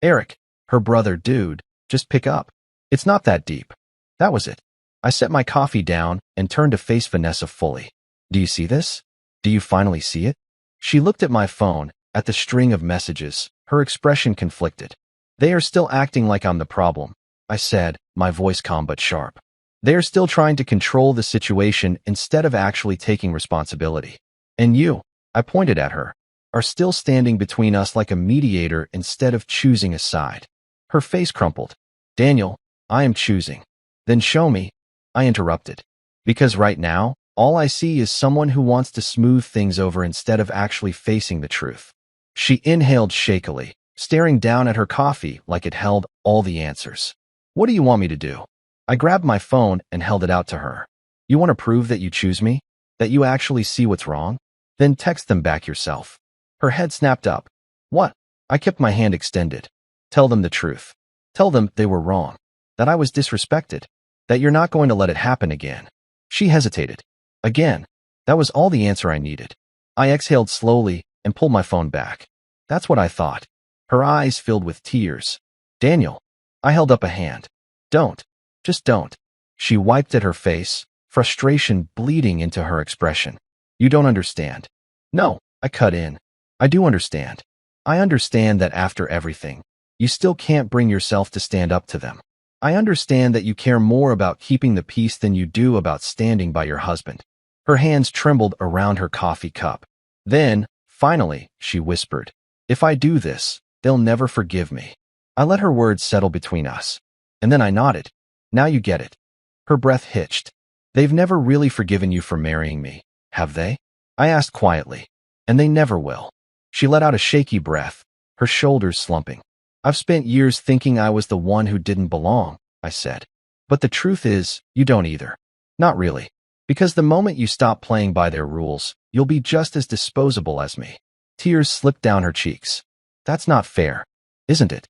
Speaker 1: Eric, her brother, dude, just pick up. It's not that deep. That was it. I set my coffee down and turned to face Vanessa fully. Do you see this? Do you finally see it? She looked at my phone, at the string of messages, her expression conflicted. They are still acting like I'm the problem, I said, my voice calm but sharp. They are still trying to control the situation instead of actually taking responsibility. And you, I pointed at her, are still standing between us like a mediator instead of choosing a side. Her face crumpled. Daniel, I am choosing. Then show me, I interrupted. Because right now, all I see is someone who wants to smooth things over instead of actually facing the truth. She inhaled shakily, staring down at her coffee like it held all the answers. What do you want me to do? I grabbed my phone and held it out to her. You want to prove that you choose me? That you actually see what's wrong? Then text them back yourself. Her head snapped up. What? I kept my hand extended. Tell them the truth. Tell them they were wrong. That I was disrespected. That you're not going to let it happen again. She hesitated. Again. That was all the answer I needed. I exhaled slowly and pulled my phone back. That's what I thought. Her eyes filled with tears. Daniel. I held up a hand. Don't. Just don't. She wiped at her face, frustration bleeding into her expression. You don't understand. No, I cut in. I do understand. I understand that after everything, you still can't bring yourself to stand up to them. I understand that you care more about keeping the peace than you do about standing by your husband. Her hands trembled around her coffee cup. Then, finally, she whispered, if I do this, they'll never forgive me. I let her words settle between us. And then I nodded. Now you get it. Her breath hitched. They've never really forgiven you for marrying me, have they? I asked quietly. And they never will. She let out a shaky breath, her shoulders slumping. I've spent years thinking I was the one who didn't belong, I said. But the truth is, you don't either. Not really. Because the moment you stop playing by their rules, you'll be just as disposable as me. Tears slipped down her cheeks. That's not fair, isn't it?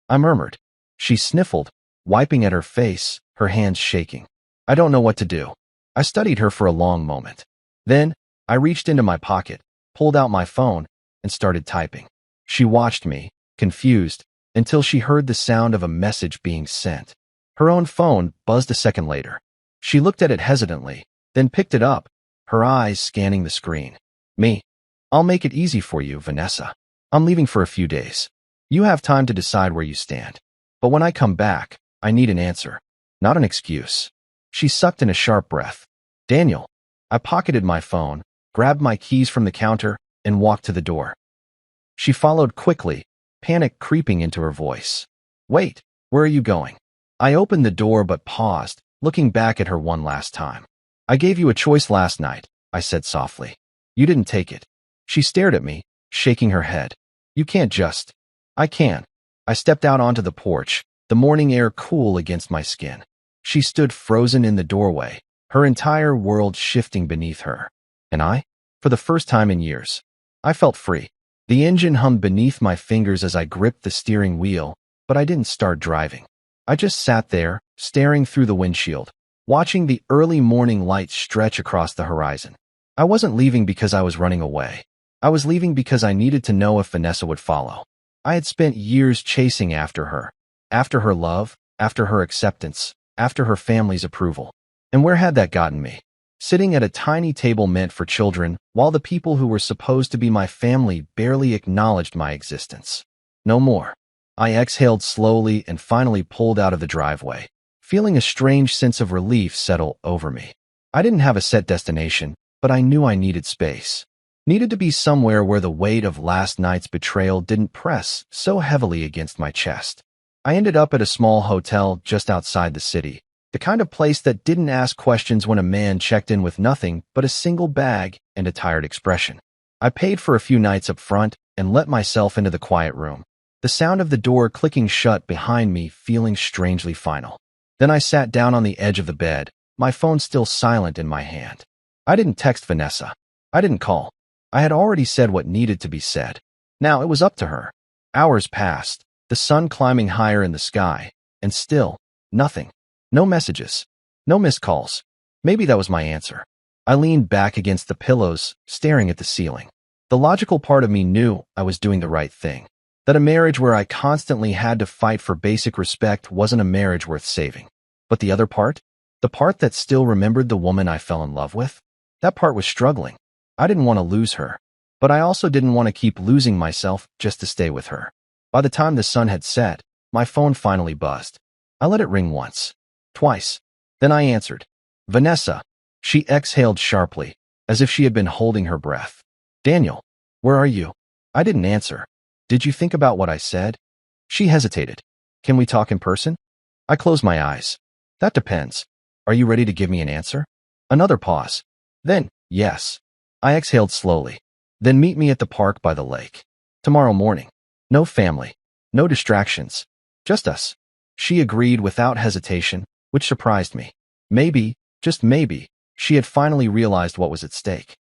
Speaker 1: I murmured. She sniffled, wiping at her face, her hands shaking. I don't know what to do. I studied her for a long moment. Then, I reached into my pocket, pulled out my phone, and started typing. She watched me, confused, until she heard the sound of a message being sent. Her own phone buzzed a second later. She looked at it hesitantly, then picked it up, her eyes scanning the screen. Me. I'll make it easy for you, Vanessa. I'm leaving for a few days. You have time to decide where you stand. But when I come back, I need an answer, not an excuse. She sucked in a sharp breath. Daniel. I pocketed my phone, grabbed my keys from the counter, and walked to the door. She followed quickly, panic creeping into her voice. Wait, where are you going? I opened the door but paused, looking back at her one last time. I gave you a choice last night, I said softly. You didn't take it. She stared at me, shaking her head. You can't just. I can. I stepped out onto the porch, the morning air cool against my skin. She stood frozen in the doorway, her entire world shifting beneath her. And I, for the first time in years, I felt free. The engine hummed beneath my fingers as I gripped the steering wheel, but I didn't start driving. I just sat there, staring through the windshield, watching the early morning light stretch across the horizon. I wasn't leaving because I was running away. I was leaving because I needed to know if Vanessa would follow. I had spent years chasing after her love, after her acceptance, after her family's approval. And where had that gotten me? Sitting at a tiny table meant for children, while the people who were supposed to be my family barely acknowledged my existence. No more. I exhaled slowly and finally pulled out of the driveway, feeling a strange sense of relief settle over me. I didn't have a set destination, but I knew I needed space. Needed to be somewhere where the weight of last night's betrayal didn't press so heavily against my chest. I ended up at a small hotel just outside the city, the kind of place that didn't ask questions when a man checked in with nothing but a single bag and a tired expression. I paid for a few nights up front and let myself into the quiet room, the sound of the door clicking shut behind me feeling strangely final. Then I sat down on the edge of the bed, my phone still silent in my hand. I didn't text Vanessa. I didn't call. I had already said what needed to be said. Now it was up to her. Hours passed, the sun climbing higher in the sky, and still, nothing. No messages. No missed calls. Maybe that was my answer. I leaned back against the pillows, staring at the ceiling. The logical part of me knew I was doing the right thing. That a marriage where I constantly had to fight for basic respect wasn't a marriage worth saving. But the other part? The part that still remembered the woman I fell in love with? That part was struggling. I didn't want to lose her. But I also didn't want to keep losing myself just to stay with her. By the time the sun had set, my phone finally buzzed. I let it ring once. Twice. Then I answered. Vanessa. She exhaled sharply, as if she had been holding her breath. Daniel, where are you? I didn't answer. Did you think about what I said? She hesitated. Can we talk in person? I closed my eyes. That depends. Are you ready to give me an answer? Another pause. Then, yes. I exhaled slowly. Then meet me at the park by the lake. Tomorrow morning. No family. No distractions. Just us. She agreed without hesitation, which surprised me. Maybe, just maybe, she had finally realized what was at stake.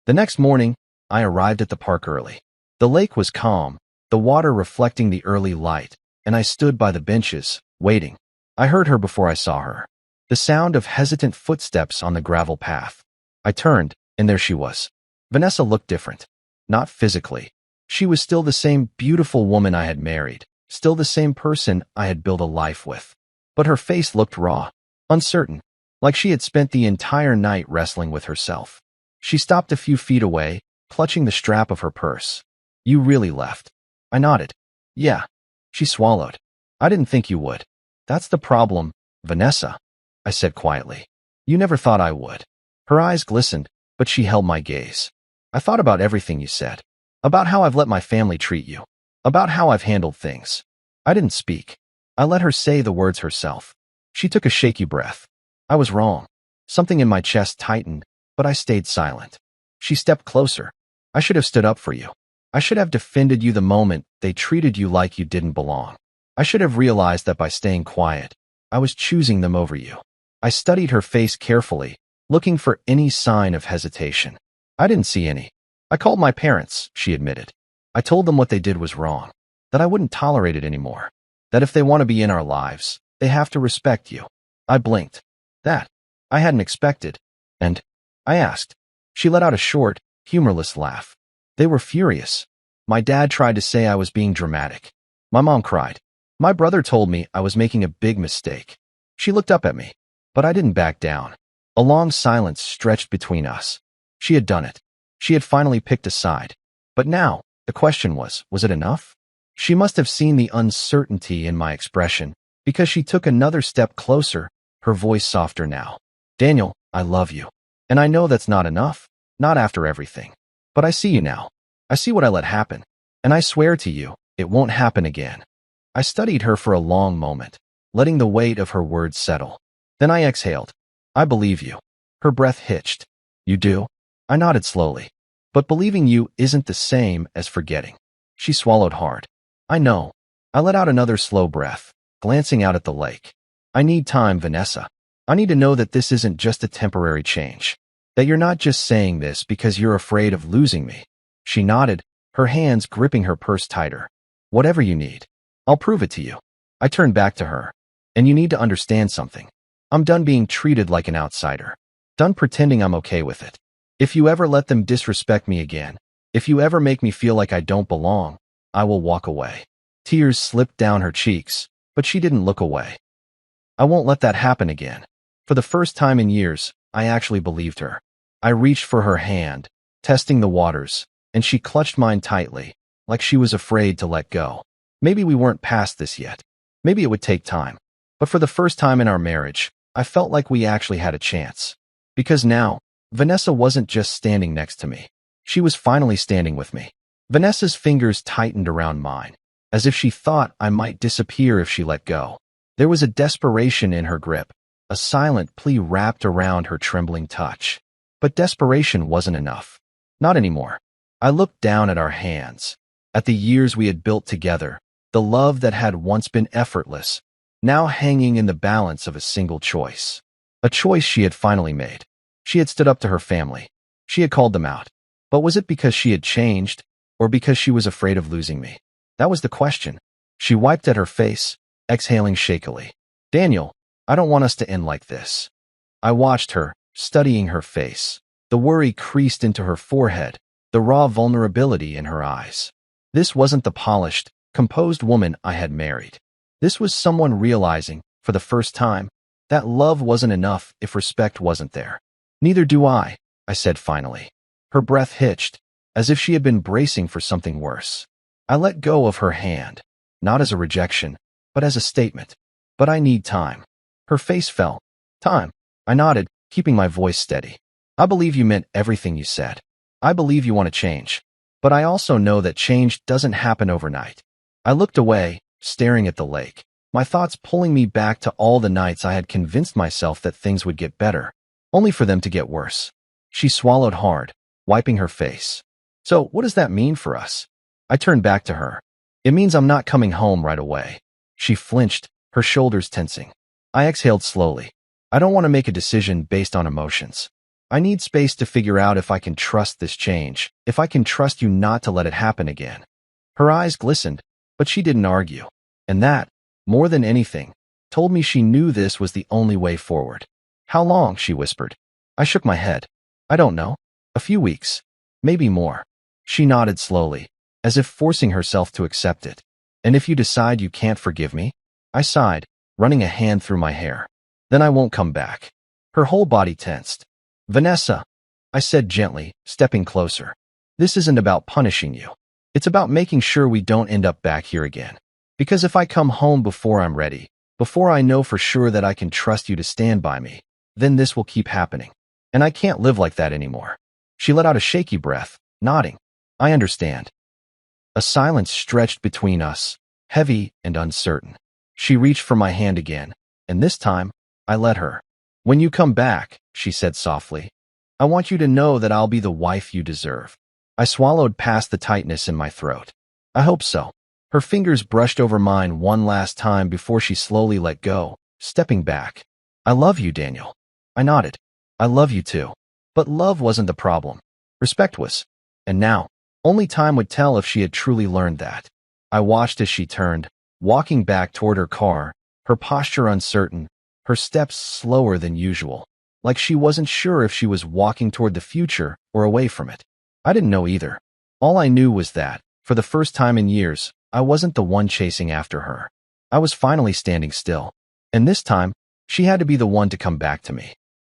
Speaker 1: The next morning, I arrived at the park early. The lake was calm, the water reflecting the early light, and I stood by the benches, waiting. I heard her before I saw her. The sound of hesitant footsteps on the gravel path. I turned, and there she was. Vanessa looked different. Not physically. She was still the same beautiful woman I had married, still the same person I had built a life with. But her face looked raw, uncertain, like she had spent the entire night wrestling with herself. She stopped a few feet away, clutching the strap of her purse. You really left. I nodded. Yeah. She swallowed. I didn't think you would. That's the problem, Vanessa, I said quietly. You never thought I would. Her eyes glistened, but she held my gaze. I thought about everything you said. About how I've let my family treat you. About how I've handled things. I didn't speak. I let her say the words herself. She took a shaky breath. I was wrong. Something in my chest tightened, but I stayed silent. She stepped closer. I should have stood up for you. I should have defended you the moment they treated you like you didn't belong. I should have realized that by staying quiet, I was choosing them over you. I studied her face carefully, looking for any sign of hesitation. I didn't see any. I called my parents, she admitted. I told them what they did was wrong, that I wouldn't tolerate it anymore, that if they want to be in our lives, they have to respect you. I blinked. That I hadn't expected. And I asked. She let out a short, humorless laugh. They were furious. My dad tried to say I was being dramatic. My mom cried. My brother told me I was making a big mistake. She looked up at me, but I didn't back down. A long silence stretched between us. She had done it. She had finally picked a side. But now, the question was it enough? She must have seen the uncertainty in my expression, because she took another step closer, her voice softer now. Daniel, I love you. And I know that's not enough, not after everything. But I see you now. I see what I let happen. And I swear to you, it won't happen again. I studied her for a long moment, letting the weight of her words settle. Then I exhaled. I believe you. Her breath hitched. You do? I nodded slowly. But believing you isn't the same as forgetting. She swallowed hard. I know. I let out another slow breath, glancing out at the lake. I need time, Vanessa. I need to know that this isn't just a temporary change. That you're not just saying this because you're afraid of losing me. She nodded, her hands gripping her purse tighter. Whatever you need. I'll prove it to you. I turned back to her. And you need to understand something. I'm done being treated like an outsider. Done pretending I'm okay with it. If you ever let them disrespect me again, if you ever make me feel like I don't belong, I will walk away. Tears slipped down her cheeks, but she didn't look away. I won't let that happen again. For the first time in years, I actually believed her. I reached for her hand, testing the waters, and she clutched mine tightly, like she was afraid to let go. Maybe we weren't past this yet. Maybe it would take time. But for the first time in our marriage, I felt like we actually had a chance. Because now, Vanessa wasn't just standing next to me. She was finally standing with me. Vanessa's fingers tightened around mine, as if she thought I might disappear if she let go. There was a desperation in her grip, a silent plea wrapped around her trembling touch. But desperation wasn't enough. Not anymore. I looked down at our hands, at the years we had built together, the love that had once been effortless, now hanging in the balance of a single choice. A choice she had finally made. She had stood up to her family. She had called them out. But was it because she had changed, or because she was afraid of losing me? That was the question. She wiped at her face, exhaling shakily. Daniel, I don't want us to end like this. I watched her, studying her face. The worry creased into her forehead, the raw vulnerability in her eyes. This wasn't the polished, composed woman I had married. This was someone realizing, for the first time, that love wasn't enough if respect wasn't there. Neither do I said finally. Her breath hitched, as if she had been bracing for something worse. I let go of her hand, not as a rejection, but as a statement. But I need time. Her face fell. Time. I nodded, keeping my voice steady. I believe you meant everything you said. I believe you want to change. But I also know that change doesn't happen overnight. I looked away, staring at the lake, my thoughts pulling me back to all the nights I had convinced myself that things would get better, only for them to get worse. She swallowed hard, wiping her face. So, what does that mean for us? I turned back to her. It means I'm not coming home right away. She flinched, her shoulders tensing. I exhaled slowly. I don't want to make a decision based on emotions. I need space to figure out if I can trust this change, if I can trust you not to let it happen again. Her eyes glistened, but she didn't argue. And that, more than anything, told me she knew this was the only way forward. How long? She whispered. I shook my head. I don't know. A few weeks. Maybe more. She nodded slowly, as if forcing herself to accept it. And if you decide you can't forgive me? I sighed, running a hand through my hair. Then I won't come back. Her whole body tensed. Vanessa, I said gently, stepping closer. This isn't about punishing you. It's about making sure we don't end up back here again. Because if I come home before I'm ready, before I know for sure that I can trust you to stand by me, then this will keep happening. And I can't live like that anymore. She let out a shaky breath, nodding. I understand. A silence stretched between us, heavy and uncertain. She reached for my hand again, and this time, I let her. When you come back, she said softly, I want you to know that I'll be the wife you deserve. I swallowed past the tightness in my throat. I hope so. Her fingers brushed over mine one last time before she slowly let go, stepping back. I love you, Daniel. I nodded. I love you too. But love wasn't the problem. Respect was. And now, only time would tell if she had truly learned that. I watched as she turned, walking back toward her car, her posture uncertain, her steps slower than usual, like she wasn't sure if she was walking toward the future or away from it. I didn't know either. All I knew was that, for the first time in years, I wasn't the one chasing after her. I was finally standing still. And this time, she had to be the one to come back to me.